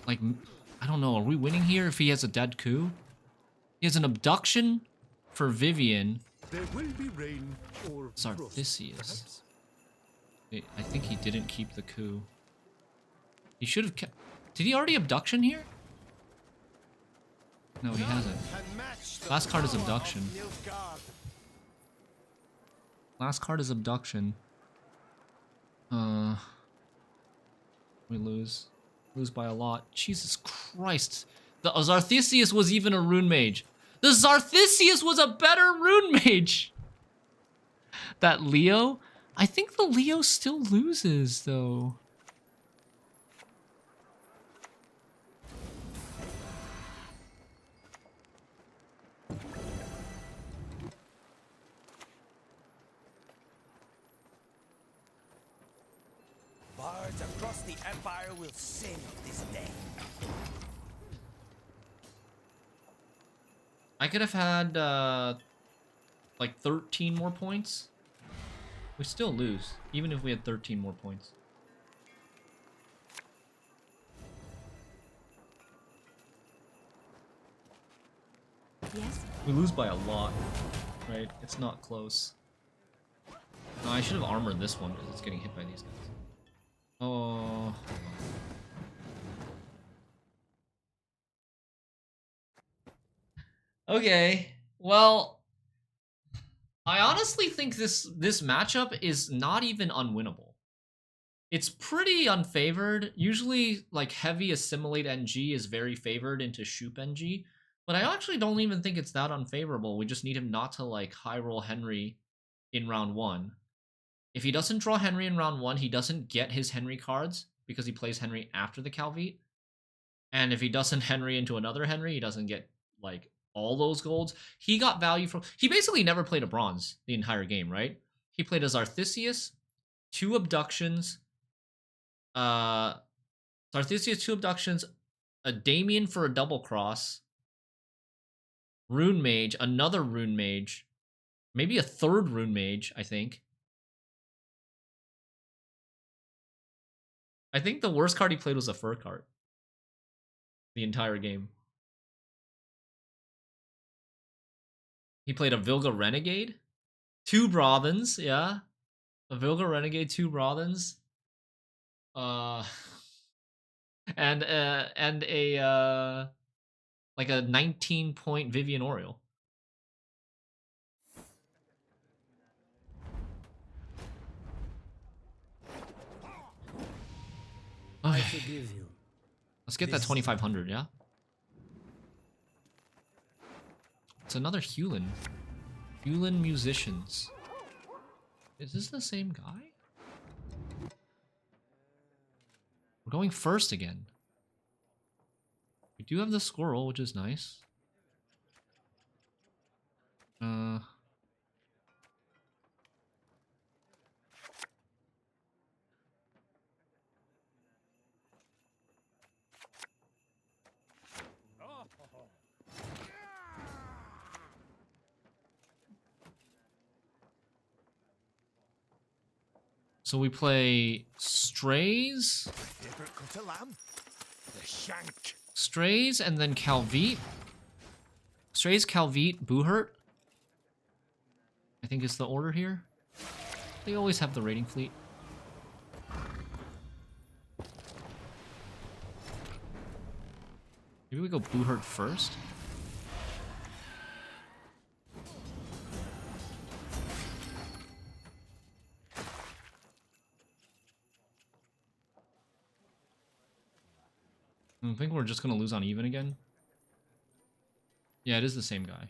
Like, I don't know. Are we winning here if he has a dead coup? He has an abduction for Vivian. There will be rain or Zarthisius. I think he didn't keep the coup. He should have kept... Did he already abduction here? No, he hasn't. Last card is abduction. Last card is abduction. We lose. Lose by a lot. Jesus Christ. The Zarthisius was even a Rune Mage. The Zarthisius was a better rune mage. That Leo? I think the Leo still loses, though. Bards across the Empire will sing of this day. I could have had, like 13 more points. We still lose, even if we had 13 more points. Yes? We lose by a lot, right? It's not close. No, I should have armored this one because it's getting hit by these guys. Oh. Okay. Well, I honestly think this matchup is not even unwinnable. It's pretty unfavored. Usually, like, heavy Assimilate NG is very favored into Shupe NG, but I actually don't even think it's that unfavorable. We just need him not to, like, high roll Henry in round 1. If he doesn't draw Henry in round 1, he doesn't get his Henry cards because he plays Henry after the Calvite. And if he doesn't Henry into another Henry, he doesn't get, like, all those golds. He got value from... He basically never played a bronze the entire game, right? He played a Zarthisius, 2 abductions, Zarthisius, 2 abductions, a Damien for a double cross, Rune Mage, another Rune Mage, maybe a 3rd Rune Mage, I think. I think the worst card he played was a Fur card. The entire game. He played a Vilga Renegade, 2 Brothens, yeah. A Vilga Renegade, 2 Brothens. And a like a 19-point Vivian Oriole. I forgive you. Let's get that 2,500, yeah? It's another Heulyn. Heulyn Musicians. Is this the same guy? We're going first again. We do have the squirrel, which is nice. So we play Strays. Cut a lamb. The shank. Strays and then Calvite. Strays, Calvite, Buhurt. I think is the order here. They always have the raiding fleet. Maybe we go Buhurt first. I think we're just gonna lose on even again. Yeah, it is the same guy.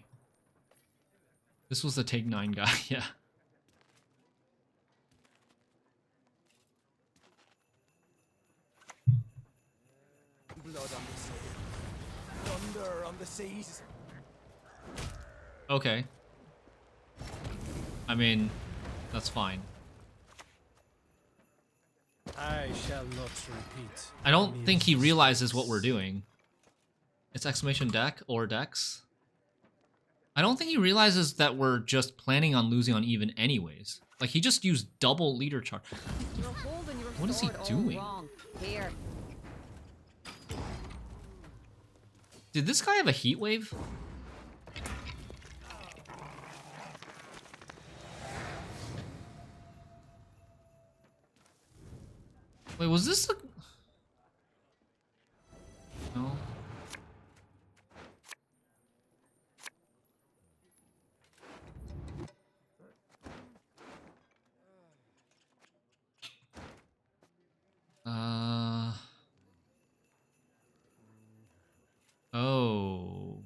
This was the take 9 guy, yeah. Blood on the sea. Thunder on the seas. Okay. I mean, that's fine. I shall not repeat. I don't think he realizes what we're doing. It's exclamation deck or decks. I don't think he realizes that we're just planning on losing on even anyways. Like, he just used double leader charge. What is he doing? Here. Did this guy have a heat wave? Wait, was this the... No. Oh.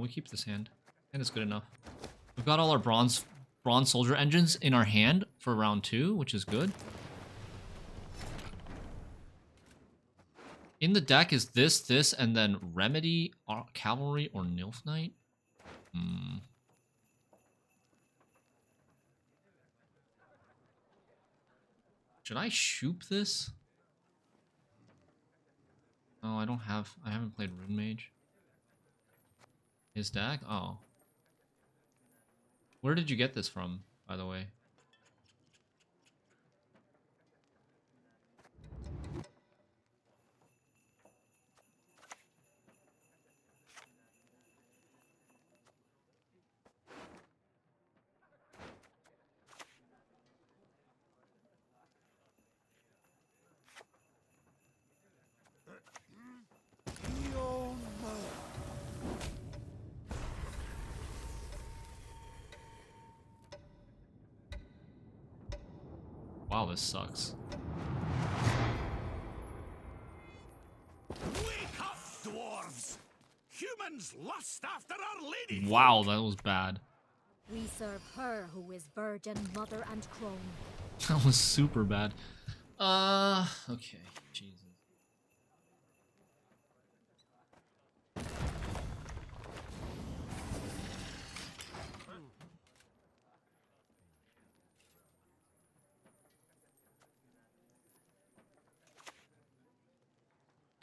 we keep this hand. And it's good enough. We've got all our bronze soldier engines in our hand for round 2, which is good. In the deck is this, and then Remedy, Cavalry, or Nilf Knight. Should I Shupe this? No, I haven't played Rune Mage. His deck? Oh. Where did you get this from, by the way? Wow, this sucks. Wake up, dwarves! Humans lust after our lady. Wow, that was bad. We serve her who is virgin, mother, and crone. That was super bad. Okay. Jesus.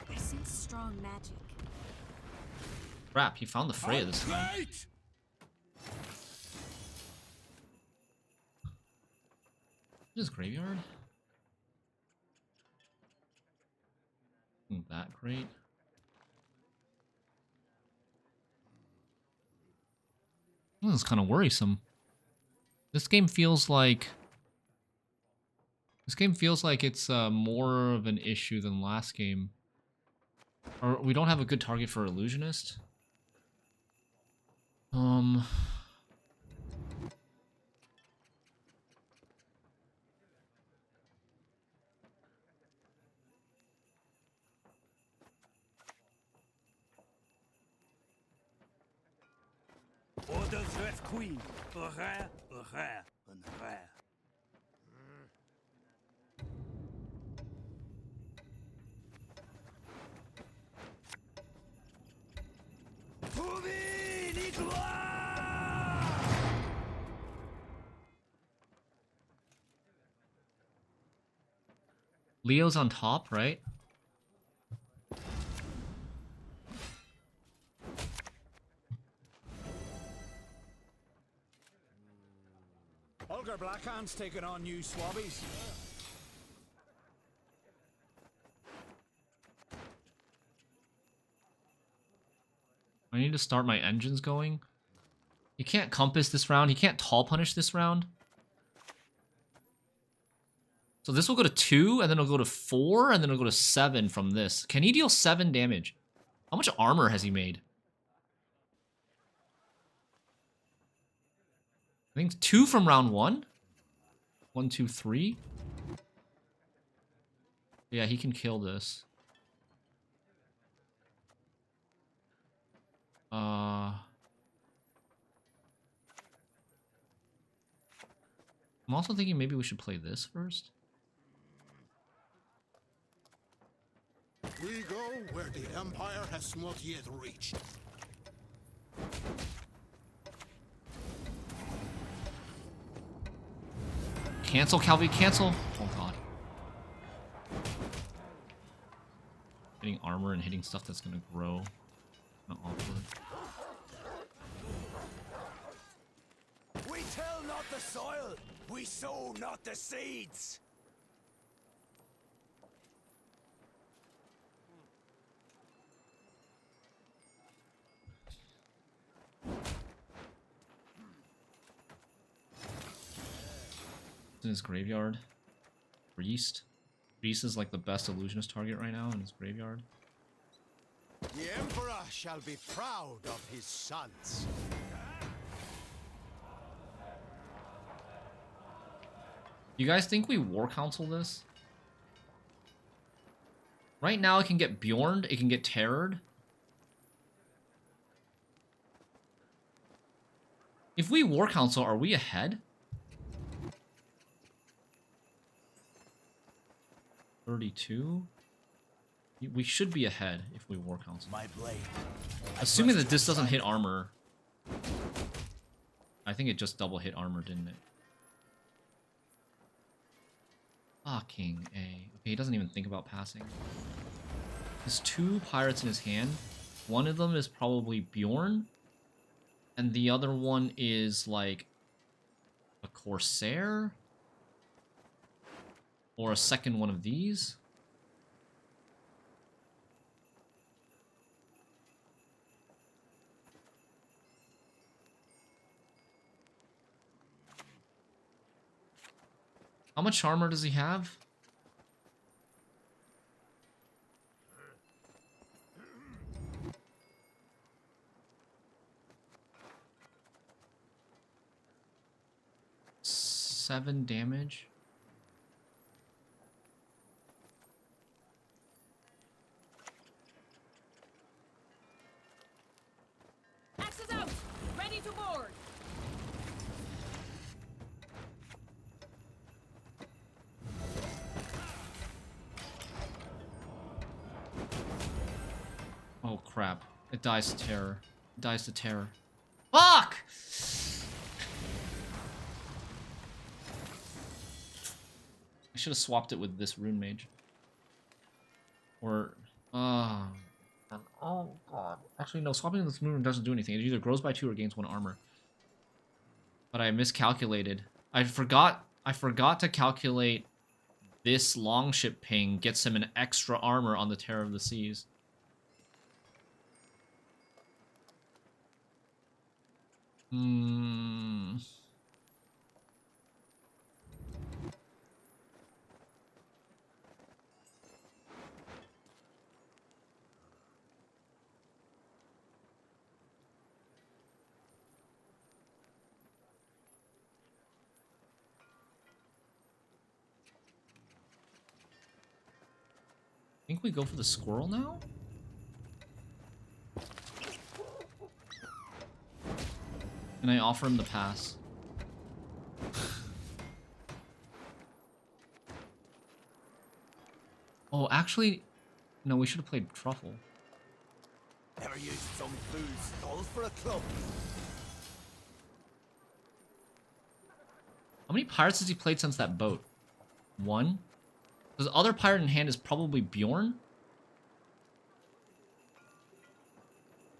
I sense strong magic. Crap, he found the Freya this time. Right! This graveyard? Isn't that great? This is kind of worrisome. This game feels like it's more of an issue than last game. Or we don't have a good target for Illusionist. Orders Red Queen. Rare, rare, and rare. Leo's on top, right? Olger Blackhand's taking on new swabbies. I need to start my engines going. He can't Compass this round. He can't Tall Punish this round. So this will go to 2, and then it'll go to 4, and then it'll go to 7 from this. Can he deal 7 damage? How much armor has he made? I think 2 from round 1. 1, 2, 3. Yeah, he can kill this. I'm also thinking maybe we should play this first. We go where the Empire has not yet reached. Cancel, Calvi, cancel! Oh god. Hitting armor and hitting stuff that's gonna grow. Kinda awkward. We till not the soil, we sow not the seeds. In his graveyard. Priest. Priest is like the best illusionist target right now in his graveyard. The Emperor shall be proud of his sons. You guys think we War Council this? Right now it can get Bjorned, it can get Terrored. If we War Council, are we ahead? 32? We should be ahead if we War Council. My blade. Assuming that this doesn't hit armor. I think it just double hit armor, didn't it? Fucking A. Okay, he doesn't even think about passing. There's 2 pirates in his hand. One of them is probably Bjorn. And the other one is like a Corsair? Or a second one of these? How much armor does he have? Seven damage. Axes out! Ready to board! Oh crap. It dies to terror. It dies to terror. Fuck! I should have swapped it with this rune mage. Or oh god. Actually no, swapping this rune doesn't do anything. It either grows by 2 or gains 1 armor. But I miscalculated. I forgot to calculate this longship ping gets him an extra armor on the Terror of the Seas. I think we go for the squirrel now? And I offer him the pass. Oh, actually, no, we should have played Truffle. Never used some fool's skull for a club. How many pirates has he played since that boat? 1? His other pirate in hand is probably Bjorn.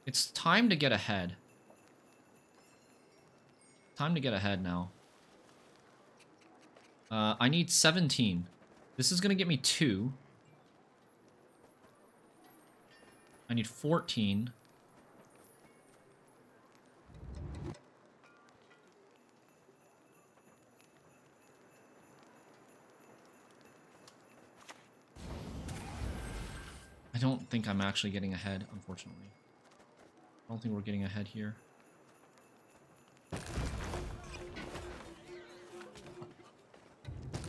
It's time to get ahead. Time to get ahead now. I need 17. This is gonna get me 2. I need 14. I don't think I'm actually getting ahead, unfortunately. I don't think we're getting ahead here.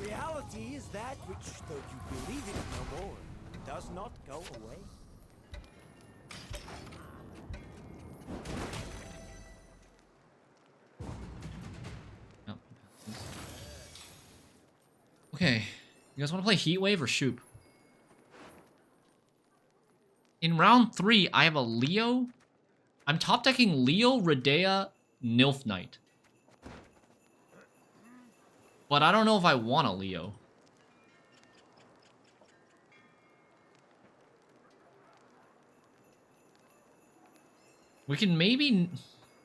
Reality is that which, though you believe it no more, does not go away. Yep. Okay, you guys want to play Heatwave or Shupe? In round 3, I have a Leo. I'm top decking Leo, Redea, Nilf Knight. But I don't know if I want a Leo. We can maybe...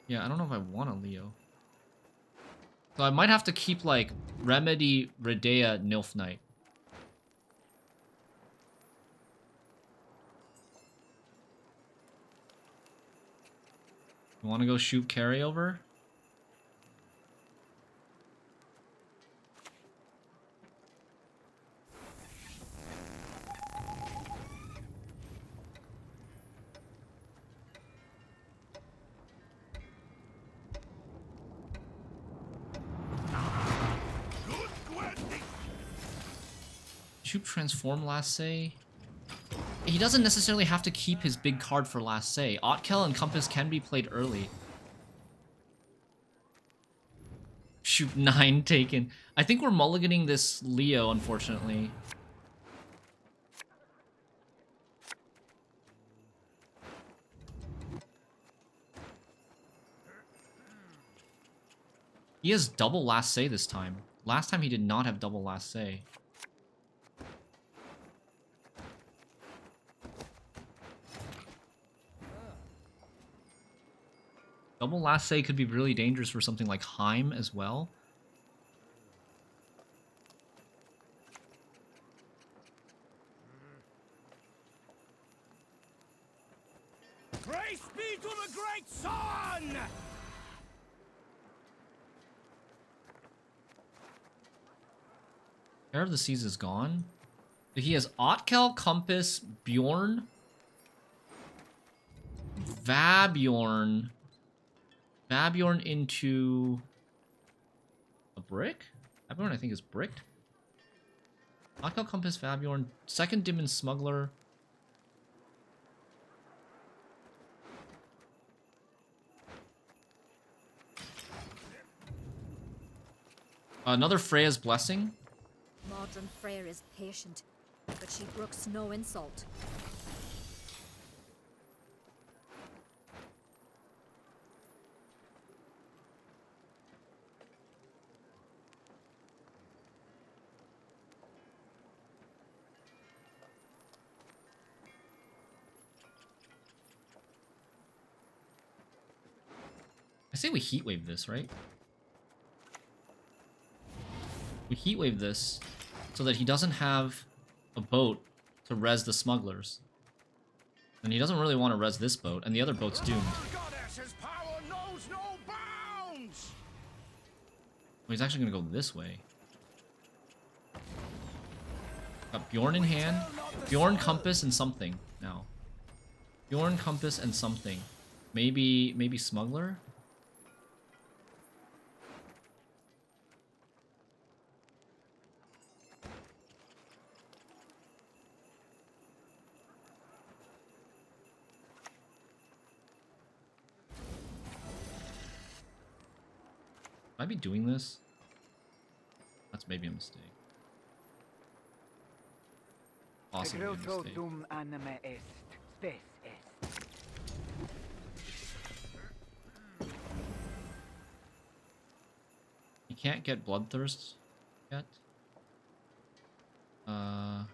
Yeah, I don't know if I want a Leo. So I might have to keep, like, Remedy, Redea, Nilf Knight. You want to go shoot carryover? Shupe transform last say. He doesn't necessarily have to keep his big card for last say. Otkell and Compass can be played early. Shupe 9 taken. I think we're mulliganing this Leo, unfortunately. He has double last say this time. Last time he did not have double last say. Double last say could be really dangerous for something like Heim as well. Praise be to the great sun! Care of the Seas is gone. He has Otkell, Compass, Bjorn, Vabjorn into a brick? Vabjorn I think is bricked. Otkell, Compass, Vabjorn, second Demon Smuggler. Another Freya's Blessing. Modern Freyr is patient, but she brooks no insult. I say we heatwave this, right? We heatwave this so that he doesn't have a boat to res the smugglers. And he doesn't really want to res this boat, and the other boat's doomed. Goddess's power knows no bounds! Well, he's actually going to go this way. Got Bjorn in hand. Bjorn, Compass, and something now. Bjorn, Compass, and something. Maybe Smuggler? Might I be doing this? That's maybe a mistake. Possibly a mistake. You can't get Bloodthirst yet. You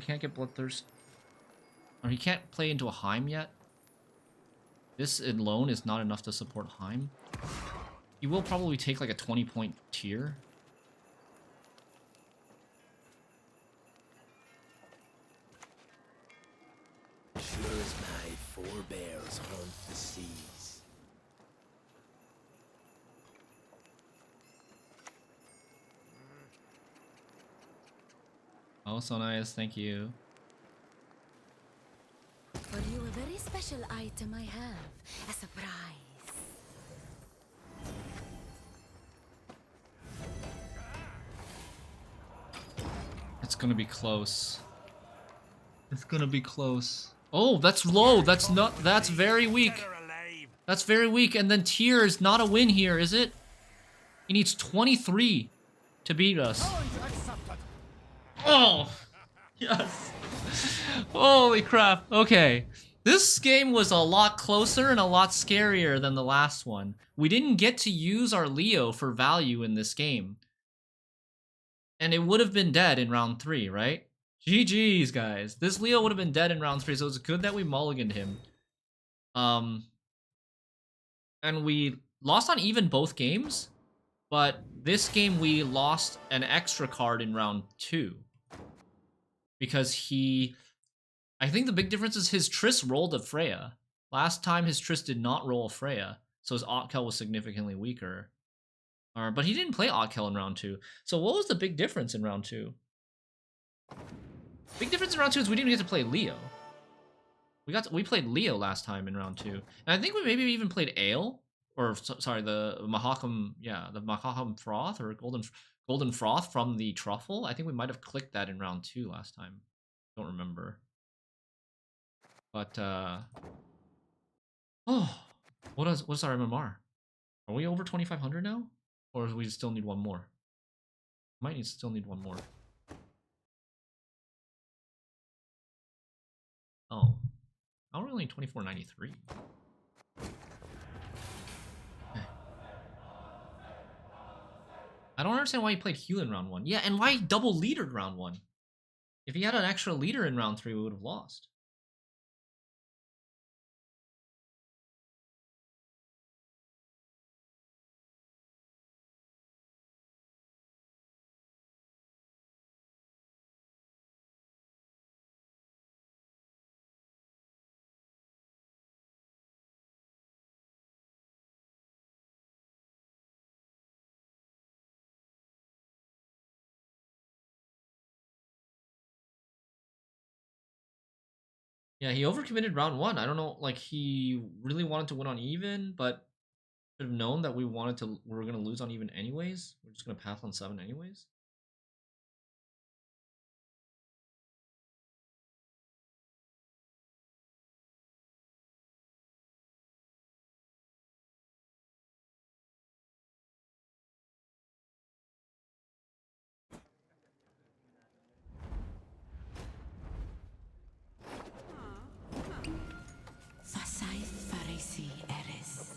can't get Bloodthirst. Or he can't play into a Heim yet. This alone is not enough to support Heim. He will probably take like a 20-point tier. Sure as my forebears haunt the seas. Oh, so nice. Thank you. For you, a very special item I have. A surprise. It's gonna be close. It's gonna be close. Oh, that's low. That's not. That's very weak. That's very weak. And then tier is not a win here, is it? He needs 23 to beat us. Oh, yes. Holy crap. Okay. This game was a lot closer and a lot scarier than the last one. We didn't get to use our Leo for value in this game. And it would have been dead in round 3, right? GG's, guys. This Leo would have been dead in round 3, so it's good that we mulliganed him. And we lost on even both games, but this game we lost an extra card in round 2. Because I think the big difference is his Triss rolled a Freya. Last time his Triss did not roll a Freya, so his Otkell was significantly weaker. But he didn't play Otkell in round 2. So what was the big difference in round 2? Big difference in round 2 is we didn't get to play Leo. We played Leo last time in round 2. And I think we maybe even played Ale. Or, sorry, the Mahakam, yeah, the Mahakam Froth, or Golden Froth from the Truffle. I think we might have clicked that in round 2 last time. Don't remember. But, oh, What's our MMR? Are we over 2,500 now? Or do we still need one more? Still need one more. Oh. Now we're only 2493. I don't understand why he played Heulyn round 1. Yeah, and why he double leadered round 1. If he had an extra leader in round 3, we would have lost. Yeah, he overcommitted round 1. I don't know, like, he really wanted to win on even, but should have known that we were gonna lose on even anyways. We're just gonna pass on 7 anyways. Fasai Farisi Eris.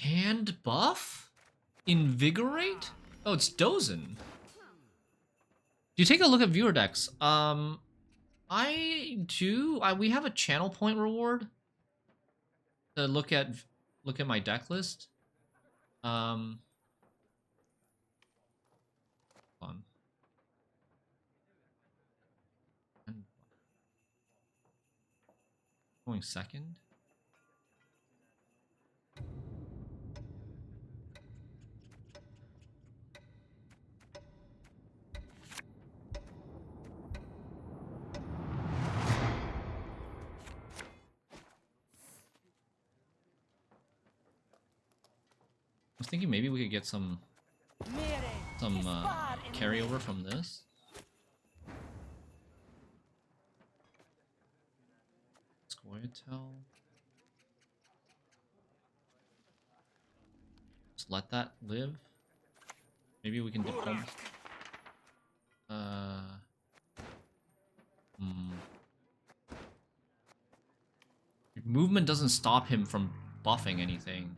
Hand buff? Invigorate? Oh, it's Dozen. Do you take a look at viewer decks? I do. We have a channel point reward to look at my deck list. Hold on. Going second. I was thinking maybe we could get some carryover from this. Squirtle. Just let that live. Maybe we can diploma. Movement doesn't stop him from buffing anything.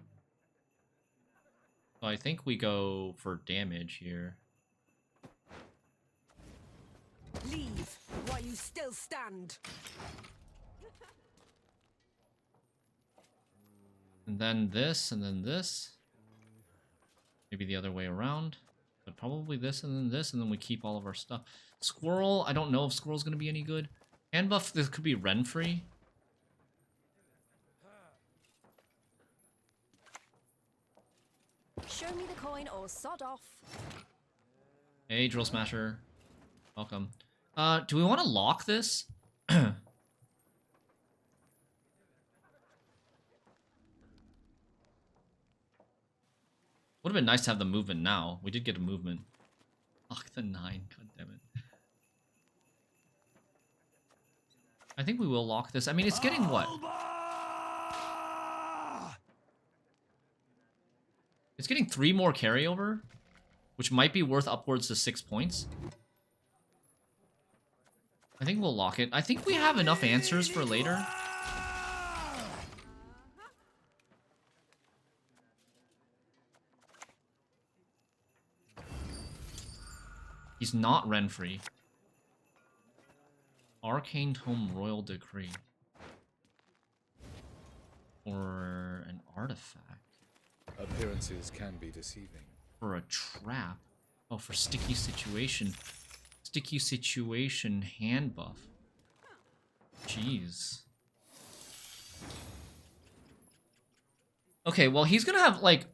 So I think we go for damage here. Leave while you still stand. And then this, and then this. Maybe the other way around. But probably this, and then we keep all of our stuff. Squirrel, I don't know if Squirrel's going to be any good. Handbuff, this could be Renfree. Show me the coin or sod off. Hey, Drill Smasher. Welcome. Do we want to lock this? Would have been nice to have the movement now. We did get a movement. Lock the 9, god damn it. I think we will lock this. I mean, it's getting what? It's getting 3 more carryover, which might be worth upwards to 6 points. I think we'll lock it. I think we have enough answers for later. He's not Renfree. Arcane Tome Royal Decree. Or an artifact. Appearances can be deceiving. For a trap. Oh, for sticky situation. Sticky situation hand buff. Jeez. Okay, well, he's gonna have, like...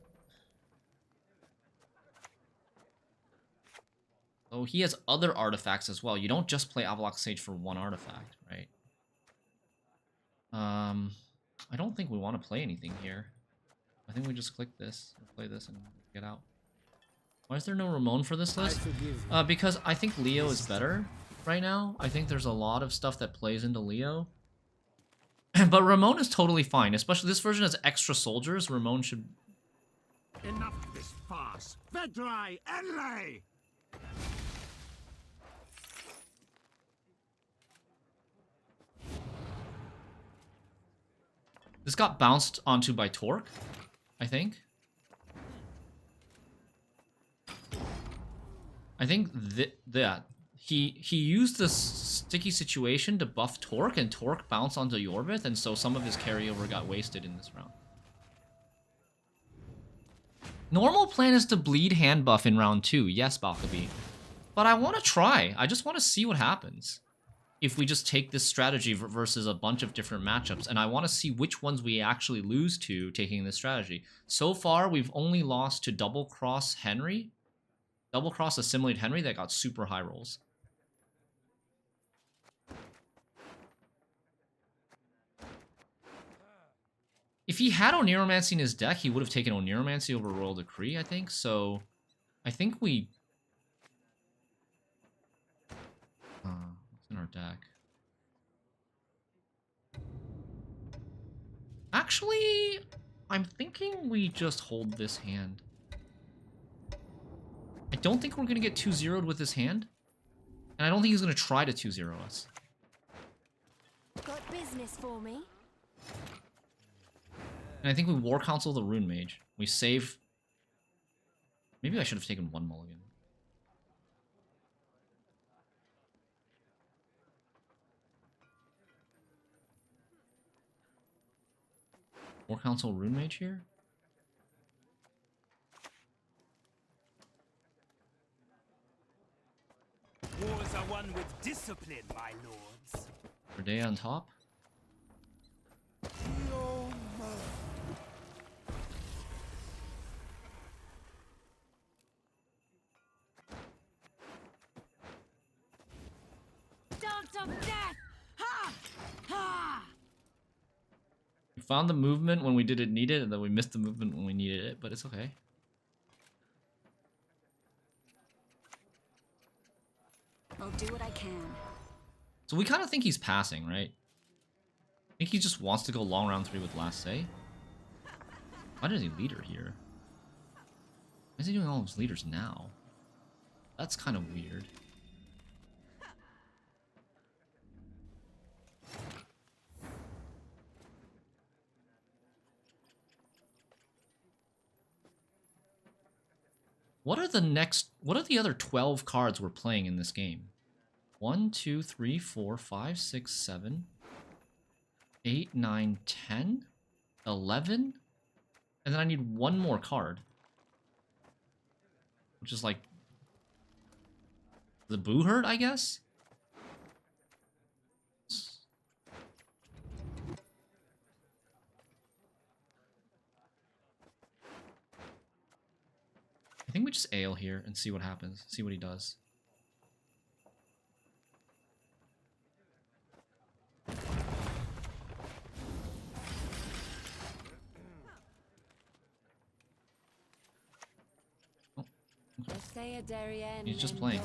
Oh, he has other artifacts as well. You don't just play Avalok Sage for one artifact, right? I don't think we want to play anything here. I think we just click this, play this, and get out. Why is there no Ramon for this list? Because I think Leo is better. right now. I think there's a lot of stuff that plays into Leo. But Ramon is totally fine, especially this version has extra soldiers. Ramon should... Enough of this farce. Vedrai, Aglais! This got bounced onto by Torque, I think. I think that he used the sticky situation to buff Torque, and Torque bounced onto Yorbith, and so some of his carryover got wasted in this round. Normal plan is to bleed hand buff in round 2, yes, Balkaby. But I want to try. I just want to see what happens if we just take this strategy versus a bunch of different matchups, and I want to see which ones we actually lose to taking this strategy. So far, we've only lost to Double Cross Henry. Double Cross Assimilate Henry that got super high rolls. If he had Oniromancy in his deck, he would have taken Oniromancy over Royal Decree, I think. So, I think we... what's in our deck? Actually, I'm thinking we just hold this hand. I don't think we're going to get 2-0'd with this hand. And I don't think he's going to try to 2-0 us. Got business for me? And I think we War Council the Rune Mage. We save... Maybe I should have taken one mulligan. War Council Rune Mage here? Wars are won with discipline, my lords. Day on top. Dance of death! Ha! Ha! We found the movement when we didn't need it, and then we missed the movement when we needed it, but it's okay. I'll do what I can. So we kind of think he's passing, right? I think he just wants to go long round 3 with Last Say. Why does he leader here? Why is he doing all his leaders now? That's kind of weird. What are the other 12 cards we're playing in this game? 1, 2, 3, 4, 5, 6, 7, 8, 9, 10, 11? And then I need one more card. Which is like... the Boo Herd, I guess? I think we just ale here and see what happens. See what he does. He's just playing.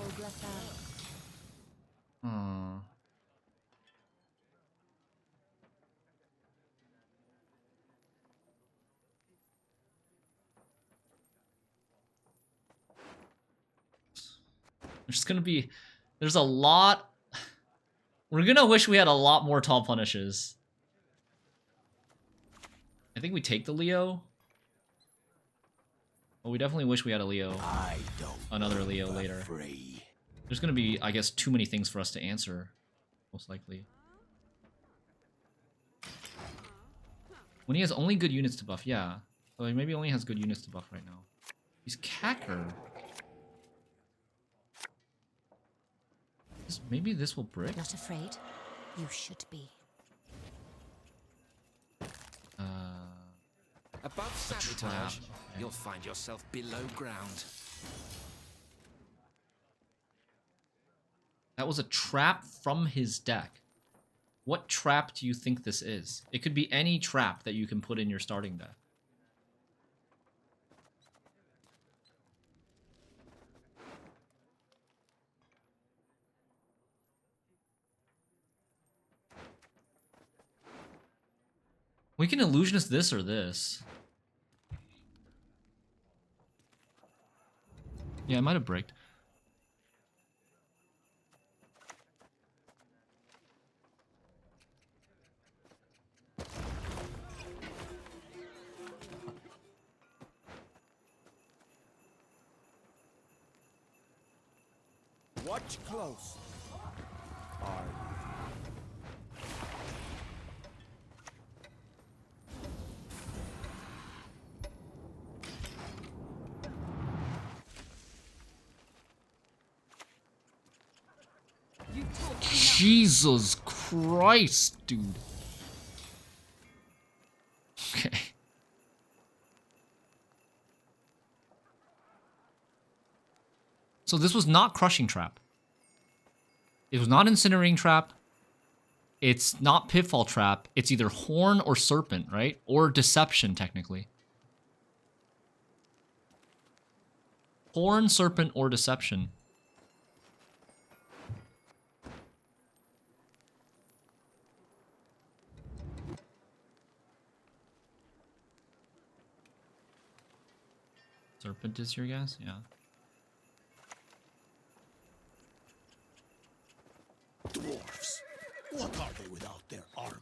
There's gonna be... there's a lot... we're gonna wish we had a lot more tall punishes. I think we take the Leo. Well, we definitely wish we had a Leo. Another Leo later. There's gonna be, I guess, too many things for us to answer. Most likely. When he has only good units to buff, yeah. So he maybe only has good units to buff right now. He's Cacker. Maybe this will brick? Not afraid? You should be. Above sabotage, you'll find yourself below ground. That was a trap from his deck. What trap do you think this is? It could be any trap that you can put in your starting deck. We can illusionist this or this. Yeah, I might have bricked. Watch close. Jesus Christ, dude. Okay. So this was not Crushing Trap. It was not Incinerating Trap. It's not Pitfall Trap. It's either Horn or Serpent, right? Or Deception, technically. Horn, Serpent, or Deception. Serpent is your guess? Yeah. Dwarves. What are they without their armor?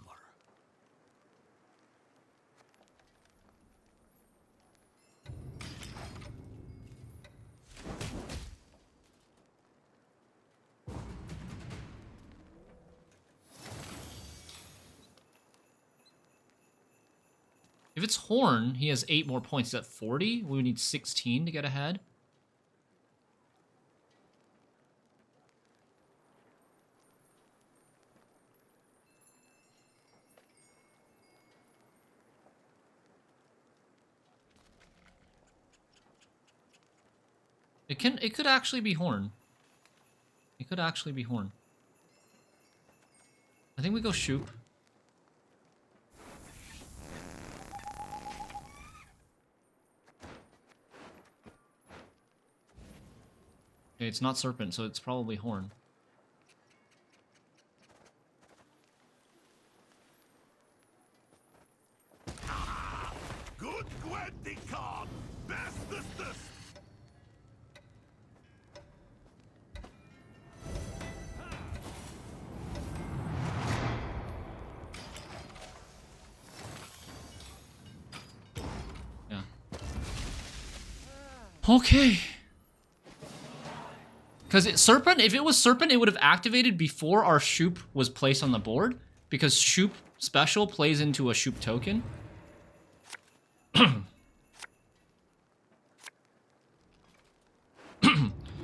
If it's Horn, he has 8 more points. Is that 40? We would need 16 to get ahead. It could actually be Horn. It could actually be Horn. I think we go Shupe. Okay, it's not Serpent, so it's probably Horn. Good Gwent card! Bestest! Yeah. Okay. Because Serpent, if it was Serpent, it would have activated before our Shupe was placed on the board. Because Shupe special plays into a Shupe token.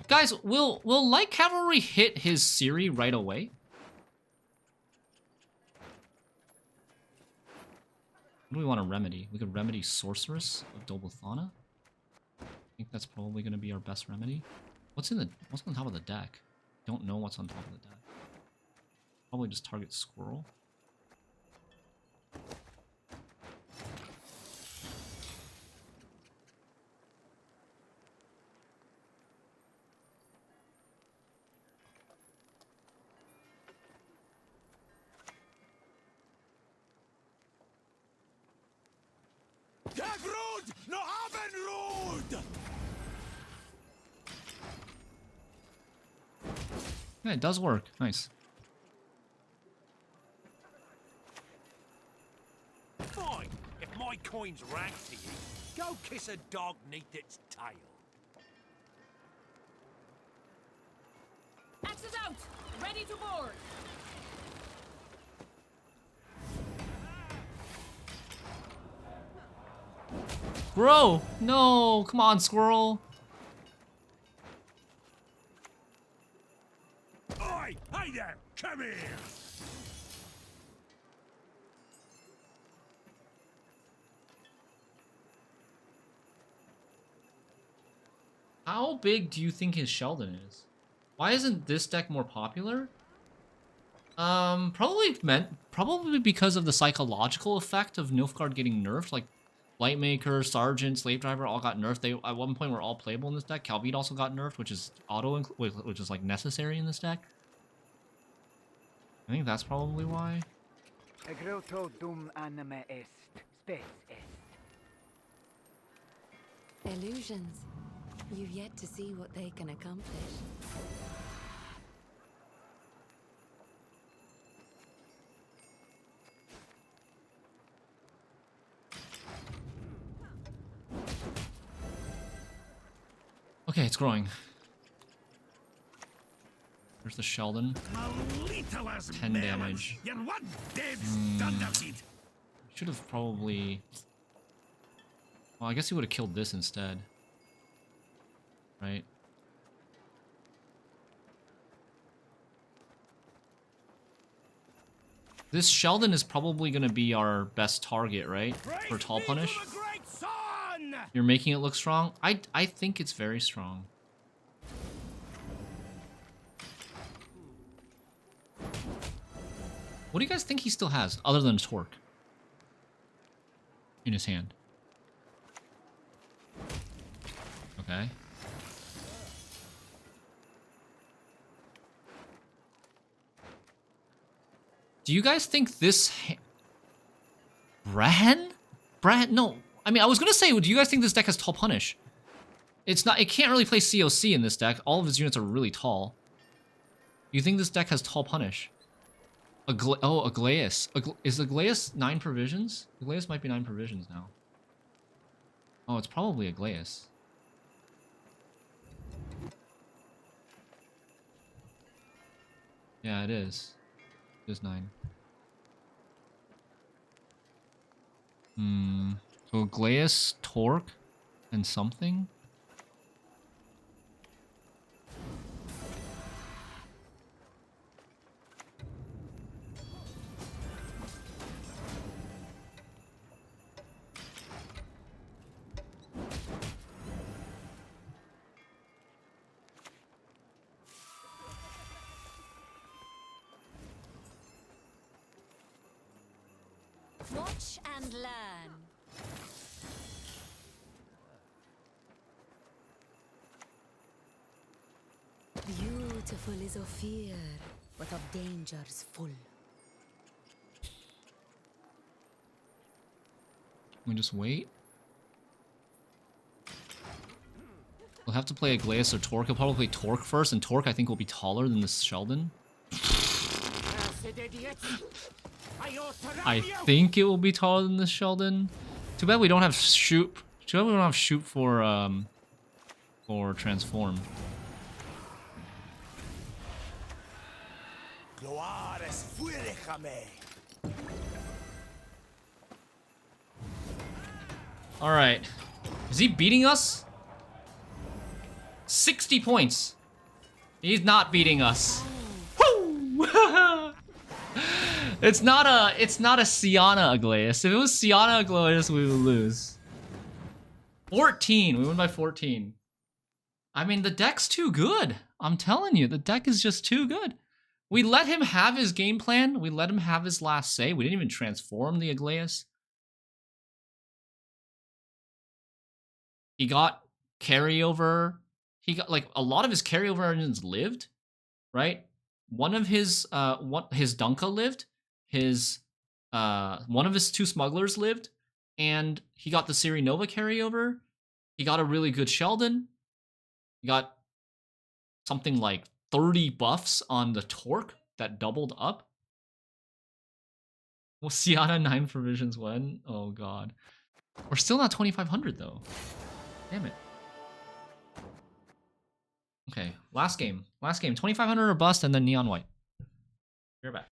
Guys, will Light Cavalry hit his Siri right away? What do we want to remedy? We could remedy Sorceress of Dobothana. I think that's probably going to be our best remedy. What's on top of the deck? Don't know what's on top of the deck. Probably just target Squirrel. Dagur no Abendrod! Yeah, it does work. Nice. Fine. If my coin's rank to you, go kiss a dog neath its tail. Axes out! Ready to board! Bro! No! Come on, Squirrel! Oi! Hey there! Come here! How big do you think his Sheldon is? Why isn't this deck more popular? Probably because of the psychological effect of Nilfgaard getting nerfed. Like, Lightmaker, Sergeant, Slave Driver all got nerfed. They at one point were all playable in this deck. Calbeat also got nerfed, which is which is like necessary in this deck. I think that's probably why. Egroto dum anima est, spes est. Illusions. You've yet to see what they can accomplish. Okay, it's growing. There's the Sheldon. 10 damage. Should have probably... Well, I guess he would have killed this instead. Right? This Sheldon is probably going to be our best target, right? For Tall Punish. You're making it look strong? I think it's very strong. What do you guys think he still has, other than Torque? In his hand. Okay. Do you guys think this... Brahen? Brahen? No. I mean, I was gonna say, do you guys think this deck has Tall Punish? It's not... It can't really play COC in this deck. All of his units are really tall. Do you think this deck has Tall Punish? Aglais. Is Aglais 9 provisions? Aglais might be 9 provisions now. Oh, it's probably Aglais. Yeah, it is. It is 9. So Aglais, Torque, and something? Watch and learn. Beautiful is of fear, but of dangers full. We just wait? We'll have to play Aglais or Torque. He'll probably play Torque first, and Torque I think will be taller than this Sheldon. I think it will be taller than this Sheldon. Too bad we don't have Shupe. Too bad we don't have Shupe for Transform. Alright. Is he beating us? 60 points. He's not beating us. Woo! It's not a Siana Aglais. If it was Siana Aglais, we would lose. 14. We win by 14. I mean, the deck's too good. I'm telling you, the deck is just too good. We let him have his game plan. We let him have his last say. We didn't even transform the Aglais. He got carryover. He got, like, a lot of his carryover engines lived, right? One of his Dunka lived. One of his 2 smugglers lived, and he got the Siri Nova carryover. He got a really good Sheldon. He got something like 30 buffs on the Torque that doubled up. Well, Siana 9 provisions when? Oh god. We're still not 2,500 though. Damn it. Okay, last game. 2,500 or bust, and then Neon White. You're back.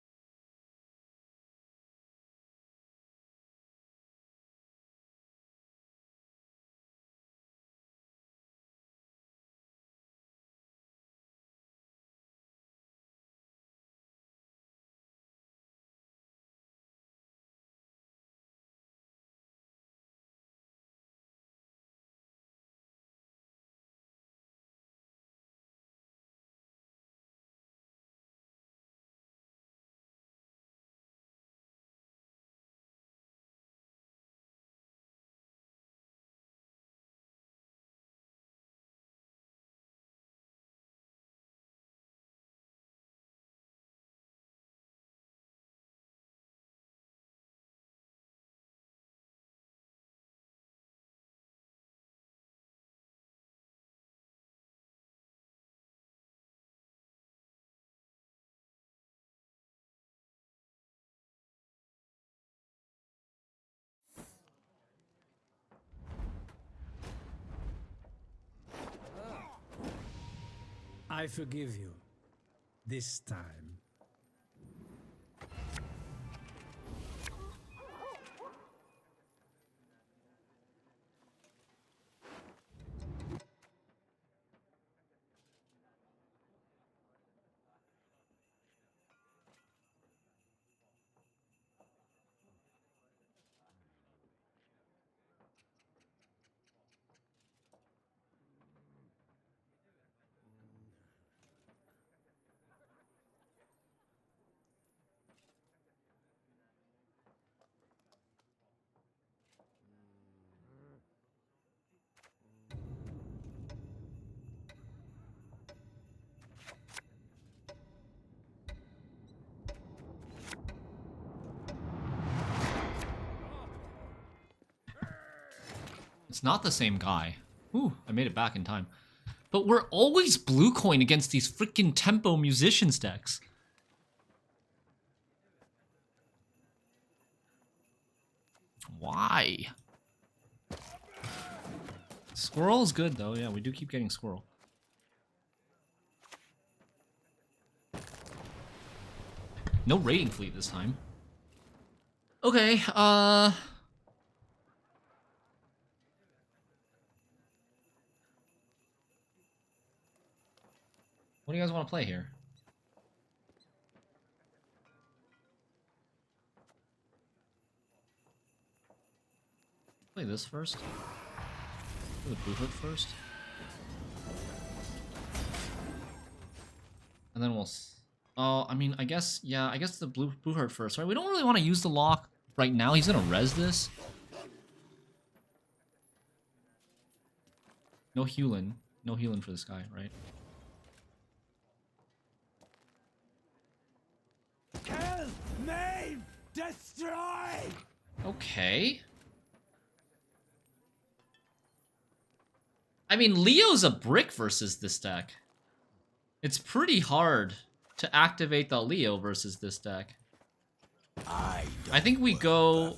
I forgive you. This time. It's not the same guy. Ooh, I made it back in time. But we're always blue coin against these freaking tempo musicians decks. Why? Squirrel's good though, yeah, we do keep getting squirrel. No raiding fleet this time. Okay, what do you guys want to play here? Play this first. Play the blue hood first. And then we'll... Oh, I mean, I guess, yeah, I guess the blue hood first, right? We don't really want to use the lock right now. He's going to res this. No Heulyn. No Heulyn for this guy, right? Kill, maim, destroy! Okay. I mean, Leo's a brick versus this deck. It's pretty hard to activate the Leo versus this deck. I think we go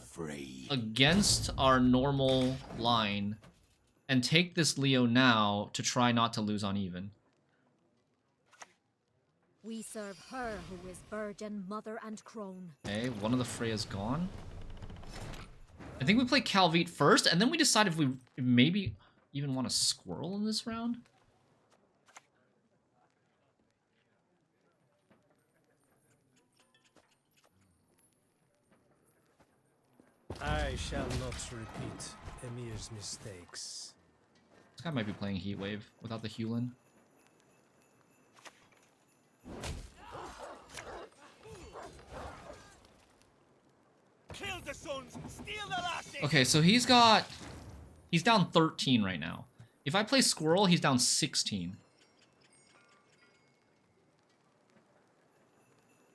against our normal line and take this Leo now to try not to lose on even. We serve her who is virgin, mother, and crone. Okay, one of the Freya's gone. I think we play Calvite first, and then we decide if we maybe even want a squirrel in this round. I shall not repeat Emir's mistakes. This guy might be playing Heatwave without the Heulyn. Kill the sons, steal the lasses! Okay, so he's down 13 right now. If I play Squirrel, he's down 16.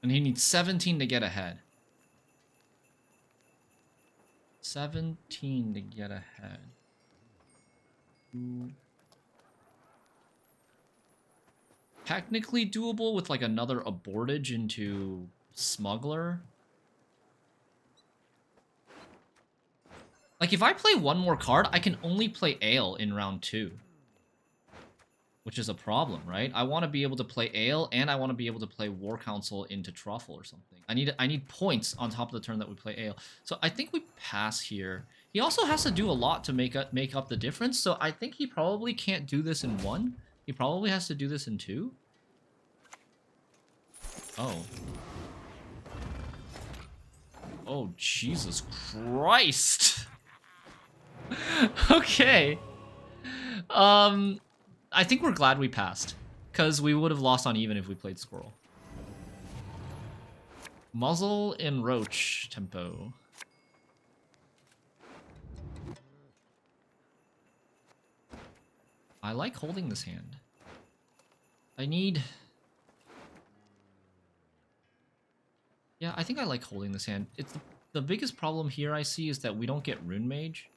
And he needs 17 to get ahead. 17 to get ahead. Ooh. Technically doable with like another abortage into Smuggler. Like if I play one more card, I can only play Ale in round 2. Which is a problem, right? I want to be able to play Ale, and I want to be able to play War Council into Truffle or something. I need points on top of the turn that we play Ale. So I think we pass here. He also has to do a lot to make up the difference, so I think he probably can't do this in 1. He probably has to do this in 2. Oh. Oh, Jesus Christ! Okay. I think we're glad we passed, because we would have lost on even if we played Squirrel. Muzzle and Roach tempo. I like holding this hand. I need... Yeah, I think I like holding this hand. It's the biggest problem here I see is that we don't get Rune Mage.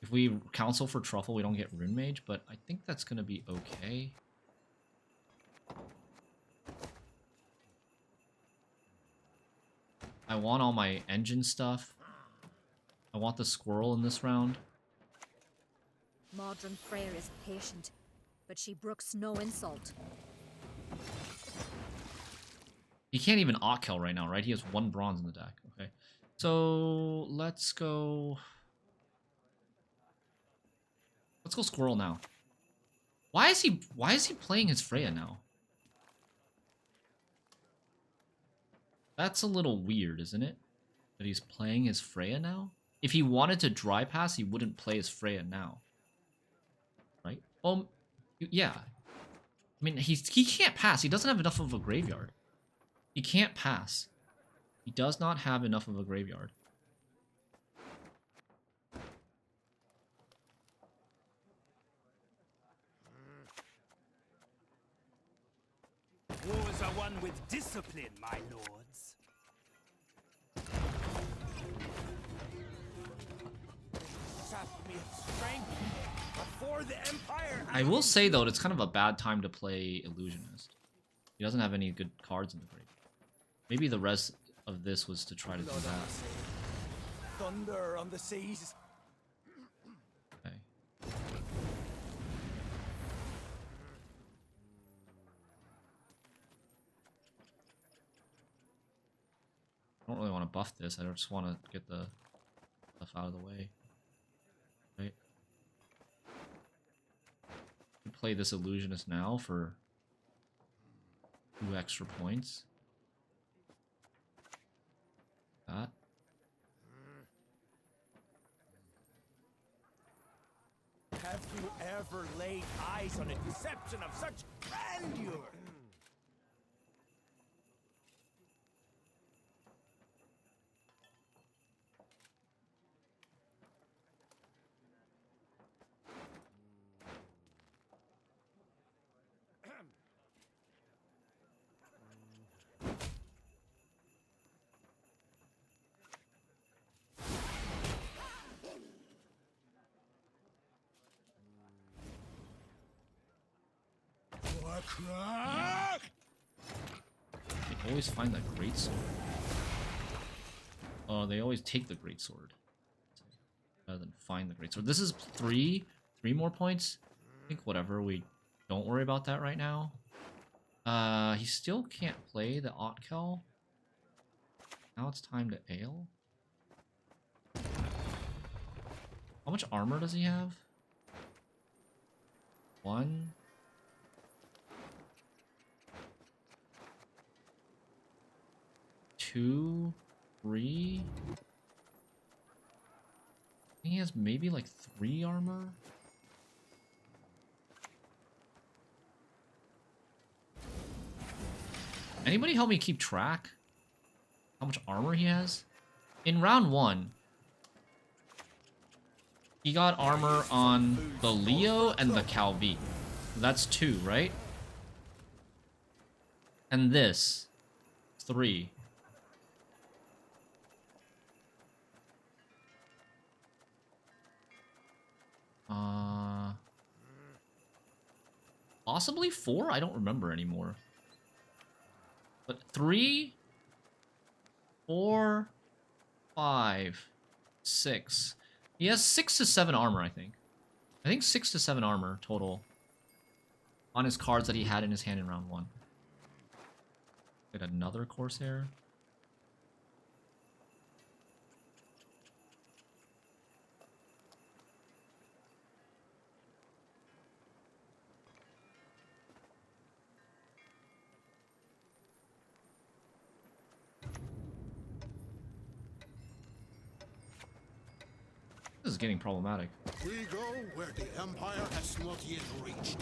If we counsel for Truffle, we don't get Rune Mage, but I think that's going to be okay. I want all my engine stuff. I want the squirrel in this round. Modern Freyr is patient. but she brooks no insult. He can't even Otkell right now, right? He has 1 bronze in the deck. Okay. So let's go. Let's go Squirrel now. Why is he playing his Freya now? That's a little weird, isn't it? That he's playing his Freya now? If he wanted to dry pass, he wouldn't play his Freya now. Right? Yeah. I mean, he can't pass. He doesn't have enough of a graveyard. He can't pass. He does not have enough of a graveyard. Wars are won with discipline, my lords. Sap me of strength, but for the Empire. I will say, though, it's kind of a bad time to play Illusionist. He doesn't have any good cards in the graveyard. Maybe the rest of this was to try to do that. Thunder on the seas. Okay. I don't really want to buff this. I just want to get the stuff out of the way. Right. Play this Illusionist now for 2 extra points. That. Have you ever laid eyes on a deception of such grandeur? They always find that greatsword. Oh, they always take the greatsword rather than find the greatsword. This is three more points. I think whatever. We don't worry about that right now. He still can't play the Otkell. Now it's time to Ale. How much armor does he have? 1. 2, 3. I think he has maybe like 3 armor. Anybody help me keep track? How much armor he has? In round 1, he got armor on the Leo and the Calvi. That's 2, right? And this, 3. Possibly 4? I don't remember anymore. But 3, 4, 5, 6. He has 6 to 7 armor, I think. I think 6 to 7 armor total on his cards that he had in his hand in round 1. Get another Corsair. This is getting problematic. We go where the Empire has not yet reached.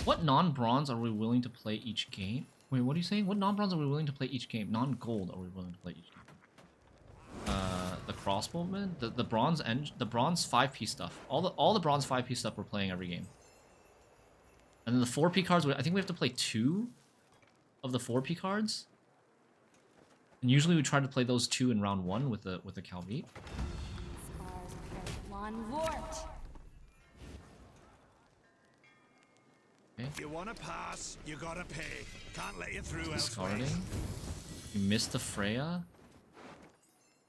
What non-bronze are we willing to play each game? Wait, what are you saying? What non-bronze are we willing to play each game? Non-gold are we willing to play each game? The crossbowman, the bronze and the bronze 5P stuff. All the bronze 5P stuff we're playing every game. And then the 4P cards, I think we have to play 2 of the 4P cards. And usually we try to play those 2 in round 1 with the Calvi. Okay. You want to pass, you gotta pay. Can't let you through. Discarding. He missed the Freya.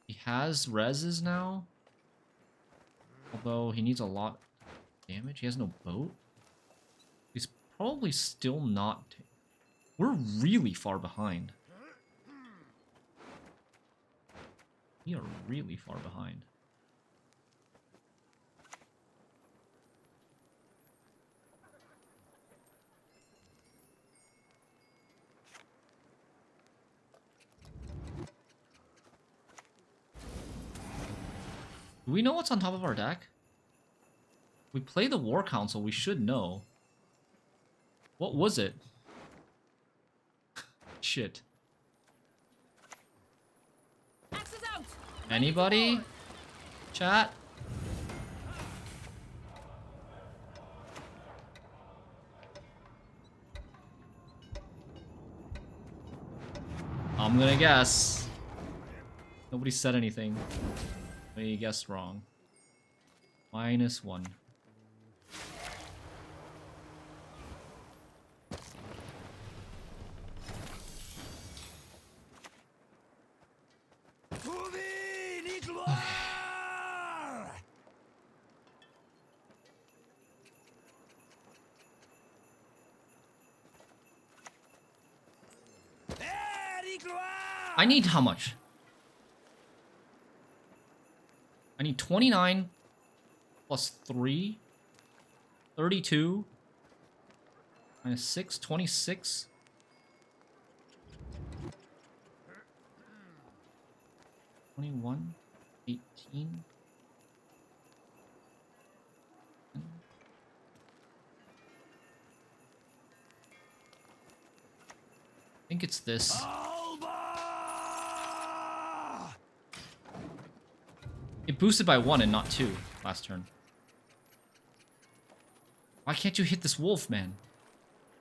He has reses now. Although he needs a lot of damage. He has no boat. probably still not. We're really far behind. We are really far behind. Do we know what's on top of our deck? We play the War Council, we should know. What was it? Shit. Anybody? Chat? I'm gonna guess. Nobody said anything. They guessed wrong. -1. I need how much? I need 29 plus 3. 32. Minus 6. 26. 21. 18. I think it's this. It boosted by 1 and not 2 last turn. Why can't you hit this wolf, man?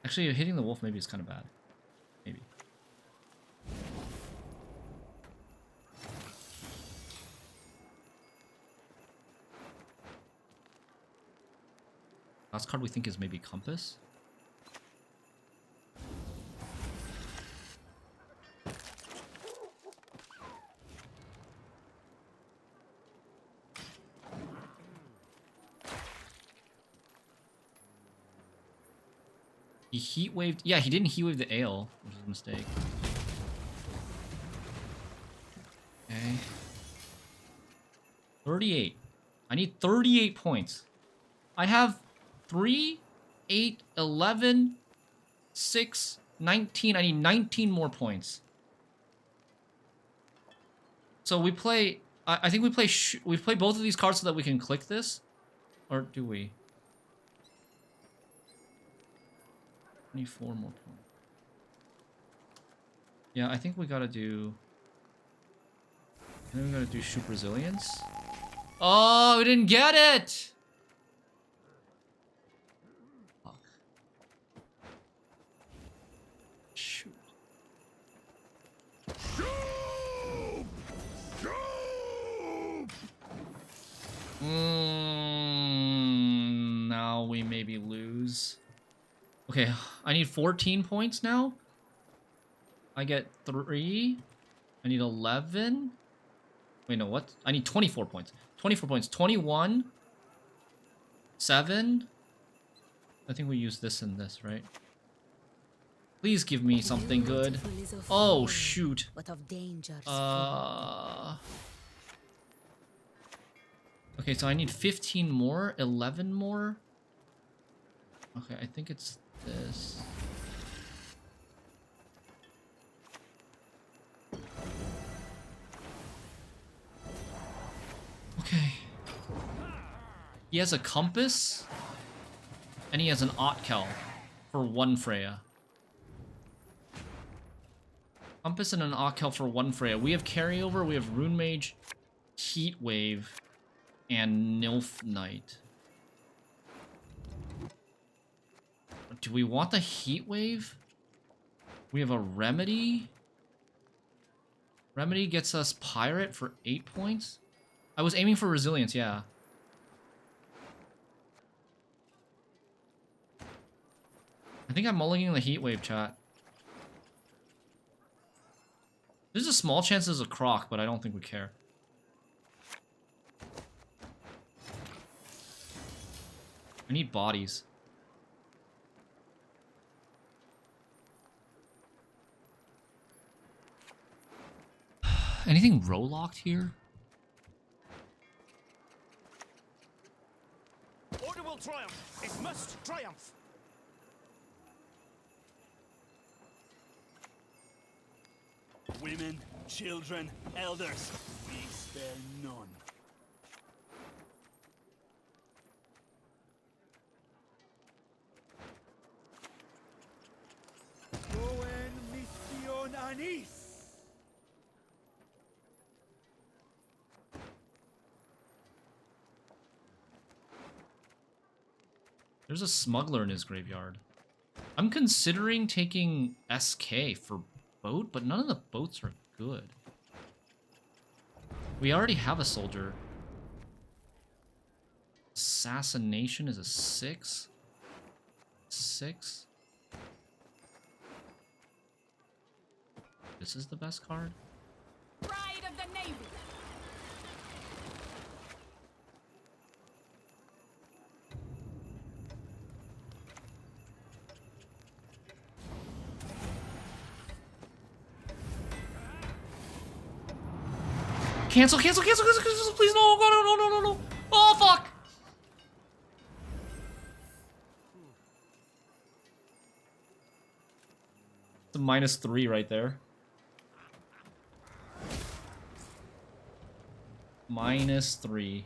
Actually, hitting the wolf maybe is kind of bad. Maybe. Last card we think is maybe Compass. He heat waved. Yeah, he didn't heat wave the ale, which is a mistake. Okay. 38. I need 38 points. I have 3, 8, 11, 6, 19. I need 19 more points. So we play. I think we play both of these cards so that we can click this, or do we? 24 more points. Yeah, I think we gotta do. I think we gotta do Shupe Resilience. Oh, we didn't get it! Fuck. Shoot. Now we maybe lose. Okay, I need 14 points now. I get 3. I need 11. Wait, no, what? I need 24 points. 24 points. 21. 7. I think we use this and this, right? Please give me something good. Oh, shoot. Okay, so I need 15 more. 11 more. Okay, I think it's this. Okay. He has a compass, and he has an Otkell for 1 Freya. Compass and an Otkell for 1 Freya. We have carryover, we have Rune Mage, Heat Wave, and Nilf Knight. Do we want the Heat Wave? We have a Remedy. Remedy gets us Pirate for 8 points. I was aiming for Resilience, yeah. I think I'm mulliganing the Heat Wave, chat. There's a small chance there's a Croc, but I don't think we care. I need bodies. Anything row-locked here? Order will triumph. It must triumph. Women, children, elders, we spare none. Goen mission anis. There's a smuggler in his graveyard. I'm considering taking SK for boat, but none of the boats are good. We already have a soldier. Assassination is a 6. 6. This is the best card? Pride of the Navy. Cancel, cancel, cancel, cancel, cancel, please, no, no, no, no, no, no. Oh, fuck. It's a -3 right there. -3.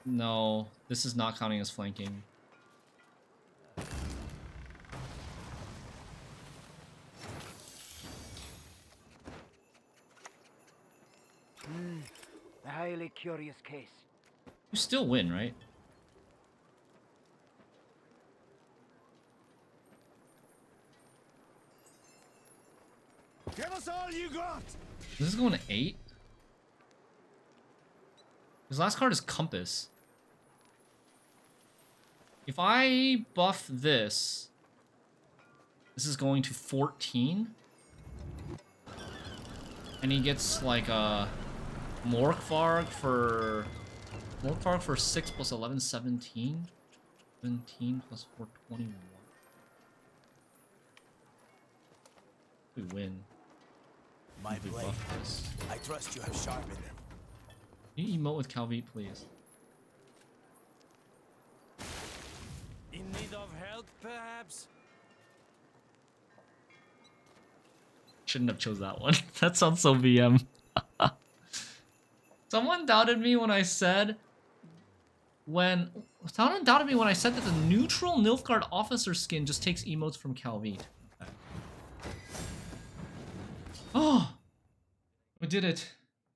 No, this is not counting as flanking. A highly curious case. You still win, right? Give us all you got! This is going to 8. His last card is Compass. If I buff this, this is going to 14. And he gets like a Morkvarg for 6 plus 11, 17. 17 plus 4, 21. We win. My We blade. buff this. I trust you have sharpened them. Can you emote with Calvite, please? In need of help, perhaps? Shouldn't have chose that one. That sounds so VM. Someone doubted me when I said that the neutral Nilfgaard officer skin just takes emotes from Calvite. Okay. Oh, we did it.